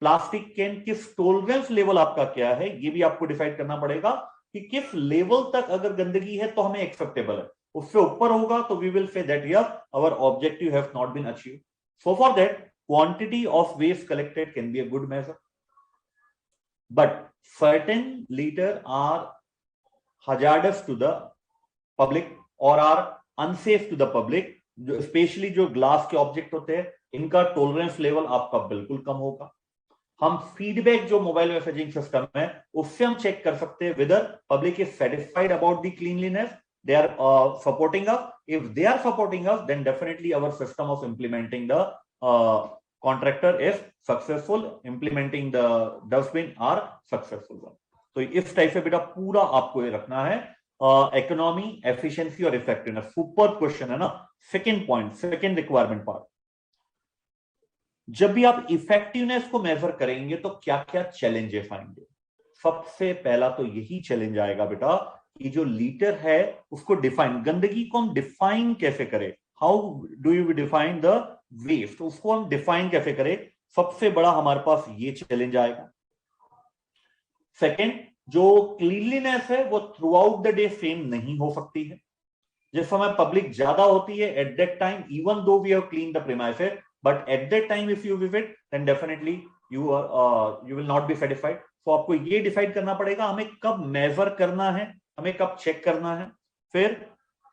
Plastic can किस टोलरेंस लेवल आपका क्या है ये भी आपको डिसाइड करना पड़ेगा कि किस लेवल तक अगर गंदगी है तो हमें एक्सेप्टेबल है. उससे ऊपर होगा तो we will say that yes our objective have not been achieve. So for that quantity of waste collected can be a good measure, but certain litter are hazardous to the public or are unsafe to the public. जो specially जो glass के object होते हैं इनका tolerance level आपका बिल्कुल कम होगा. हम फीडबैक जो मोबाइल मैसेजिंग सिस्टम है उससे हम चेक कर सकते हैं whether public is satisfied about the cleanliness, they are supporting us. If they are supporting us, then definitely our system of implementing the contractor is successful, implementing the dustbin are successful. तो इस type से बेटा पूरा आपको ये रखना है. Economy, efficiency और इफेक्टिवनेस सुपर क्वेश्चन है ना. Second point, second requirement part, जब भी आप इफेक्टिवनेस को मेजर करेंगे तो क्या क्या चैलेंजेस आएंगे. सबसे पहला तो यही चैलेंज आएगा बेटा कि जो लीटर है उसको डिफाइन, गंदगी को हम डिफाइन कैसे करें. How do you define the waste, उसको हम डिफाइन कैसे करें. सबसे बड़ा हमारे पास ये चैलेंज आएगा. सेकेंड, जो क्लीनलीनेस है वो through out the day same नहीं हो सकती है. जिस समय पब्लिक ज्यादा होती है at that time even though we have clean the premises, but at that time if you visit then definitely you will not be satisfied. So आपको ये डिसाइड करना पड़ेगा हमें कब मेजर करना है, हमें कब चेक करना है. फिर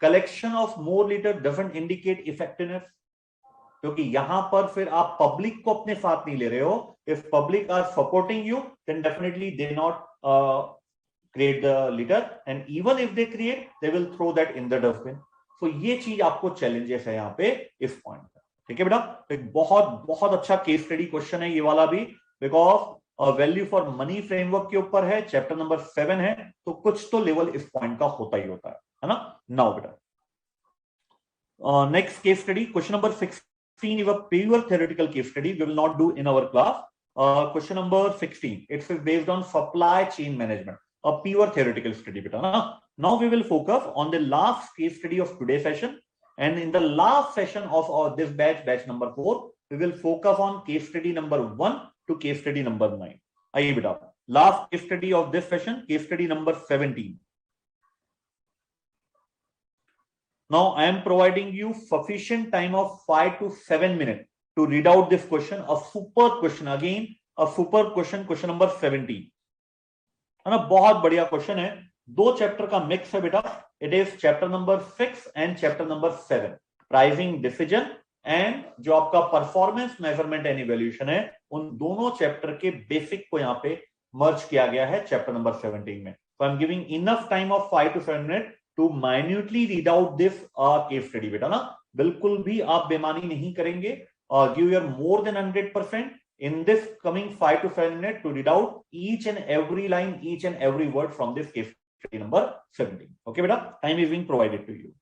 collection of more litre doesn't indicate effectiveness, क्योंकि यहां पर फिर आप पब्लिक को अपने साथ नहीं ले रहे हो. If public are supporting you then definitely they not create the litter, and even if they create they will throw that in the dustbin. So ये चीज आपको चैलेंजेस है यहाँ पे इस पॉइंट पे. ठीक है बेटा, एक बहुत बहुत अच्छा केस स्टडी क्वेश्चन है ये वाला भी, because value for money framework के ऊपर है, चैप्टर नंबर 7 है, तो कुछ तो लेवल इस पॉइंट का होता ही होता है ना. नाउ बेटा next case study, question number 16 is a pure theoretical case study we will not do in our class. Question number 16, it's based on supply chain management, a pure theoretical study beta na. Now we will focus on the last case study of today's session, and in the last session of this batch number 4 we will focus on case study number 1 to case study number 9. आइए बेटा, last case study of this session, case study number 17. Now I am providing you sufficient time of 5 to 7 minutes to read out this question, a super question, again a super question, question number 17 है ना. बहुत बढ़िया question है, दो chapter का mix है बेटा. It is chapter number 6 and chapter number 7, pricing decision and जो आपका परफॉर्मेंस मेजरमेंट एंड इवैल्यूएशन है, उन दोनों चैप्टर के बेसिक को यहाँ पे मर्ज किया गया है चैप्टर नंबर 17 में. So I'm giving enough time of 5 to 7 minutes to minutely read out this case study बेटा ना. बिल्कुल भी आप बेमानी नहीं करेंगे. Give your more than 100% in this coming 5 to 7 minutes to read out each and every line, each and every word from this case study number 17. Okay beta, time is being provided to you.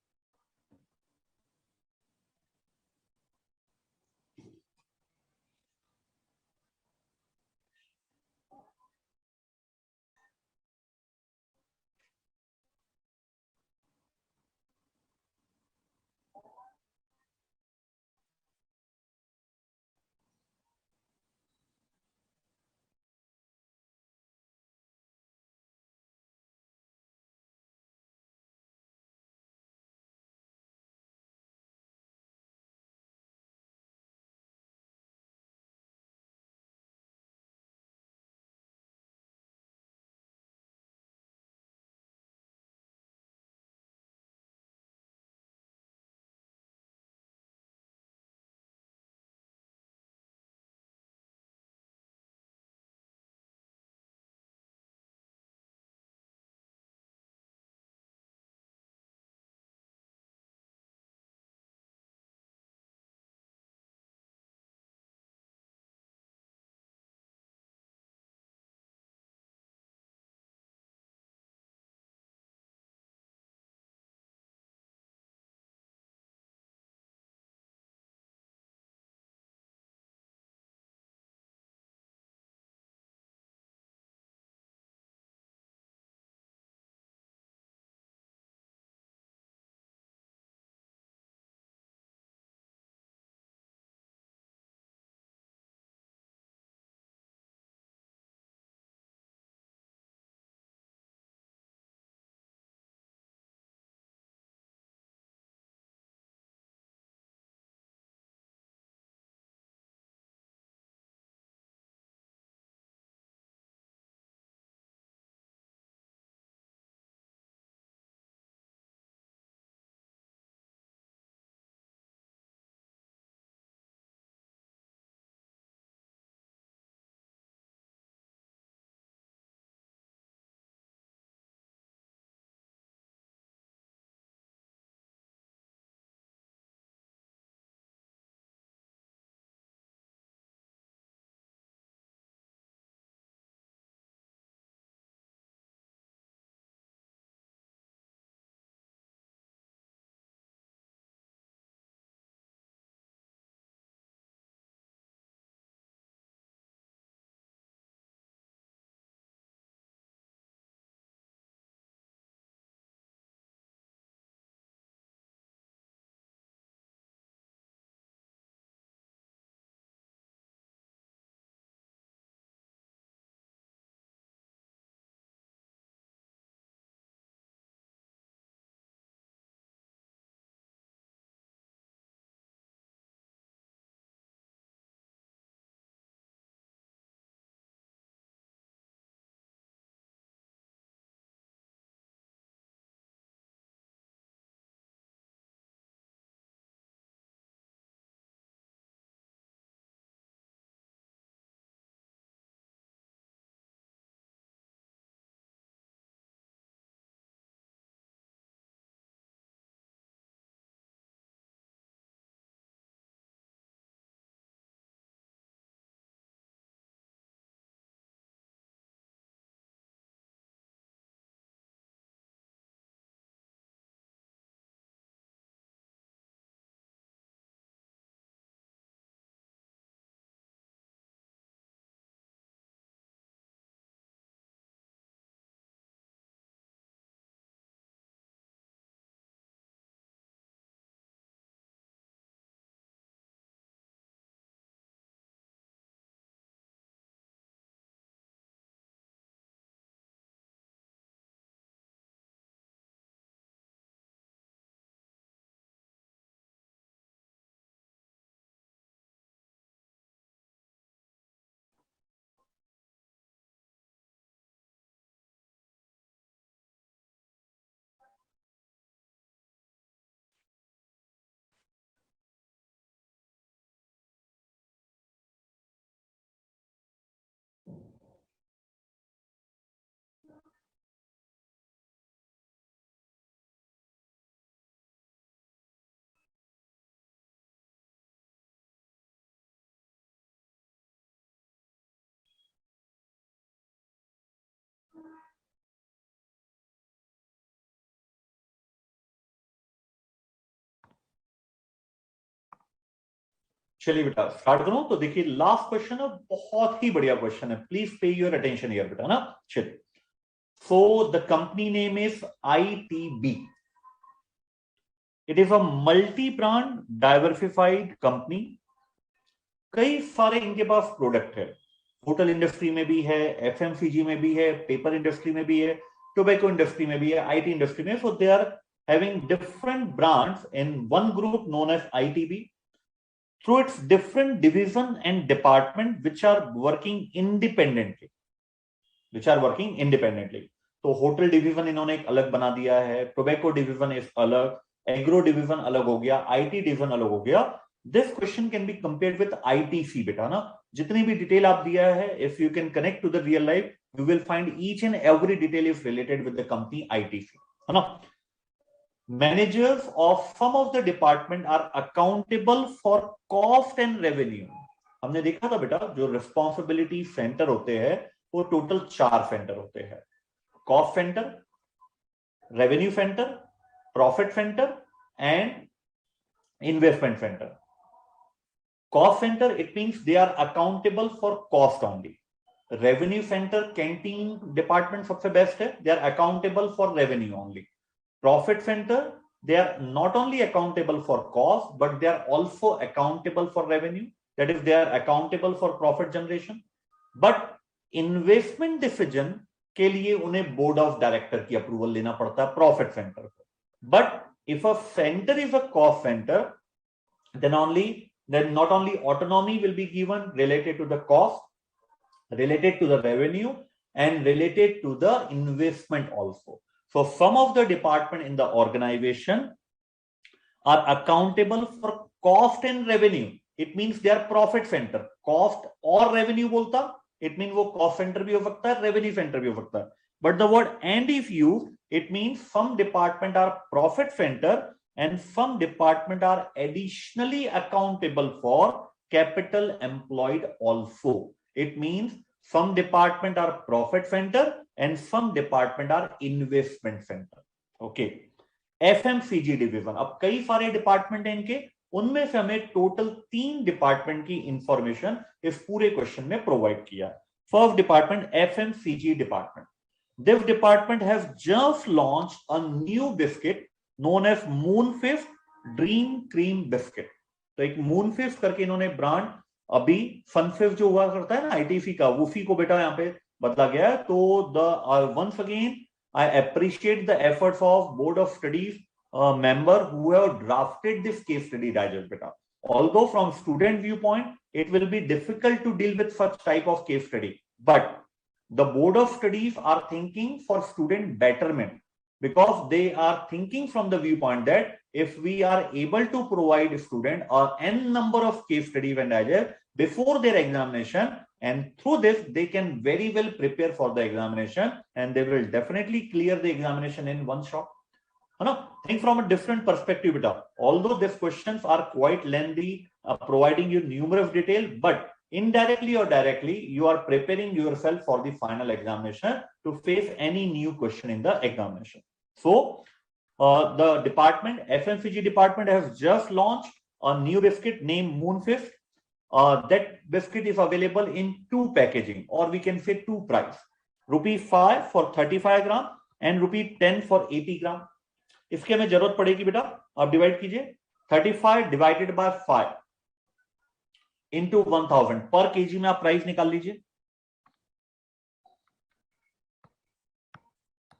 चलिए बेटा start करूं। तो देखिए last question है, बहुत ही बढ़िया question है, please pay your attention here बेटा ना। चलिए, so the company name is ITB. It is a multi brand diversified company. कई सारे इनके पास प्रोडक्ट है, होटल इंडस्ट्री में भी है, FMCG में भी है, पेपर इंडस्ट्री में भी है, टोबैको इंडस्ट्री में भी है, IT इंडस्ट्री में। So they are having different brands in one group known as ITB through its different division and department which are working independently. तो होटल डिवीजन इन्होंने एक अलग बना दिया है, टोबैको डिवीजन इस अलग, एग्रो डिवीजन अलग हो गया, IT डिवीजन अलग हो गया। This question can be compared with ITC बेटा ना। जितनी भी डिटेल आप दिया है, if you can connect to the real life, you will find each and every detail is related with the company ITC, है ना। Managers of some of the department are accountable for cost and revenue. हमने देखा था बेटा, जो responsibility centre होते हैं वो टोटल 4 सेंटर होते हैं: cost centre, revenue centre, profit centre and investment centre. Cost center, it means they are accountable for cost only. Revenue center, canteen department सबसे बेस्ट है, they are accountable for revenue only. Profit center, they are not only accountable for cost, but they are also accountable for revenue. That is, they are accountable for profit generation. But investment decision के लिए उन्हें board of director की approval लेना पड़ता है profit center को. But if a center is a cost center, then not only autonomy will be given related to the cost, related to the revenue, and related to the investment also. So some of the department in the organization are accountable for cost and revenue. It means they are profit center. Cost or revenue बोलता, it means वो cost center भी हो सकता है, revenue center भी हो सकता है. But the word and is used, it means some department are profit center and some department are additionally accountable for capital employed also. It means some department are profit center and some department are investment center. Okay. FMCG division, अब कई सारे department हैं इनके, उनमें से हमें total 3 department की information इस पूरे क्वेश्चन में प्रोवाइड किया. First department FMCG department. This department has just launched a new biscuit known as Moonfist Dream Cream Biscuit. तो एक Moonfist करके इन्होंने ब्रांड, अभी Sunfist जो हुआ करता है ना ITC का, उसी को बेटा यहाँ पे बदला गया है. तो once again I appreciate the efforts of Board of Studies member who have drafted this case study digest beta. Although from student viewpoint it will be difficult to deal with such type of case study, but the Board of Studies are thinking for student betterment, because they are thinking from the viewpoint that if we are able to provide student n number of case studies and digest before their examination, and through this they can very well prepare for the examination and they will definitely clear the examination in one shot. Think from a different perspective beta. Although these questions are quite lengthy, providing you numerous detail, but indirectly or directly you are preparing yourself for the final examination to face any new question in the examination. So the department, FMCG department, has just launched a new biscuit named Moonfist. That biscuit is available in 2 packaging, or we can say 2 price, ₹5 for 35 gram and ₹10 for 80 gram. इसके हमें जरूरत पड़ेगी बेटा, आप divide कीजिए, 35 divided by 5 into 1000 पर KG में आप प्राइस निकाल लीजिए.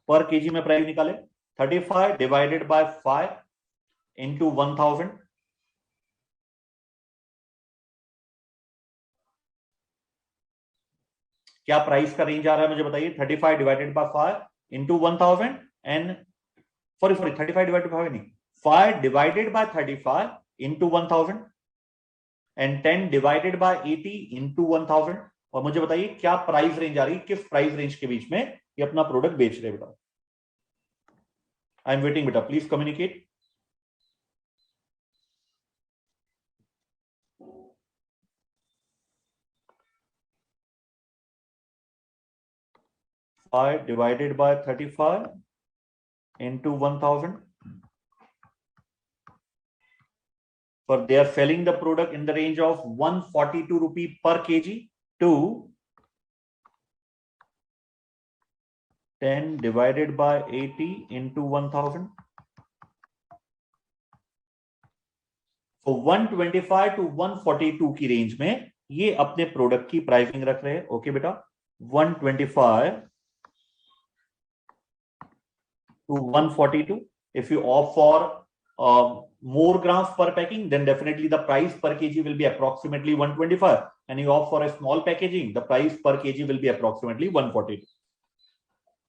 पर केजी में प्राइस निकाले, 35 डिवाइडेड बाय 5 इंटू 1000. क्या प्राइस का रेंज आ रहा है मुझे बताइए. 35 divided by 5 into 1000 and sorry 35 divided by नहीं, 5 divided by 35 into 1000 and 10 divided by 80 into 1000. और मुझे बताइए क्या प्राइस रेंज आ रही है, किस प्राइस रेंज के बीच में ये अपना प्रोडक्ट बेच रहे बेटा. आई एम वेटिंग बेटा, please communicate. Divided by 35 into 1000 for they are selling the product in the range of 142 rupee per kg to 10 divided by 80 into 1000. तो 125 टू 142 की रेंज में ये अपने प्रोडक्ट की प्राइसिंग रख रहे हैं. ओके बेटा, 125 to 142. If you opt for more grams per packing, then definitely the price per kg will be approximately 125. And you opt for a small packaging, the price per kg will be approximately 142.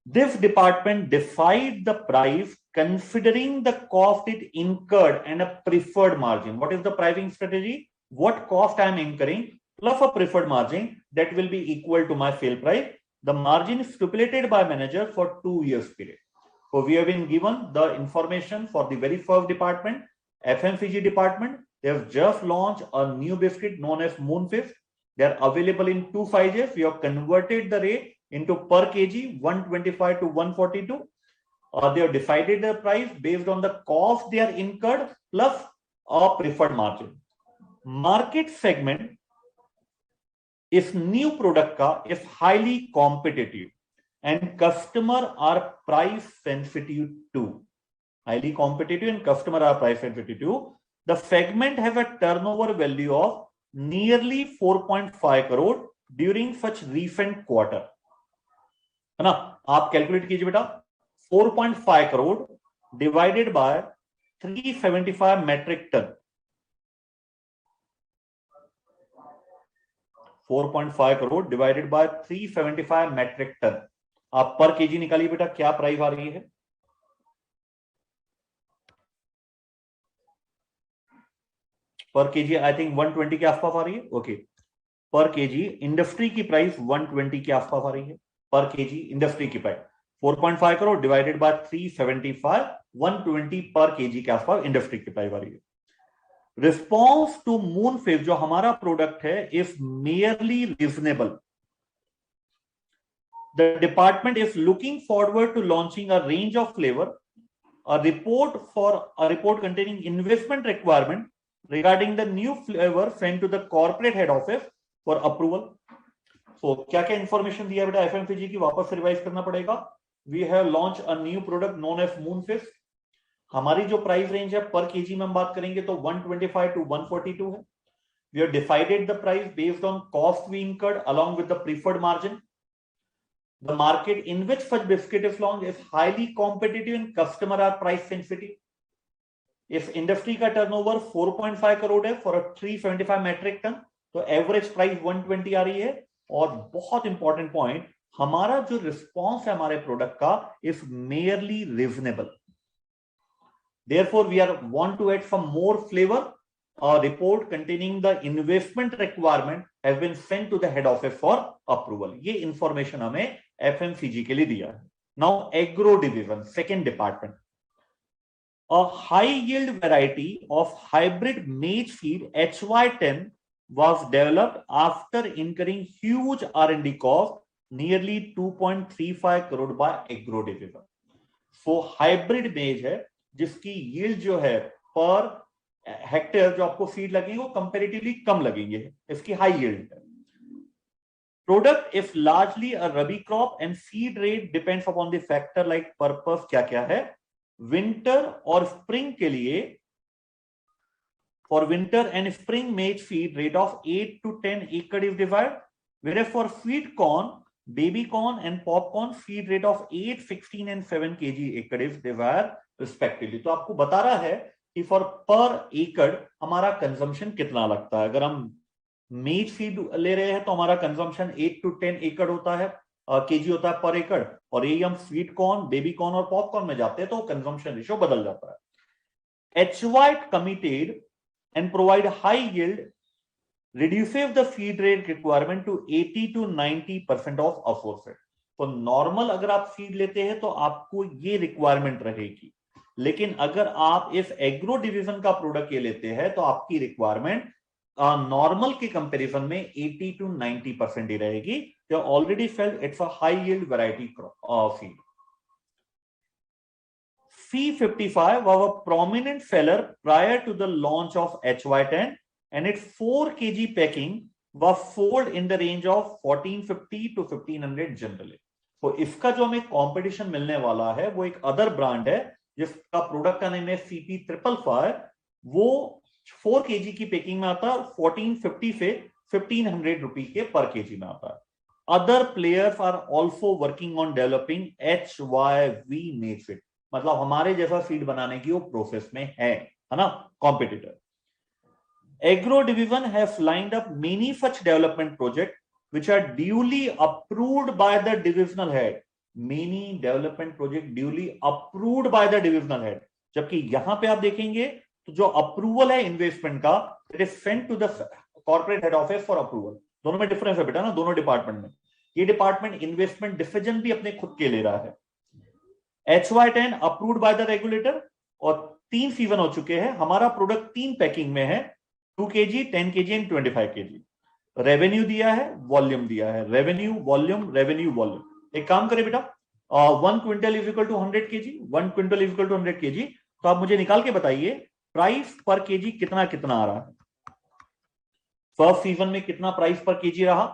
This department decided the price considering the cost it incurred and a preferred margin. What is the pricing strategy? What cost I am incurring plus a preferred margin that will be equal to my sale price. The margin is stipulated by manager for 2 years period. So we have been given the information for the very first department, FMCG department. They have just launched a new biscuit known as Moonfish. They are available in 2 sizes. We have converted the rate into per kg 125 to 142. They have decided the price based on the cost they are incurred plus a preferred margin. Market segment इस new product का is highly competitive and customer are price sensitive too. Highly competitive and customer are price sensitive too. The segment has a turnover value of nearly 4.5 crore during such recent quarter. है ना, आप calculate कीजिए बेटा, 4.5 crore divided by 375 metric ton. 4.5 crore divided by 375 metric ton. आप पर KG निकालिए बेटा, क्या प्राइस आ रही है? पर केजी आई थिंक 120 के आसपास आ रही है. ओके, पर केजी इंडस्ट्री की प्राइस 120 के आसपास आ रही है. पर केजी इंडस्ट्री की प्राइस 4.5 करोड़ डिवाइडेड बाय 375, 120 पर केजी के आसपास इंडस्ट्री की प्राइस आ रही है. रिस्पॉन्स टू मूनफिश जो हमारा प्रोडक्ट है is merely reasonable. The department is looking forward to launching a range of flavour. A report containing investment requirement regarding the new flavor sent to the corporate head office for approval. So क्या क्या information दिया बेटा FMCG की, वापस revise करना पड़ेगा. We have launch a new product known as moonfish. हमारी जो प्राइस रेंज है पर केजी में हम बात करेंगे तो 125 टू 142 है. We have decided the price based on cost we incurred along with the preferred margin. The market in which such biscuit is launched is highly competitive and customer are price sensitive. इस industry का turnover 4.5 crore है for 375 metric ton, तो average price 120 आ रही है. और बहुत important point, हमारा जो रिस्पॉन्स है हमारे प्रोडक्ट का is merely reasonable. Therefore we are want to add some more flavour. A report containing the investment requirement has been sent to the head office for approval. ये information हमें FMCG के लिए दिया है. Now agro division, second department. A high yield variety of hybrid maize feed HY10 was developed after incurring huge R&D cost nearly 2.35 crore by agro division. So hybrid maize है जिसकी yield जो है per hectare जो आपको feed लगेंगे वो comparatively कम लगेंगे, इसकी हाई यील्ड है. Product is largely a rabi crop and feed rate depends upon the factor like purpose क्या क्या है. विंटर और स्प्रिंग के लिए फॉर विंटर एंड स्प्रिंग मेज फीड रेट ऑफ 8 to 10 एकड़ is divide, whereas for sweet corn, baby corn and popcorn feed rate of 8, 16 and 7 kg एकड़ is divided respectively. तो आपको बता रहा है कि फॉर पर एकड़ हमारा कंजम्पशन कितना लगता है. अगर हम मेज फीड ले रहे हैं तो हमारा कंजम्पशन 8 to 10 एकड़ होता है, केजी होता है पर एकड़. और यही हम स्वीट कॉर्न, बेबी कॉर्न और पॉपकॉर्न में जाते हैं तो कंजम्पशन रेशियो बदल जाता है. HY committed and provide high yield reduces the feed rate requirement to 80 to 90% of aforesaid. तो नॉर्मल अगर आप फीड लेते हैं तो आपको ये रिक्वायरमेंट रहेगी, लेकिन अगर आप इस एग्रो डिवीजन का प्रोडक्ट ये लेते हैं तो आपकी रिक्वायरमेंट नॉर्मल के कंपैरिजन में 80 to 90% ही रहेगी. जो already failed it's a high yield variety feed. C55 was a prominent seller prior to the launch of HY10 and its 4 kg packing was sold in the range of 1450 to 1500 generally. तो इसका जो हमें competition मिलने वाला है वो एक other brand है जिसका प्रोडक्ट का नेम है CP555, वो 4 kg की पैकिंग में आता है, 1450 से 1500 रुपए के पर केजी में आता है. Other players are also working on developing HYV native, मतलब हमारे जैसा सीड बनाने की वो प्रोसेस में है ना competitor. Agro division has lined up many such development projects which are duly approved by the divisional head. Many development project duly approved by the divisional head. जबकि यहां पे आप देखेंगे तो जो अप्रूवल है इन्वेस्टमेंट का, it is sent to the corporate head office for approval. दोनों में डिफरेंस है बेटा ना, दोनों डिपार्टमेंट में. ये डिपार्टमेंट इन्वेस्टमेंट डिसीजन भी अपने खुद के ले रहा है. HY10 approved by the regulator और 3 सीजन हो चुके हैं. हमारा प्रोडक्ट 3 पैकिंग में है, 2 kg, 10 kg and 25 kg. Revenue दिया है, वॉल्यूम दिया है, रेवेन्यू वॉल्यूम रेवेन्यू वॉल्यूम. एक काम करें बेटा, 1 quintal is equal to 100 kg, 1 quintal is equal to 100 kg. तो आप मुझे निकाल के बताइए प्राइस पर केजी कितना कितना आ रहा है. फर्स्ट सीजन में कितना प्राइस पर केजी रहा,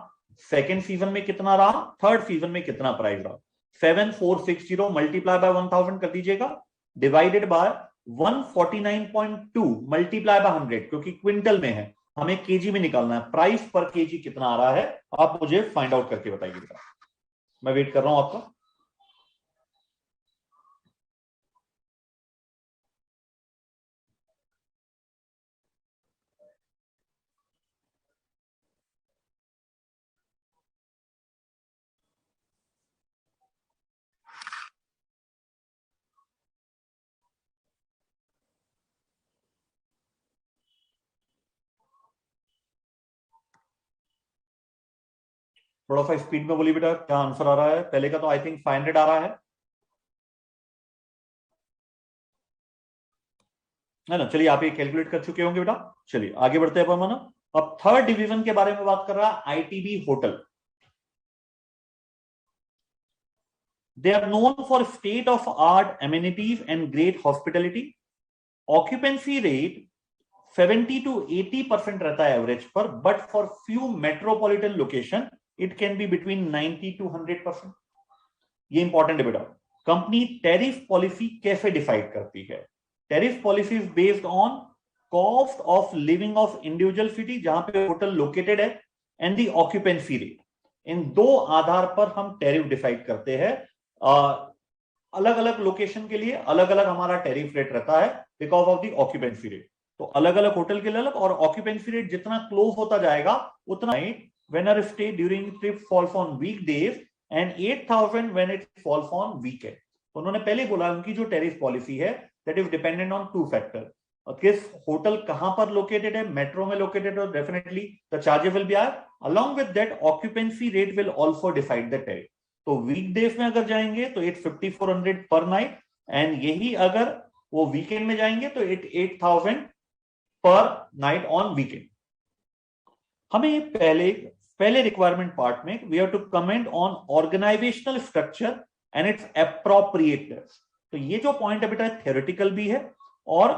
सेकेंड सीजन में कितना रहा, थर्ड सीजन में कितना प्राइस रहा. 7460 मल्टीप्लाई बाय 1000 कर दीजिएगा, डिवाइडेड बाय 149.2 मल्टीप्लाई बाय 100, क्योंकि क्विंटल में है, हमें केजी में निकालना है. प्राइस पर केजी कितना आ रहा है आप मुझे फाइंड आउट करके बताइएगा. मैं वेट कर रहा हूं आपका. थोड़ा सा स्पीड में बोलिए बेटा, क्या आंसर आ रहा है. पहले का तो आई थिंक 500 आ रहा है ना. चलिए आप ये कैलकुलेट कर चुके होंगे बेटा. चलिए आगे बढ़ते हैं अपन. अब थर्ड डिवीजन के बारे में बात कर रहा है, ITB hotel. They are known for state of art amenities and great hospitality. Occupancy rate 70 to 80% रहता है एवरेज पर, but for few metropolitan location it can be between 90 to 100%. ये इंपॉर्टेंट है बेटा. कंपनी टैरिफ पॉलिसी कैसे decide करती है? Tariff policy is based on cost of living of individual city जहां पे होटल लोकेटेड है एंड दी ऑक्यूपेंसी रेट. इन दो आधार पर हम टैरिफ डिसाइड करते हैं. अलग अलग लोकेशन के लिए अलग अलग हमारा टैरिफ रेट रहता है because of the occupancy rate. तो अलग अलग होटल के लिए अलग, और ऑक्यूपेंसी रेट जितना क्लोज होता जाएगा उतना. When our stay during trip falls on weekdays and 8,000 when it falls on weekend. उन्होंने पहले बोला उनकी जो टैरिफ पॉलिसी है that is dependent on 2 factors. किस होटल कहां पर लोकेटेड है, मेट्रो में लोकेटेड है, definitely the charges will be higher. along with that occupancy rate will also decide the tariff. तो वीकडेज में अगर जाएंगे तो 8,400 पर नाइट, एंड यही अगर वो वीकेंड में जाएंगे तो 8,000 पर नाइट ऑन वीकेंड. हमें पहले रिक्वायरमेंट पार्ट में we have to comment on organisational structure and its appropriateness. तो ये जो पॉइंट है बेटा थ्योरेटिकल भी है और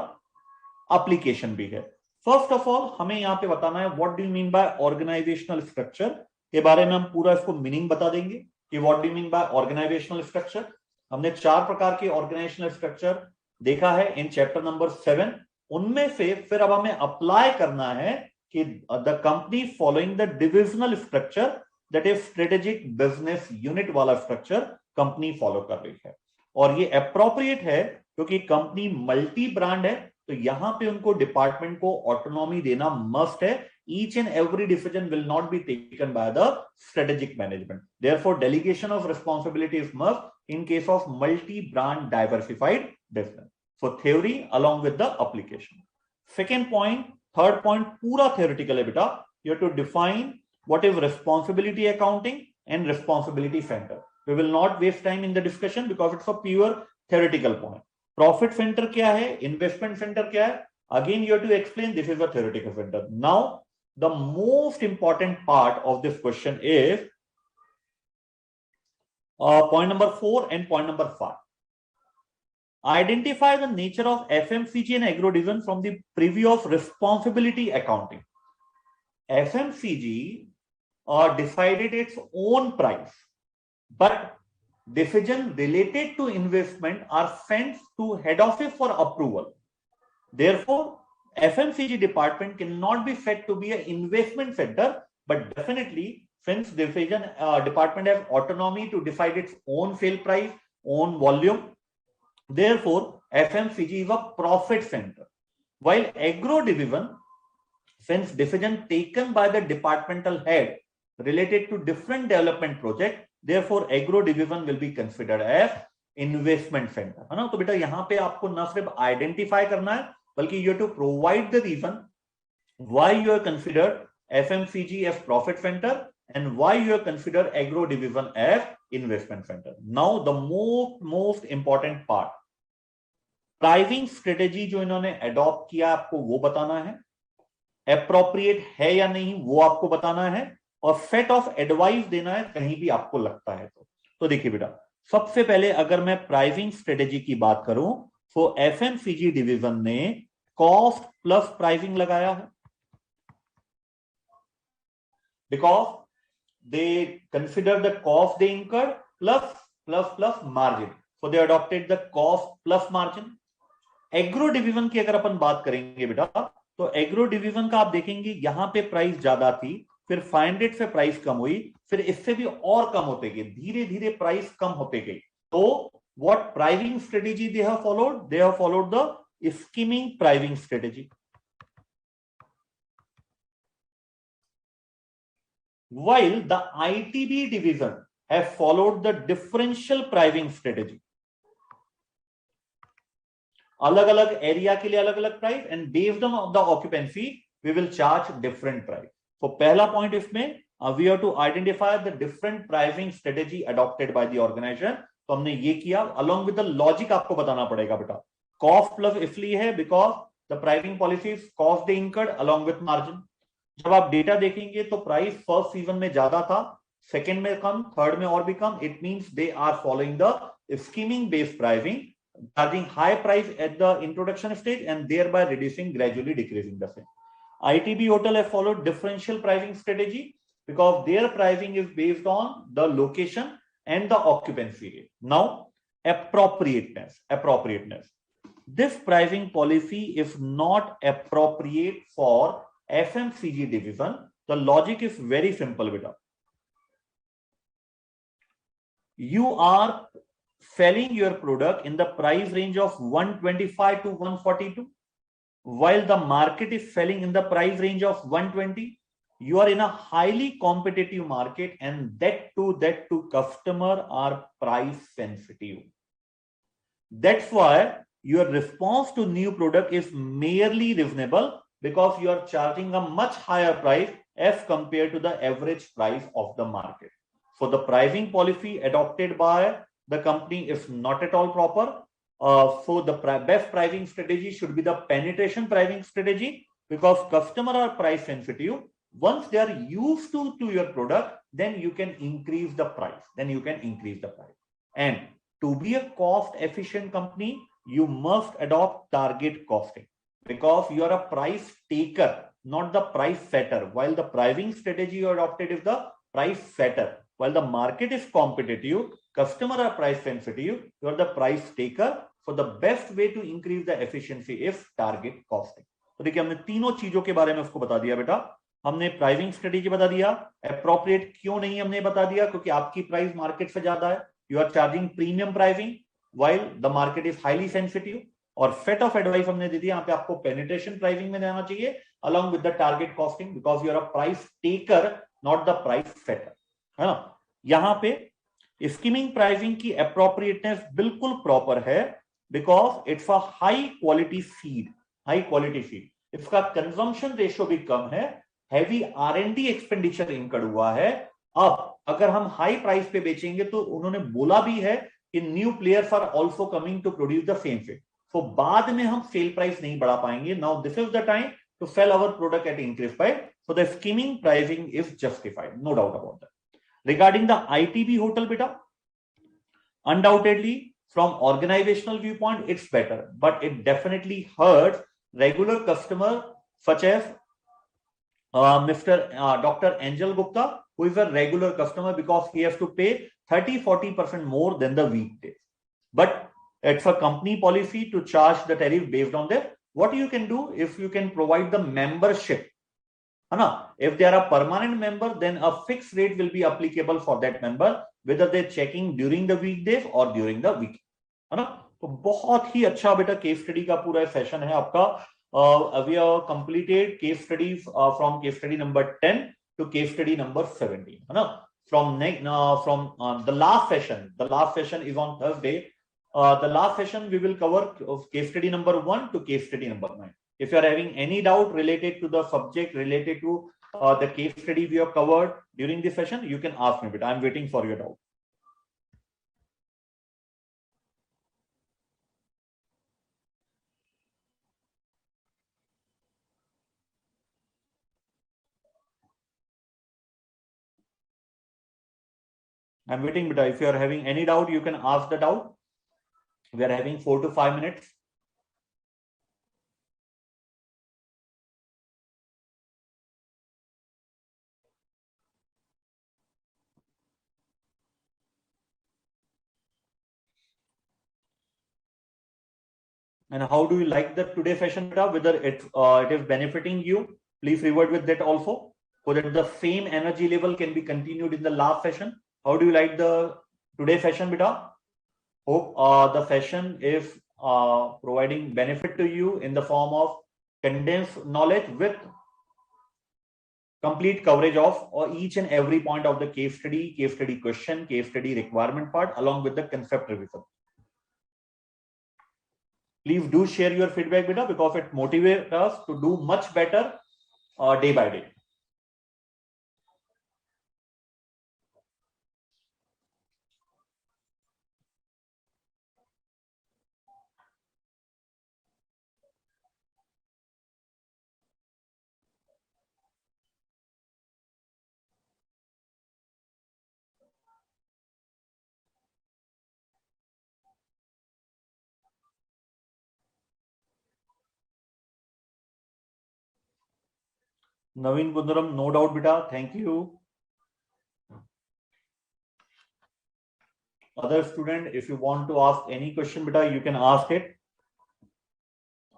एप्लीकेशन भी है. फर्स्ट ऑफ ऑल हमें यहां पे बताना है what do you mean by organisational structure. के बारे में हम पूरा इसको मीनिंग बता देंगे कि what do you mean by organisational structure. हमने 4 प्रकार के ऑर्गेनाइजेशनल स्ट्रक्चर देखा है इन चैप्टर नंबर 7. उनमें से फिर अब हमें अप्लाई करना है कि the company following the divisional structure, that is strategic business unit वाला स्ट्रक्चर कंपनी फॉलो कर रही है. और ये अप्रोप्रिएट है क्योंकि कंपनी मल्टी ब्रांड है, तो यहां पे उनको डिपार्टमेंट को ऑटोनॉमी देना मस्ट है. Each and every decision will not be taken by the strategic management. Therefore, delegation of responsibility is must in case of multi-brand diversified business. So, theory along with the application. Second point, third point, पूरा theoretical है बेटा. You have to define what is responsibility accounting and responsibility center. We will not waste time in the discussion because it's a pure theoretical point. Profit center क्या है? Investment center क्या है? Again, you have to explain. This is a theoretical center. Now, the most important part of this question is point number 4 and point number 5. Identify the nature of FMCG and agro division from the preview of responsibility accounting. FMCG decided its own price, but decisions related to investment are sent to head office for approval. Therefore, FMCG department cannot be said to be an investment center, but definitely, since decision department has autonomy to decide its own sale price, own volume, therefore FMCG is a profit center. While agro division, since decision taken by the departmental head related to different development project, therefore agro division will be considered as investment center, है ना? तो बेटा यहाँ पे आपको न सिर्फ identify करना है, बल्कि you have to provide the reason why you are considered FMCG as profit center and why you are considered agro division as investment center. Now the most important part, pricing strategy जो इन्होंने adopt किया आपको वो बताना है, appropriate है या नहीं वो आपको बताना है, और सेट ऑफ एडवाइस देना है कहीं भी आपको लगता है तो देखिए बेटा, सबसे पहले अगर मैं प्राइसिंग स्ट्रेटेजी की बात करूं तो एफएमसीजी डिवीजन ने कॉस्ट प्लस प्राइसिंग लगाया है, because they consider the cost they incurred plus plus plus margin, so they adopted the cost plus margin. Agro division की अगर अपन बात करेंगे बेटा, तो एग्रो डिवीजन का आप देखेंगे यहां पे प्राइस ज्यादा थी, फिर 500 से प्राइस कम हुई, फिर इससे भी और कम होते गए, धीरे धीरे प्राइस कम होते गई. तो what pricing strategy they have followed? They have followed the skimming pricing strategy. While the ITB division have followed the differential pricing strategy. अलग अलग एरिया के लिए अलग अलग price, and based on the occupancy we will charge different price. तो पहला point इसमें we have to identify the different pricing strategy adopted by the organisation. तो हमने ये किया, अलोंग विद द लॉजिक आपको बताना पड़ेगा बेटा. कॉस्ट प्लस इसलिए है because the pricing policy cost they incurred along with margin. जब आप डेटा देखेंगे तो प्राइस फर्स्ट सीजन में ज्यादा था, सेकेंड में कम, थर्ड में और भी कम. It means they are following the skimming based pricing, charging high price at the introduction stage and thereby reducing, gradually decreasing the same. ITB Hotel have followed differential pricing strategy because their pricing is based on the location and the occupancy rate. Now, appropriateness. This pricing policy is not appropriate for FMCG division. The logic is very simple, beta. You are selling your product in the price range of 125 to 142, while the market is selling in the price range of 120. You are in a highly competitive market, and that to customer are price sensitive. That's why your response to new product is merely reasonable because you are charging a much higher price as compared to the average price of the market. So the pricing policy adopted by the company is not at all proper. So the best pricing strategy should be the penetration pricing strategy, because customer are price sensitive. Once they are used to your product, then you can increase the price. And to be a cost efficient company, you must adopt target costing, because you are a price taker, not the price setter. While the pricing strategy you adopted is the price setter, while the market is competitive, customer are price sensitive, you are the price taker. So the best way to increase the efficiency is target costing. तो देखिए हमने तीनों चीजों के बारे में उसको बता दिया बेटा. हमने प्राइसिंग स्ट्रेटेजी बता दिया, अप्रोप्रिएट क्यों नहीं हमने बता दिया, क्योंकि आपकी प्राइस मार्केट से ज्यादा है. You are charging premium pricing while the market is highly sensitive. और सेट ऑफ एडवाइस हमने दे दिया, यहाँ पे आपको पेनिट्रेशन प्राइसिंग में जाना चाहिए along with the target costing, because you are a price taker not the price setter, है ना. यहां पे स्कीमिंग प्राइसिंग की अप्रोप्रिएटनेस बिल्कुल प्रॉपर है, because it's a high quality feed. इसका कंजम्पशन रेशियो भी कम है, हैवी R&D एक्सपेंडिचर इनकर्ड हुआ है. अब अगर हम हाई प्राइस पे बेचेंगे तो उन्होंने बोला भी है कि new players are also coming to produce the same feed. So बाद में हम सेल प्राइस नहीं बढ़ा पाएंगे. Now this is the time to sell our product at increase price. So the skimming pricing is justified, no doubt about that. Regarding the ITB hotel beta, undoubtedly, from organizational viewpoint, it's better, but it definitely hurts regular customer such as Dr. Angel Gupta, who is a regular customer because he has to pay 30-40% more than the weekdays. But it's a company policy to charge the tariff based on that. What you can do if you can provide the membership. If they are a permanent member, then a fixed rate will be applicable for that member, whether they're checking during the weekdays or during the week. है ना? तो बहुत ही अच्छा बेटा case study का पूरा session है आपका. We have completed case studies from case study number 10 to case study number 17. है ना? From the last session is on Thursday. The last session we will cover case study number 1 to case study number 9. If you are having any doubt related to the subject, related to the case study we have covered during this session, you can ask me, but I'm waiting for your doubt. I'm waiting, but if you are having any doubt, you can ask the doubt. We are having 4 to 5 minutes. And how do you like the today's session, beta? Whether it is benefiting you, please revert with that also, so that the same energy level can be continued in the last session. How do you like the today's session, beta? Hope the session is providing benefit to you in the form of condensed knowledge with complete coverage of each and every point of the case study question, case study requirement part, along with the concept revision. Please do share your feedback, beta, because it motivates us to do much better day by day. Naveen Bundaram, no doubt, beta. Thank you. Other student, if you want to ask any question, beta, you can ask it.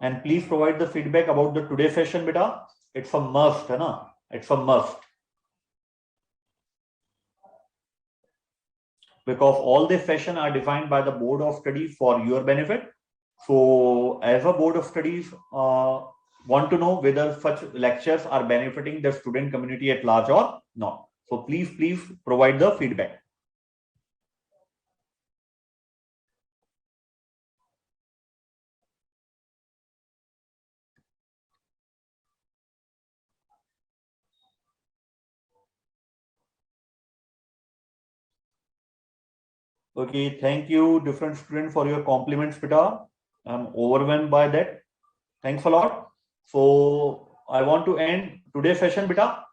And please provide the feedback about the today's session, beta. It's a must, है ना? It's a must. Because all the sessions are defined by the board of studies for your benefit. So as a board of studies, want to know whether such lectures are benefiting the student community at large or not. So please provide the feedback. Okay, thank you, different students, for your compliments, beta. I'm overwhelmed by that. Thanks a lot. So I want to end today's session, beta.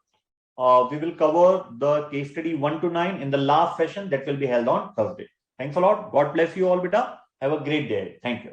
We will cover the case study 1 to 9 in the last session that will be held on Thursday. Thanks a lot. God bless you all, beta. Have a great day. Thank you.